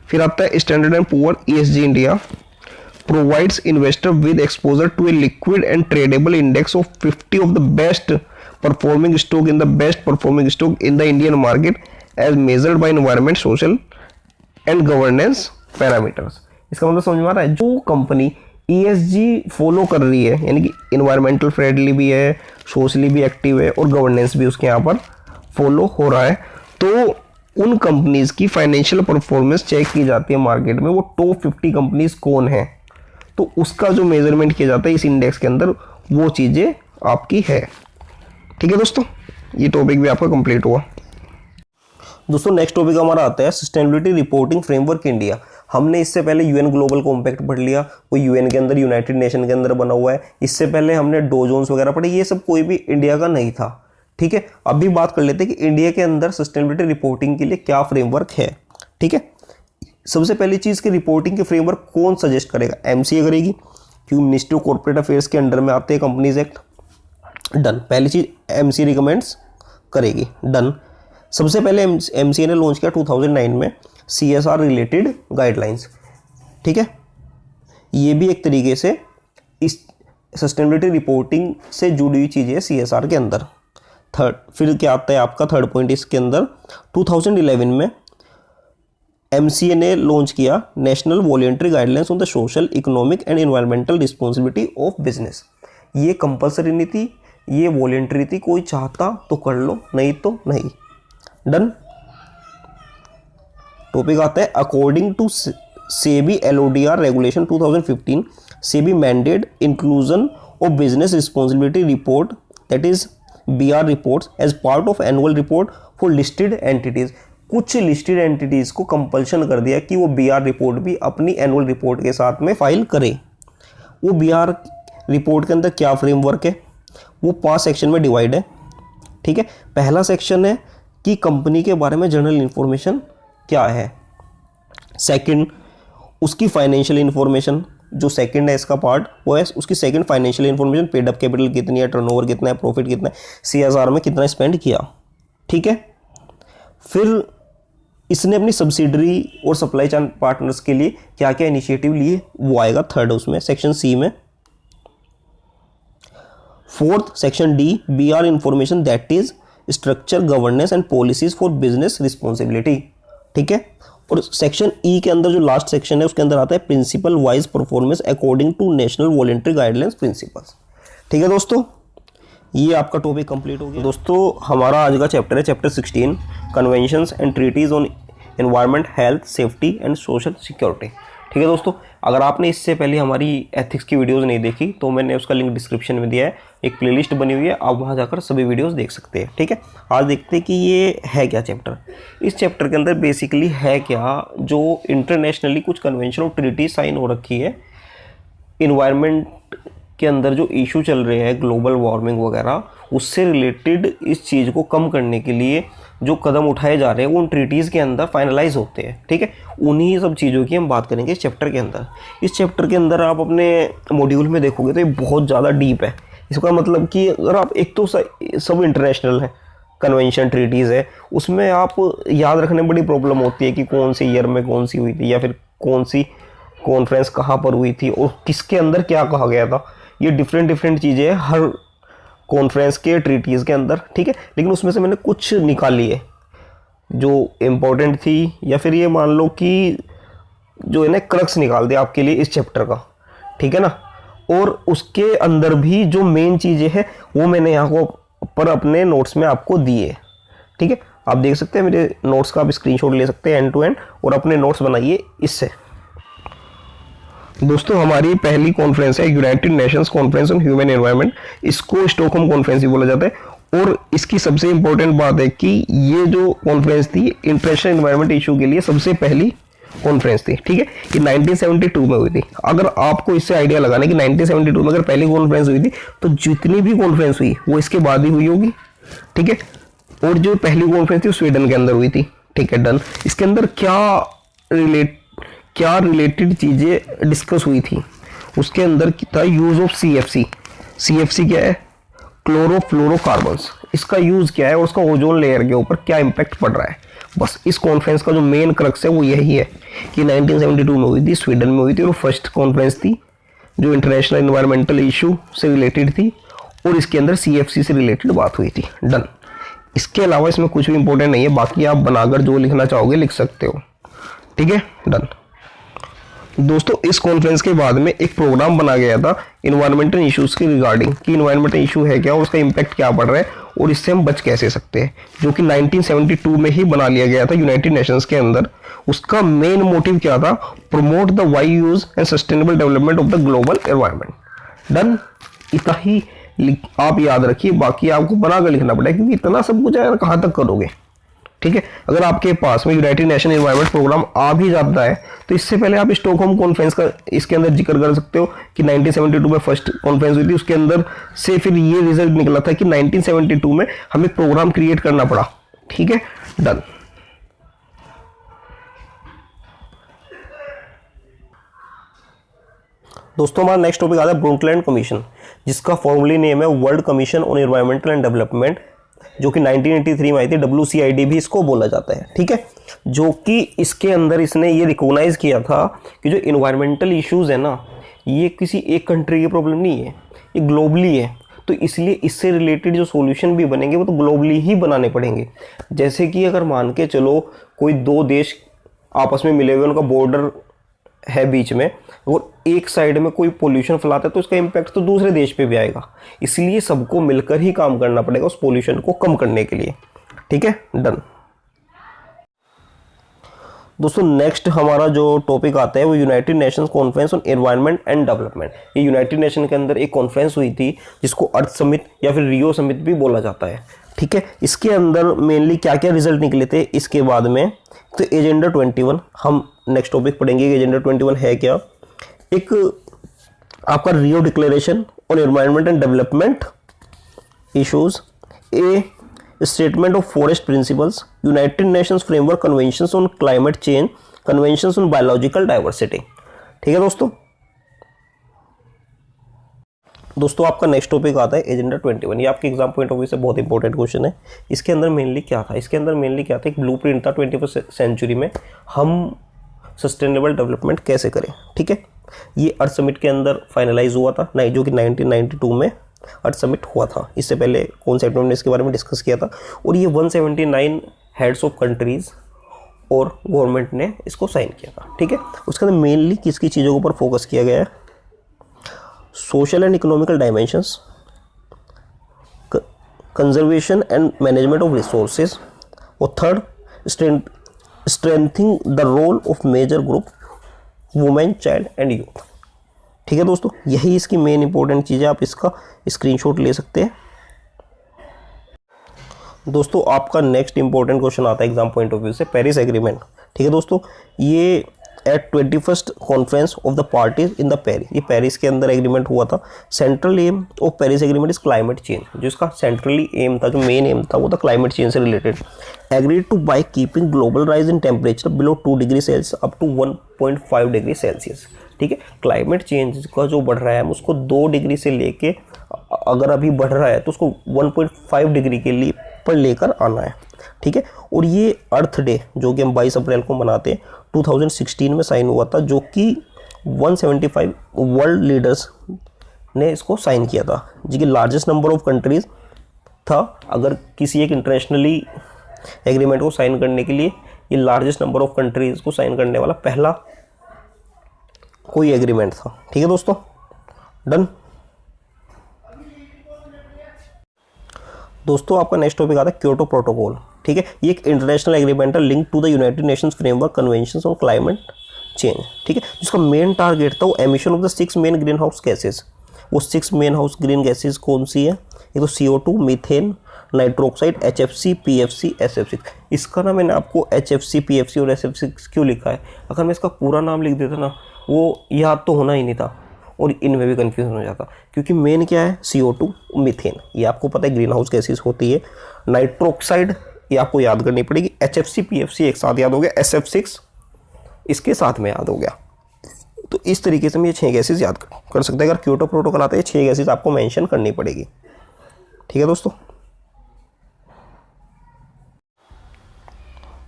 फिर आता है standard and poor ESG India provides investor with exposure to a liquid and tradable index of 50 of the best performing stock in the best performing stock in the Indian market as measured by environment, social and governance parameters। इसका मतलब समझ में आ रहा है, जो company ESG follow कर रही है, यानी कि इन्वायरमेंटल फ्रेंडली भी है, सोशली भी एक्टिव है और गवर्नेंस भी उसके यहाँ पर फॉलो हो रहा है, तो उन कंपनीज की फाइनेंशियल परफॉर्मेंस चेक की जाती है मार्केट में। वो टॉप 50 कंपनीज कौन है, तो उसका जो मेजरमेंट किया जाता है इस इंडेक्स के अंदर वो चीज़ें आपकी है। ठीक है दोस्तों, ये टॉपिक भी आपका कंप्लीट हुआ। दोस्तों नेक्स्ट टॉपिक हमारा आता है सस्टेनेबिलिटी रिपोर्टिंग फ्रेमवर्क इंडिया। हमने इससे पहले यूएन ग्लोबल कॉम्पैक्ट पढ़ लिया, वो यूएन के अंदर यूनाइटेड नेशन के अंदर बना हुआ है। इससे पहले हमने डो जोन्स वगैरह पढ़े, ये सब कोई भी इंडिया का नहीं था। ठीक है, अभी बात कर लेते हैं कि इंडिया के अंदर सस्टेनेबिलिटी रिपोर्टिंग के लिए क्या फ्रेमवर्क है। ठीक है, सबसे पहली चीज़ की रिपोर्टिंग के फ्रेमवर्क कौन सजेस्ट करेगा? एमसीए करेगी, क्योंकि मिनिस्ट्री ऑफ कॉर्पोरेट अफेयर्स के अंडर में आते हैं कंपनीज एक्ट। डन, पहली चीज़ एमसीए रिकमेंड्स करेगी। डन। सबसे पहले एमसीए ने लॉन्च किया 2009 में सीएसआर रिलेटेड गाइडलाइंस। ठीक है, ये भी एक तरीके से इस सस्टेनेबिलिटी रिपोर्टिंग से जुड़ी हुई चीज़ है सीएसआर के अंदर। थर्ड, फिर क्या आता है आपका थर्ड पॉइंट इसके अंदर, 2011 में एमसीए ने लॉन्च किया national voluntary guidelines on the social, economic and environmental responsibility of business. ये कंपलसरी नहीं थी, ये वॉलंटरी थी, कोई चाहता तो कर लो, नहीं तो नहीं। डन। टॉपिक आता है according to SEBI LODR regulation 2015, SEBI mandated inclusion of business responsibility report, that is BR reports as part of annual report for listed entities. कुछ लिस्टेड एंटिटीज को कंपल्शन कर दिया कि वो बीआर रिपोर्ट भी अपनी एनुअल रिपोर्ट के साथ में फाइल करे। वो बीआर रिपोर्ट के अंदर क्या फ्रेमवर्क है? वो 5 सेक्शन में डिवाइड है। ठीक है, पहला सेक्शन है कि कंपनी के बारे में जनरल इंफॉर्मेशन क्या है। सेकंड, उसकी फाइनेंशियल इंफॉर्मेशन, जो सेकंड है इसका पार्ट, वो है उसकी second financial information, paid up capital कितनी है, टर्नओवर कितना है, प्रॉफिट कितना है, सीएसआर में कितना स्पेंड किया। ठीक है, फिर इसने अपनी सब्सिडरी और सप्लाई चेन पार्टनर्स के लिए क्या क्या इनिशिएटिव लिए, वो आएगा थर्ड उसमें, सेक्शन सी में। Fourth, section D, BR information, that is structure, governance and policies for business responsibility. ठीक है, और सेक्शन ई के अंदर जो लास्ट सेक्शन है उसके अंदर आता है principle wise performance according to national voluntary guidelines principles. ठीक है दोस्तों, ये आपका टॉपिक कंप्लीट हो गया। दोस्तों हमारा आज का चैप्टर है chapter 16, conventions and treaties on environment, health, safety and social security. ठीक है दोस्तों, अगर आपने इससे पहले हमारी एथिक्स की वीडियोस नहीं देखी तो मैंने उसका लिंक डिस्क्रिप्शन में दिया है, एक प्लेलिस्ट बनी हुई है, आप वहाँ जाकर सभी वीडियोस देख सकते हैं। ठीक है, आज देखते हैं कि ये है क्या चैप्टर। इस चैप्टर के अंदर बेसिकली है क्या, जो इंटरनेशनली कुछ कन्वेंशन और ट्रीटी साइन हो रखी है, इन्वायरमेंट के अंदर जो इशू चल रहे हैं ग्लोबल वार्मिंग वगैरह, उससे रिलेटेड इस चीज़ को कम करने के लिए जो कदम उठाए जा रहे हैं वो उन ट्रीटीज़ के अंदर फाइनलाइज होते हैं। ठीक है, उन्हीं सब चीज़ों की हम बात करेंगे इस चैप्टर के अंदर। इस चैप्टर के अंदर आप अपने मॉड्यूल में देखोगे तो ये बहुत ज़्यादा डीप है। इसका मतलब कि अगर आप एक तो सब इंटरनेशनल है, कन्वेंशन ट्रीटीज़ है, उसमें आप याद रखने में बड़ी प्रॉब्लम होती है कि कौन से ईयर में कौन सी हुई थी, या फिर कौन सी कॉन्फ्रेंस कहाँ पर हुई थी और किसके अंदर क्या कहा गया था। ये डिफरेंट चीज़ें हैं हर कॉन्फ्रेंस के ट्रीटीज़ के अंदर। ठीक है, लेकिन उसमें से मैंने कुछ निकाली है जो इम्पोर्टेंट थी, या फिर ये मान लो कि जो है ना क्रक्स निकाल दिया आपके लिए इस चैप्टर का। ठीक है ना, और उसके अंदर भी जो मेन चीज़ें हैं वो मैंने यहाँ को पर अपने नोट्स में आपको दिए। ठीक है, आप देख सकते हैं मेरे नोट्स का, आप स्क्रीनशॉट ले सकते हैं एंड टू एंड और अपने नोट्स बनाइए इससे। दोस्तों हमारी पहली कॉन्फ्रेंस है United Nations conference on human environment, इसको स्टॉकहोम कॉन्फ्रेंस भी बोला जाता है। और इसकी सबसे इंपॉर्टेंट बात है कि ये जो कॉन्फ्रेंस थी इंटरनेशनल एनवायरनमेंट इशू के लिए सबसे पहली कॉन्फ्रेंस थी। ठीक है, ये 1972 में हुई थी। अगर आपको इससे आइडिया लगाना है कि 1972 में अगर पहली कॉन्फ्रेंस हुई थी तो जितनी भी कॉन्फ्रेंस हुई वो इसके बाद ही हुई होगी। ठीक है, और जो पहली कॉन्फ्रेंस थी स्वीडन के अंदर हुई थी। ठीक है, डन। इसके अंदर क्या रिलेटेड चीज़ें डिस्कस हुई थी, उसके अंदर था यूज़ ऑफ सीएफसी। सीएफसी क्या है? क्लोरोफ्लोरोकार्बन्स। इसका यूज़ क्या है और उसका ओजोन लेयर के ऊपर क्या इम्पैक्ट पड़ रहा है। बस इस कॉन्फ्रेंस का जो मेन क्रक्स है वो यही है कि 1972 में हुई थी, स्वीडन में हुई थी, और फर्स्ट कॉन्फ्रेंस थी जो इंटरनेशनल एनवायरमेंटल इशू से रिलेटेड थी और इसके अंदर सीएफसी से रिलेटेड बात हुई थी। डन। इसके अलावा इसमें कुछ भी इंपॉर्टेंट नहीं है, बाकी आप बनाकर जो लिखना चाहोगे लिख सकते हो। ठीक है, डन। दोस्तों इस कॉन्फ्रेंस के बाद में एक प्रोग्राम बना गया था इन्वायरमेंटल इश्यूज के रिगार्डिंग कि इन्वायरमेंटल इशू है क्या और उसका इम्पैक्ट क्या पड़ रहा है और इससे हम बच कैसे सकते हैं, जो कि 1972 में ही बना लिया गया था यूनाइटेड नेशंस के अंदर। उसका मेन मोटिव क्या था, promote the wise use and sustainable development of the global environment. Done, इतना ही आप याद रखिए, बाकी आपको बनाकर लिखना पड़ेगा, क्योंकि इतना सब कुछ है, कहाँ तक करोगे। ठीक है, अगर आपके पास में यूनाइटेड नेशन एनवायरनमेंट प्रोग्राम आ भी जाता है तो इससे पहले आप स्टॉकहोम कॉन्फ्रेंस का इसके अंदर जिक्र कर सकते हो कि 1972 में फर्स्ट कॉन्फ्रेंस हुई थी, उसके अंदर से फिर ये रिजल्ट निकला था कि 1972 में हमें प्रोग्राम क्रिएट करना पड़ा। ठीक है, डन। दोस्तों हमारा नेक्स्ट टॉपिक आता है ब्रुंटलैंड कमीशन, जिसका फॉर्मली नेम है world commission on environmental and development, जो कि 1983 में आई थी। WCID भी इसको बोला जाता है। ठीक है, जो कि इसके अंदर इसने ये रिकॉग्नाइज किया था कि जो इन्वायरमेंटल इश्यूज है ना, ये किसी एक कंट्री की प्रॉब्लम नहीं है, ये ग्लोबली है। तो इसलिए इससे रिलेटेड जो सॉल्यूशन भी बनेंगे वो तो ग्लोबली ही बनाने पड़ेंगे। जैसे कि अगर मान के चलो कोई दो देश आपस में मिले हुए, उनका बॉर्डर है बीच में, और एक साइड में कोई पोल्यूशन फैलाता है तो उसका इम्पैक्ट तो दूसरे देश पे भी आएगा। इसलिए सबको मिलकर ही काम करना पड़ेगा उस पोल्यूशन को कम करने के लिए। ठीक है, डन। दोस्तों नेक्स्ट हमारा जो टॉपिक आता है वो United Nations conference on environment and development. ये यूनाइटेड नेशन के अंदर एक कॉन्फ्रेंस हुई थी जिसको अर्थ समिट या फिर रियो समिट भी बोला जाता है। ठीक है, इसके अंदर मेनली क्या क्या रिजल्ट निकले थे इसके बाद में, तो एजेंडा 21 हम नेक्स्ट टॉपिक पढ़ेंगे कि एजेंडा 21 है क्या। एक आपका Rio declaration on environment and development issues, a statement of forest principles, United Nations framework conventions on climate change, conventions on biological diversity. ठीक है दोस्तों आपका नेक्स्ट टॉपिक आता है एजेंडा 21। ये आपके एग्जाम पॉइंट ऑफ व्यू से बहुत इंपॉर्टेंट क्वेश्चन है। इसके अंदर मेनली क्या था, एक ब्लूप्रिंट था 21वीं सेंचुरी में हम सस्टेनेबल डेवलपमेंट कैसे करें। ठीक है, ये अर्थ समिट के अंदर फाइनलाइज हुआ था, जो कि 1992 में अर्थ समिट हुआ था। इससे पहले कौन से ने इसके बारे में डिस्कस किया था, और ये 179 हेड्स ऑफ कंट्रीज और गवर्नमेंट ने इसको साइन किया था। ठीक है, उसके अंदर मेनली किसकी चीज़ों के ऊपर फोकस किया गया है, social and economical dimensions, conservation and management of resources, और third strengthening the role of major group women, child and youth. ठीक है दोस्तों, यही इसकी मेन इंपॉर्टेंट चीज़ है, आप इसका स्क्रीनशॉट ले सकते हैं। दोस्तों आपका नेक्स्ट इंपॉर्टेंट क्वेश्चन आता है एग्जाम पॉइंट ऑफ व्यू से, पेरिस एग्रीमेंट। ठीक है दोस्तों, ये at 21st conference of the parties in the Paris, ये पेरिस के अंदर एग्रीमेंट हुआ था। Central aim of Paris agreement is climate change, जो इसका सेंट्रली एम था, जो मेन एम था वो था क्लाइमेट चेंज से related. Agreed to by keeping global rise in temperature below 2 degree Celsius up to 1.5 degree Celsius. ठीक है, क्लाइमेट चेंज का जो बढ़ रहा है हम उसको 2 डिग्री से लेके, अगर अभी बढ़ रहा है तो उसको 1.5 डिग्री के लिए पर लेकर आना है। ठीक है, और ये अर्थ डे जो कि हम 22 अप्रैल को मनाते हैं 2016 में साइन हुआ था, जो कि 175 वर्ल्ड लीडर्स ने इसको साइन किया था, जो कि लार्जेस्ट नंबर ऑफ कंट्रीज था। अगर किसी एक इंटरनेशनली एग्रीमेंट को साइन करने के लिए ये लार्जेस्ट नंबर ऑफ कंट्रीज को साइन करने वाला पहला कोई एग्रीमेंट था। ठीक है दोस्तों, डन। दोस्तों आपका नेक्स्ट टॉपिक आता है क्योटो प्रोटोकॉल। ठीक है, ये एक इंटरनेशनल एग्रीमेंट है link to the United Nations framework conventions on climate change. ठीक है, जिसका मेन टारगेट था वो emission of the 6 main green house gases. वो 6 मेन हाउस ग्रीन गैसेज कौन सी है, एक तो CO2, methane, नाइट्रोक्साइड, HFC, PFC, SF6। इसका ना मैंने आपको HFC, PFC और SF6 क्यों लिखा है, अगर मैं इसका पूरा नाम लिख देता ना वो याद तो होना ही नहीं था और इनमें भी कन्फ्यूजन हो जाता, क्योंकि मेन क्या है CO2, मीथेन, ये आपको पता है ग्रीन हाउस गैसेज होती है। नाइट्रोक्साइड ये आपको याद करनी पड़ेगी, HFC, PFC एक साथ याद हो गया, SF6 इसके साथ में याद हो गया। तो इस तरीके से हम ये 6 गैसेज याद कर सकते हैं। अगर क्योटो प्रोटोकॉल आता है 6 गैसेज आपको मेंशन करनी पड़ेगी। ठीक है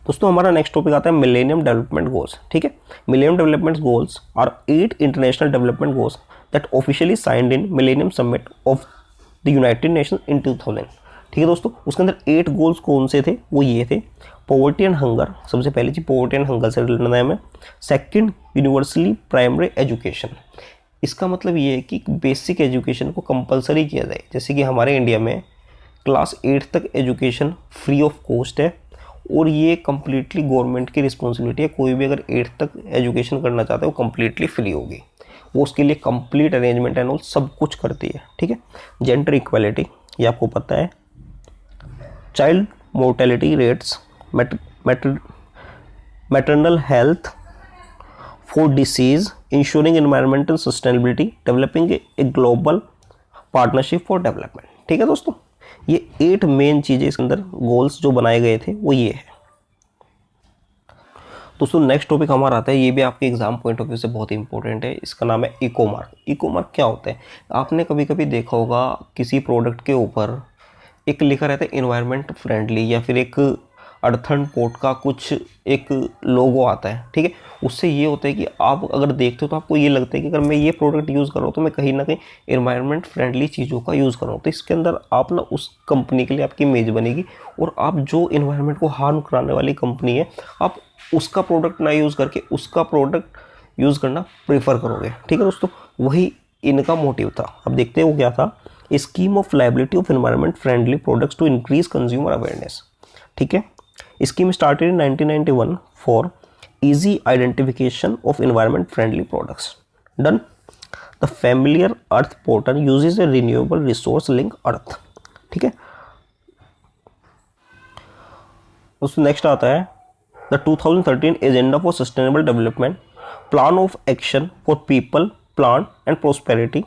दोस्तों हमारा नेक्स्ट टॉपिक आता है मिलेनियम डेवलपमेंट गोल्स। ठीक है, millennium development goals are 8 international development goals that officially signed in millennium summit of the United Nations in 2000। ठीक है दोस्तों, उसके अंदर 8 गोल्स कौन से थे, वो ये थे। पॉवर्टी एंड हंगर, सबसे पहली चीज पॉवर्टी एंड हंगर से लड़ना है हमें। सेकंड, यूनिवर्सली प्राइमरी एजुकेशन, इसका मतलब ये है कि बेसिक एजुकेशन को कंपलसरी किया जाए। जैसे कि हमारे इंडिया में क्लास 8 तक एजुकेशन फ्री ऑफ कॉस्ट है और ये कम्प्लीटली गवर्नमेंट की रिस्पॉन्सिबिलिटी है। कोई भी अगर 8 तक एजुकेशन करना चाहता है वो कम्प्लीटली फ्री होगी, वो उसके लिए कंप्लीट अरेंजमेंट एंड ऑल सब कुछ करती है, ठीक है। जेंडर इक्वालिटी ये आपको पता है। Child mortality rates, maternal health for disease, ensuring environmental sustainability, developing a global partnership for development, ठीक है दोस्तों। ये 8 मेन चीज़ें इसके अंदर गोल्स जो बनाए गए थे वो ये है दोस्तों। नेक्स्ट टॉपिक हमारा आता है, ये भी आपके एग्जाम पॉइंट ऑफ व्यू से बहुत इंपॉर्टेंट है। इसका नाम है इको मार्क। इको मार्क क्या होता है? आपने कभी कभी देखा होगा किसी प्रोडक्ट के ऊपर एक लिखा रहता है इन्वायरमेंट फ्रेंडली, या फिर एक अर्थन पोर्ट का कुछ एक लोगो आता है, ठीक है। उससे ये होता है कि आप अगर देखते हो तो आपको ये लगता है कि अगर मैं ये प्रोडक्ट यूज़ कर रहा हूँ तो मैं कहीं ना कहीं इन्वायरमेंट फ्रेंडली चीज़ों का यूज़ कर रहा हूँ। तो इसके अंदर आप ना उस कंपनी के लिए आपकी इमेज बनेगी और आप जो इन्वायरमेंट को हार्म कराने वाली कंपनी है आप उसका प्रोडक्ट ना यूज़ करके उसका प्रोडक्ट यूज़ करना प्रेफर करोगे, ठीक है दोस्तों। वही इनका मोटिव था। अब देखते हैं वो क्या था। Scheme of liability of environment friendly products to increase consumer awareness, ठीक है। Scheme started in 1991 for easy identification of environment friendly products. Done. The familiar earth portal uses a renewable resource link earth, ठीक है। उसमें next आता है the 2013 agenda for sustainable development, plan of action for people plant and prosperity,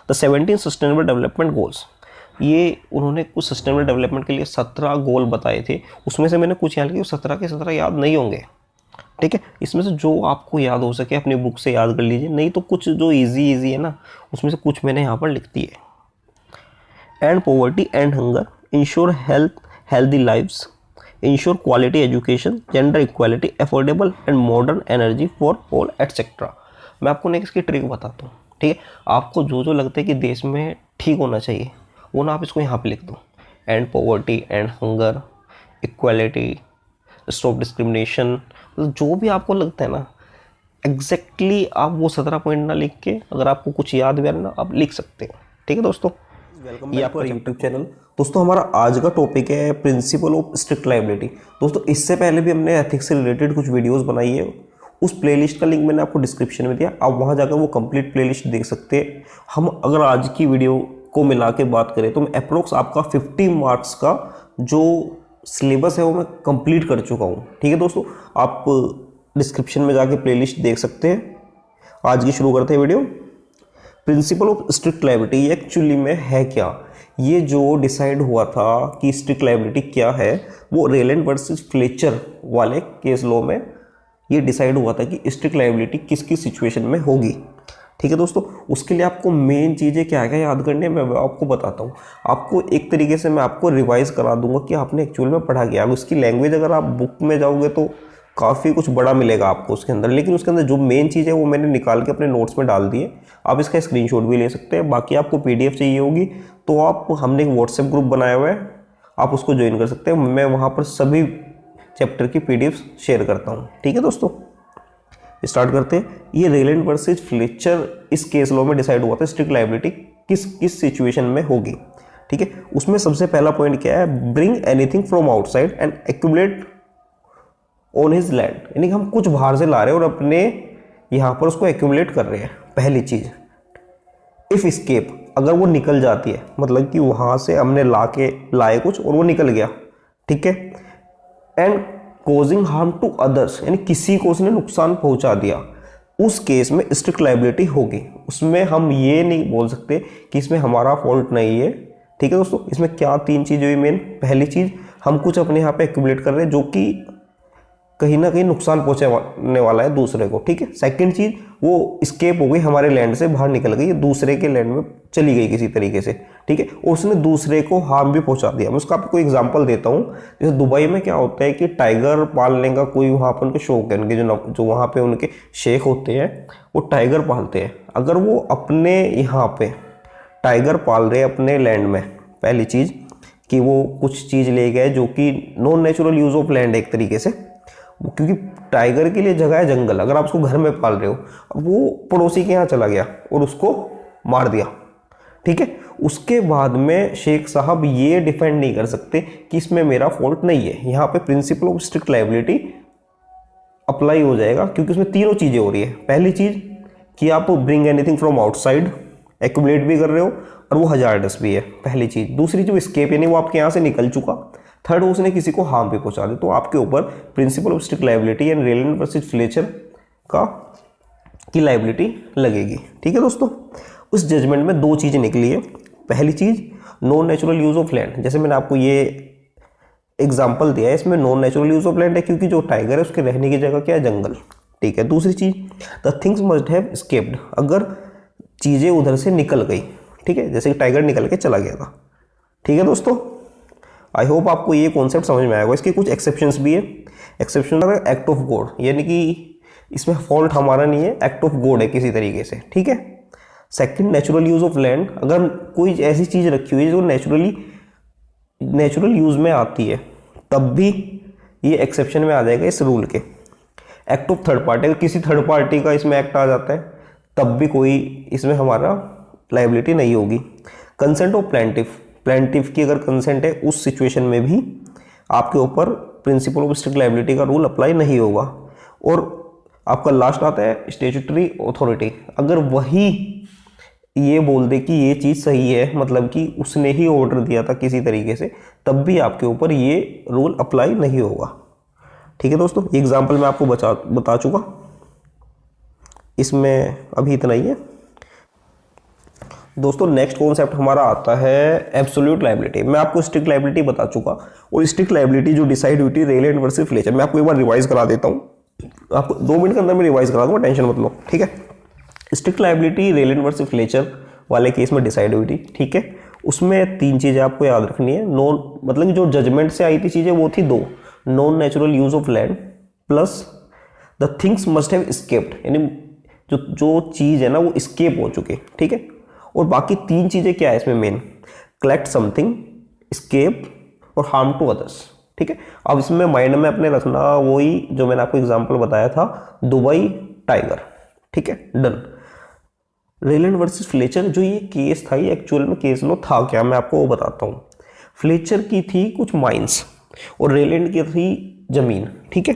the 17 sustainable development goals. ये उन्होंने कुछ sustainable development के लिए 17 गोल बताए थे। उसमें से मैंने कुछ याद किया, 17 के 17 याद नहीं होंगे, ठीक है। इसमें से जो आपको याद हो सके अपनी बुक से याद कर लीजिए, नहीं तो कुछ जो इजी है ना उसमें से कुछ मैंने यहाँ पर लिख दिए। And poverty and hunger, ensure healthy lives, ensure quality education, gender equality, affordable and modern energy for all etcetera. मैं आपको नेक्स्ट की ट्रिक बताता हूँ, ठीक है। आपको जो जो लगता है कि देश में ठीक होना चाहिए वो ना आप इसको यहाँ पे लिख दो। And poverty and hunger, equality, stop discrimination, जो भी आपको लगता है ना एग्जैक्टली आप वो 17 पॉइंट ना लिख के अगर आपको कुछ याद भी आ रहा है ना आप लिख सकते हो, ठीक है दोस्तों। वेलकम ये बैक टू आपका यूट्यूब चैनल। दोस्तों हमारा आज का टॉपिक है प्रिंसिपल ऑफ स्ट्रिक्ट लायबिलिटी। दोस्तों इससे पहले भी हमने एथिक्स से रिलेटेड कुछ वीडियोस बनाई है, उस प्लेलिस्ट का लिंक मैंने आपको डिस्क्रिप्शन में दिया, आप वहाँ जाकर वो कंप्लीट प्लेलिस्ट देख सकते हैं। हम अगर आज की वीडियो को मिला के बात करें तो अप्रोक्स आपका 50 मार्क्स का जो सिलेबस है वो मैं कंप्लीट कर चुका हूँ, ठीक है दोस्तों। आप डिस्क्रिप्शन में जाके प्लेलिस्ट देख सकते हैं। आज की शुरू करते हैं video. Principle of strict liability actually में है क्या? ये जो डिसाइड हुआ था कि स्ट्रिक्ट लायबिलिटी क्या है वो रेलैंड वर्सेस फ्लेचर वाले केस लॉ में ये डिसाइड हुआ था कि स्ट्रिक्ट लायबिलिटी किस किस सिचुएशन में होगी, ठीक है दोस्तों। उसके लिए आपको मेन चीज़ें क्या क्या याद करनी है मैं आपको बताता हूँ। आपको एक तरीके से मैं आपको रिवाइज करा दूंगा कि आपने एक्चुअल में पढ़ा क्या। उसकी लैंग्वेज अगर आप बुक में जाओगे तो काफ़ी कुछ बड़ा मिलेगा आपको उसके अंदर, लेकिन उसके अंदर जो मेन चीज़ है वो मैंने निकाल के अपने नोट्स में डाल दिए। आप इसका स्क्रीनशॉट भी ले सकते हैं। बाकी आपको PDF चाहिए होगी तो आप हमने एक व्हाट्सएप ग्रुप बनाया हुआ है, आप उसको ज्वाइन कर सकते हैं। मैं वहाँ पर सभी चैप्टर की PDF शेयर करता हूँ, ठीक है दोस्तों। स्टार्ट करते हैं। ये रेलैंड वर्सेस फ्लेचर इस केस लॉ में डिसाइड हुआ था स्ट्रिक्ट लायबिलिटी किस किस सिचुएशन में होगी, ठीक है। उसमें सबसे पहला पॉइंट क्या है, bring anything from outside and accumulate on his land, यानी कि हम कुछ बाहर से ला रहे हैं और अपने यहाँ पर उसको एक्यूमुलेट कर रहे हैं। पहली चीज, इफ स्केप, अगर वो निकल जाती है, मतलब कि वहां से हमने लाए कुछ और वो निकल गया, ठीक है। And causing harm to others, यानी किसी को उसने नुकसान पहुंचा दिया, उस केस में स्ट्रिक्ट लायबिलिटी होगी। उसमें हम ये नहीं बोल सकते कि इसमें हमारा फॉल्ट नहीं है, ठीक है दोस्तों। इसमें क्या 3 चीज़ हुई मेन। पहली चीज़, हम कुछ अपने यहाँ पे एक्यूमुलेट कर रहे हैं जो कि कहीं ना कहीं नुकसान पहुंचाने वाला है दूसरे को, ठीक है। सेकंड चीज़, वो स्केप हो गई, हमारे लैंड से बाहर निकल गई, दूसरे के लैंड में चली गई किसी तरीके से, ठीक है। और उसने दूसरे को हार्म भी पहुंचा दिया। मैं उसका आपको एग्जांपल देता हूँ। जैसे दुबई में क्या होता है कि टाइगर पालने का कोई वहाँ पर उनके शौक है, उनके जो वहाँ पे उनके शेख होते हैं वो टाइगर पालते हैं। अगर वो अपने यहाँ पे टाइगर पाल रहे अपने लैंड में, पहली चीज़ कि वो कुछ चीज़ ले गए जो कि non natural use of land एक तरीके से, क्योंकि टाइगर के लिए जगह है जंगल। अगर आप उसको घर में पाल रहे हो, अब वो पड़ोसी के यहाँ चला गया और उसको मार दिया, ठीक है। उसके बाद में शेख साहब ये डिफेंड नहीं कर सकते कि इसमें मेरा फॉल्ट नहीं है, यहाँ पे principle of strict liability apply हो जाएगा, क्योंकि उसमें तीनों चीज़ें हो रही है। पहली चीज़ कि आप bring anything from outside, accumulate भी कर रहे हो और वो हजार्डस भी है, पहली चीज़। दूसरी जो स्केप यानी वो आपके यहाँ से निकल चुका। थर्ड, उसने किसी को हार्म भी पहुंचा दे, तो आपके ऊपर principle of strict liability and relevant versus Fletcher की लायबिलिटी लगेगी। ठीक है दोस्तों, उस जजमेंट में दो चीज़ें निकली है। पहली चीज़ non natural use of land, जैसे मैंने आपको ये एग्जाम्पल दिया है, इसमें non natural use of land है क्योंकि जो टाइगर है उसके रहने की जगह क्या है, जंगल। ठीक है। दूसरी चीज़ the things must have escaped, अगर चीज़ें उधर से निकल गई, ठीक है, जैसे टाइगर निकल के चला गया था। ठीक है दोस्तों, आई होप आपको ये कॉन्सेप्ट समझ में आएगा। इसके कुछ एक्सेप्शंस भी है। एक्सेप्शन है एक्ट ऑफ गॉड, यानी कि इसमें फॉल्ट हमारा नहीं है, एक्ट ऑफ गॉड है किसी तरीके से। ठीक है। Second, natural use of land, अगर कोई ऐसी चीज़ रखी हुई है जो नेचुरल यूज में आती है तब भी ये एक्सेप्शन में आ जाएगा इस रूल के। एक्ट ऑफ थर्ड पार्टी, अगर किसी थर्ड पार्टी का इसमें एक्ट आ जाता है तब भी कोई इसमें हमारा लायबिलिटी नहीं होगी। कंसेंट ऑफ प्लेंटिफ की अगर कंसेंट है उस सिचुएशन में भी आपके ऊपर प्रिंसिपल ऑफ स्ट्रिक्ट लायबिलिटी का रूल अप्लाई नहीं होगा। और आपका लास्ट आता है स्टैट्यूटरी अथॉरिटी, अगर वही ये बोल दे कि ये चीज़ सही है, मतलब कि उसने ही ऑर्डर दिया था किसी तरीके से, तब भी आपके ऊपर ये रूल अप्लाई नहीं होगा। ठीक है दोस्तों, एग्जाम्पल मैं आपको बता चुका, इसमें अभी इतना ही है। दोस्तों नेक्स्ट कॉन्सेप्ट हमारा आता है एब्सोल्यूट लायबिलिटी। मैं आपको स्ट्रिक्ट लायबिलिटी बता चुका, और स्ट्रिक्ट लायबिलिटी जो डिसाइड हुई थी रेलेवेंट वर्सेस फ्लेचर, मैं आपको एक बार रिवाइज करा देता हूँ, आपको 2 मिनट के अंदर मैं रिवाइज करा दूंगा, टेंशन मत लो। ठीक है। Strict liability relevant versus Fletcher वाले केस में डिसाइड हुई थी। ठीक है। उसमें 3 चीज़ें आपको याद रखनी है। नॉन, मतलब जो जजमेंट से आई थी चीज़ें वो थी 2, non natural use of land plus the things must have escaped, यानी जो चीज़ है ना वो एस्केप हो चुके। ठीक है। और बाकी 3 चीज़ें क्या है इसमें मेन, कलेक्ट समथिंग, एस्केप और हार्म टू अदर्स। ठीक है। अब इसमें माइंड में अपने रखना वही जो मैंने आपको एग्जांपल बताया था, दुबई टाइगर। ठीक है, डन। रेलेवेंट वर्सेस फ्लेचर, जो ये केस था ये एक्चुअल में केस लो था क्या, मैं आपको वो बताता हूँ। फ्लेचर की थी कुछ माइंस और रेलेवेंट की थी जमीन। ठीक है।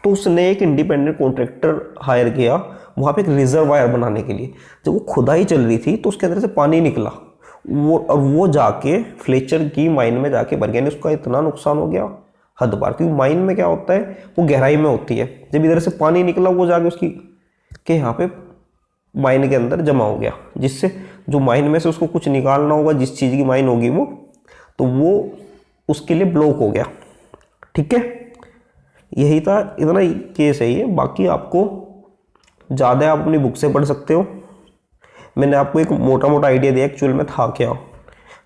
तो उसने एक इंडिपेंडेंट कॉन्ट्रैक्टर हायर किया वहाँ पे एक रिजर्वायर बनाने के लिए। जब वो खुदाई चल रही थी तो उसके अंदर से पानी निकला, वो जाके फ्लेचर की माइन में जाके भर गया। उसका इतना नुकसान हो गया हद पार, क्योंकि माइन में क्या होता है वो गहराई में होती है। जब इधर से पानी निकला वो जाके उसकी के यहाँ पे माइन के अंदर जमा हो गया, जिससे जो माइन में से उसको कुछ निकालना होगा, जिस चीज़ की माइन होगी वो, तो वो उसके लिए ब्लॉक हो गया। ठीक है। यही था, इतना ही केस है ये। बाकी आपको ज़्यादा आप अपनी बुक से पढ़ सकते हो। मैंने आपको एक मोटा मोटा आइडिया दिया एक्चुअल में था क्या।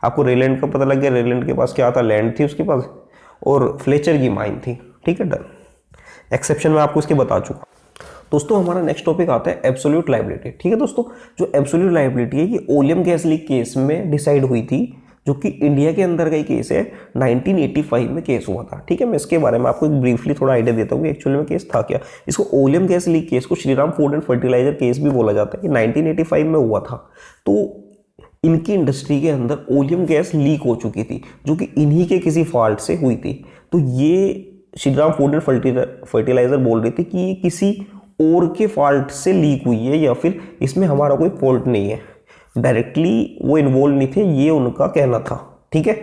आपको रेलैंड का पता लग गया, रेलैंड के पास क्या था, लैंड थी उसके पास, और फ्लेचर की माइन थी। ठीक है, डन। एक्सेप्शन में आपको इसके बता चुका। दोस्तों हमारा नेक्स्ट टॉपिक आता है एब्सोल्यूट लायबिलिटी। ठीक है दोस्तों, जो एब्सोल्यूट लायबिलिटी है ये ओलियम गैस लीक केस में डिसाइड हुई थी, जो कि इंडिया के अंदर का ही केस है। 1985 में केस हुआ था। ठीक है, मैं इसके बारे में आपको एक ब्रीफली थोड़ा आइडिया देता हूँ कि एक्चुअली में केस था क्या। इसको ओलियम गैस लीक केस को Shriram food and fertiliser case भी बोला जाता है। कि 1985 में हुआ था। तो इनकी इंडस्ट्री के अंदर ओलियम गैस लीक हो चुकी थी, जो कि इन्हीं के किसी फॉल्ट से हुई थी। तो ये श्रीराम फूड एंड फर्टिलाइजर बोल रही थी कि ये किसी और के फॉल्ट से लीक हुई है, या फिर इसमें हमारा कोई फॉल्ट नहीं है। डायरेक्टली वो इन्वॉल्व नहीं थे, ये उनका कहना था। ठीक है।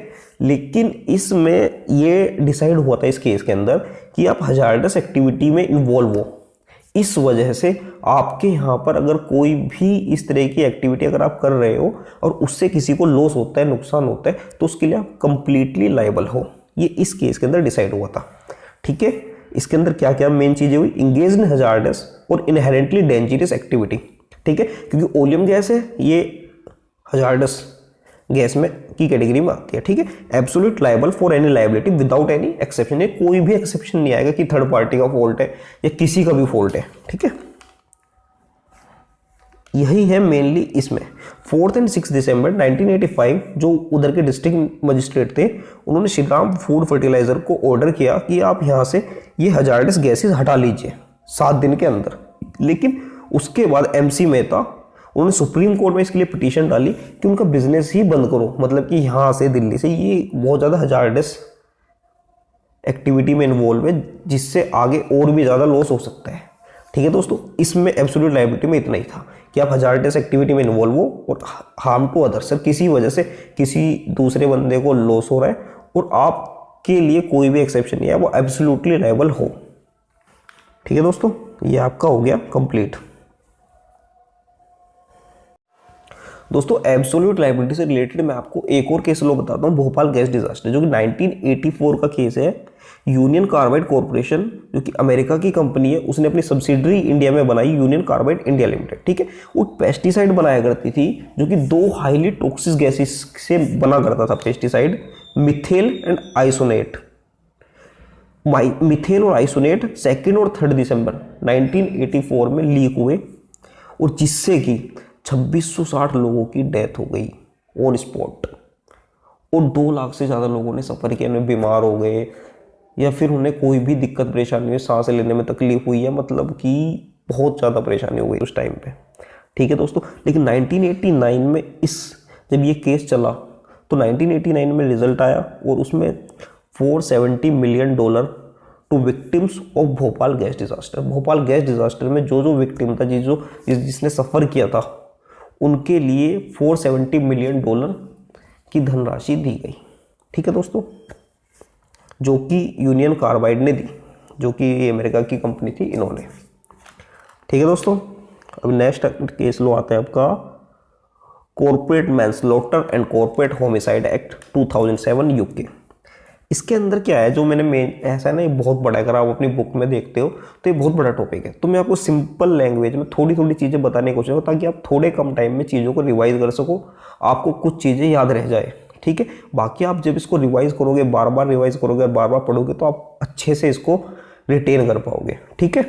लेकिन इसमें ये डिसाइड हुआ था इस केस के अंदर कि आप हजार्डस एक्टिविटी में इन्वॉल्व हो, इस वजह से आपके यहाँ पर अगर कोई भी इस तरह की एक्टिविटी अगर आप कर रहे हो और उससे किसी को लॉस होता है, नुकसान होता है, तो उसके लिए आप कंप्लीटली लायबल हो। ये इस केस के अंदर डिसाइड हुआ था। ठीक है। इसके अंदर क्या क्या मेन चीजें हुई, इंगेज इन हजार्डस और इनहेरेंटली डेंजरस एक्टिविटी। ठीक है, क्योंकि ओलियम गैस है, ये हजार्डस गैस में की कैटेगरी में आती है। ठीक है। Absolute liable for any liability without any exception, कोई भी एक्सेप्शन नहीं आएगा कि थर्ड पार्टी का फॉल्ट है या किसी का भी फॉल्ट है। ठीक है, यही है मेनली इसमें। 4 और 6 दिसंबर 1985 जो उधर के डिस्ट्रिक्ट मजिस्ट्रेट थे, उन्होंने श्रीराम फूड फर्टिलाइजर को ऑर्डर किया कि आप यहाँ से ये हजार्डस गैसेस हटा लीजिए 7 दिन के अंदर। लेकिन उसके बाद MC मेहता उन्होंने सुप्रीम कोर्ट में इसके लिए पिटीशन डाली कि उनका बिजनेस ही बंद करो, मतलब कि यहाँ से दिल्ली से, ये बहुत ज़्यादा हजार्डस एक्टिविटी में इन्वॉल्व है जिससे आगे और भी ज़्यादा लॉस हो सकता है। ठीक है दोस्तों, इसमें एब्सोल्यूट लायबिलिटी में इतना ही था कि आप हजार्डस एक्टिविटी में इन्वॉल्व हो और हार्म टू अदर, सर किसी वजह से किसी दूसरे बंदे को लॉस हो रहा है और आपके लिए कोई भी एक्सेप्शन नहीं है, वो एब्सोल्युटली लायबल हो। ठीक है दोस्तों, ये आपका हो गया कंप्लीट। दोस्तों एब्सोल्यूट लायबिलिटी से रिलेटेड मैं आपको एक और केस लो बताता हूँ, भोपाल गैस डिजास्टर, जो कि 1984 का केस है। यूनियन कार्बाइड कॉर्पोरेशन जो कि अमेरिका की कंपनी है, उसने अपनी सब्सिडरी इंडिया में बनाई, यूनियन कार्बाइड इंडिया लिमिटेड। ठीक है, वो पेस्टिसाइड बनाया करती थी जो कि 2 हाईली टॉक्सिक गैसेस से बना करता था पेस्टिसाइड, मिथेल एंड आइसोनेट। मिथेल और आइसोनेट 2 और 3 दिसंबर 1984 में लीक हुए और जिससे कि 2660 लोगों की डेथ हो गई ऑन स्पॉट और 2 लाख से ज़्यादा लोगों ने सफ़र किया, उन्हें बीमार हो गए या फिर उन्हें कोई भी दिक्कत परेशानी हुई, सांस लेने में तकलीफ हुई है, मतलब कि बहुत ज़्यादा परेशानी हो गई उस टाइम पे। ठीक है दोस्तों, लेकिन 1989 में जब ये केस चला तो 1989 में रिजल्ट आया और उसमें $470 million to victims of Bhopal gas disaster. Bhopal gas disaster में जो विक्टिम था, जिसने सफ़र किया था, उनके लिए $470 मिलियन की धनराशि दी गई। ठीक है दोस्तों, जो कि यूनियन कार्बाइड ने दी, जो कि अमेरिका की कंपनी थी इन्होंने। ठीक है दोस्तों, अब नेक्स्ट केस लो आता है आपका corporate manslaughter and corporate homicide act 2007 UK. इसके अंदर क्या है, जो मैंने मेन ऐसा है ना, ये बहुत बड़ा है, अगर आप अपनी बुक में देखते हो तो ये बहुत बड़ा टॉपिक है, तो मैं आपको सिंपल लैंग्वेज में थोड़ी थोड़ी चीज़ें बताने की कोशिश करूँ ताकि आप थोड़े कम टाइम में चीज़ों को रिवाइज कर सको, आपको कुछ चीज़ें याद रह जाए। ठीक है, बाकी आप जब इसको रिवाइज करोगे, बार बार रिवाइज करोगे और बार बार पढ़ोगे तो आप अच्छे से इसको रिटेन कर पाओगे। ठीक है,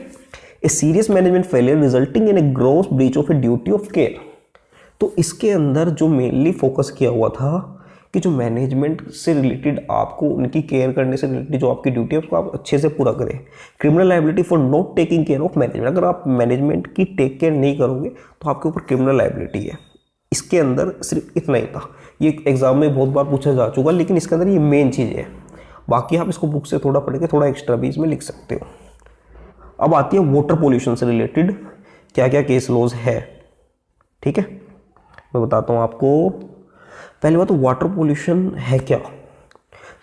a serious management failure resulting in A gross breach of a duty of care. तो इसके अंदर जो मेनली फोकस किया हुआ था कि जो मैनेजमेंट से रिलेटेड, आपको उनकी केयर करने से रिलेटेड जो आपकी ड्यूटी है उसको आप अच्छे से पूरा करें। Criminal liability for not taking care of management, अगर आप मैनेजमेंट की टेक केयर नहीं करोगे तो आपके ऊपर क्रिमिनल लायबिलिटी है। इसके अंदर सिर्फ इतना ही था, ये एग्जाम में बहुत बार पूछा जा चुका, लेकिन इसके अंदर ये मेन चीज़ है। बाकी आप इसको बुक से थोड़ा पढ़ के थोड़ा एक्स्ट्रा भी इसमें लिख सकते हो। अब आती है वाटर पोल्यूशन से रिलेटेड क्या क्या केस लॉज है। ठीक है, मैं बताता हूँ आपको। पहले बात तो वाटर पोल्यूशन है क्या,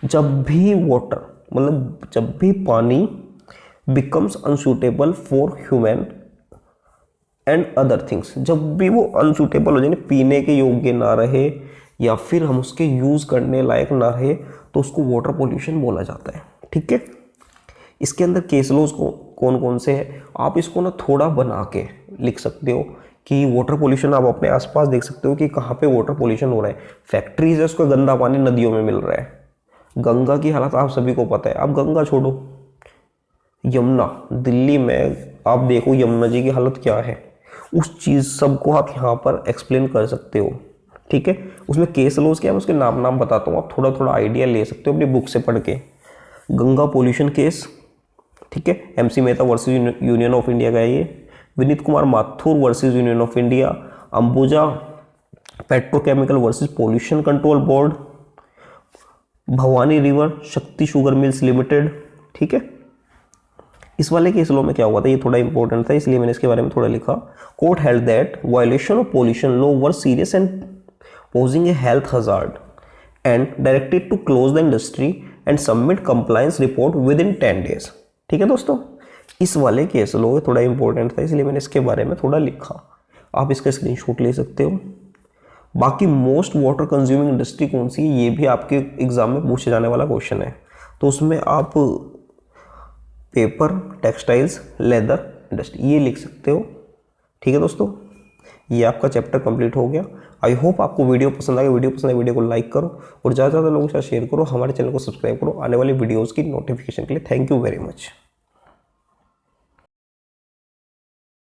जब भी वाटर मतलब जब भी पानी becomes unsuitable for human and other things, जब भी वो अनसूटेबल हो जाए, पीने के योग्य ना रहे या फिर हम उसके यूज़ करने लायक ना रहे, तो उसको वाटर पोल्यूशन बोला जाता है। ठीक है, इसके अंदर केस लॉज कौन कौन से हैं, आप इसको ना थोड़ा बना के लिख सकते हो कि वाटर पोल्यूशन आप अपने आसपास देख सकते हो कि कहाँ पे वाटर पोल्यूशन हो रहा है। फैक्ट्रीज है, उसका गंदा पानी नदियों में मिल रहा है। गंगा की हालत आप सभी को पता है, आप गंगा छोड़ो, यमुना, दिल्ली में आप देखो यमुना जी की हालत क्या है, उस चीज़ सबको आप यहाँ पर एक्सप्लेन कर सकते हो। ठीक है, उसमें केस लॉज क्या है, उसके नाम बताता हूँ, आप थोड़ा थोड़ा आइडिया ले सकते हो अपनी बुक से पढ़ के। गंगा पोल्यूशन केस, ठीक है, MC Mehta versus union of India का है ये। Vineet Kumar Mathur versus union of India. Ambuja petrochemical versus pollution control board. Bhavani river शक्ति शुगर मिल्स लिमिटेड। ठीक है, इस वाले केस लॉ में क्या हुआ था, ये थोड़ा इंपॉर्टेंट था इसलिए मैंने इसके बारे में थोड़ा लिखा। Court held that violation of pollution law were serious and posing a health hazard and directed to close the industry and submit compliance report within 10 days। ठीक है दोस्तों, इस वाले केस लो थोड़ा इंपॉर्टेंट था इसलिए मैंने इसके बारे में थोड़ा लिखा, आप इसका स्क्रीनशॉट ले सकते हो। बाकी मोस्ट वाटर कंज्यूमिंग इंडस्ट्री कौन सी है, ये भी आपके एग्जाम में पूछे जाने वाला क्वेश्चन है, तो उसमें आप पेपर, टेक्सटाइल्स, लेदर इंडस्ट्री ये लिख सकते हो। ठीक है दोस्तों, ये आपका चैप्टर कंप्लीट हो गया। आई होप आपको वीडियो पसंद आएगा। वीडियो पसंद आए वीडियो को लाइक करो और ज़्यादा से ज़्यादा लोगों के साथ शेयर करो, हमारे चैनल को सब्सक्राइब करो आने वाली वीडियोज़ की नोटिफिकेशन के लिए। Thank you very much.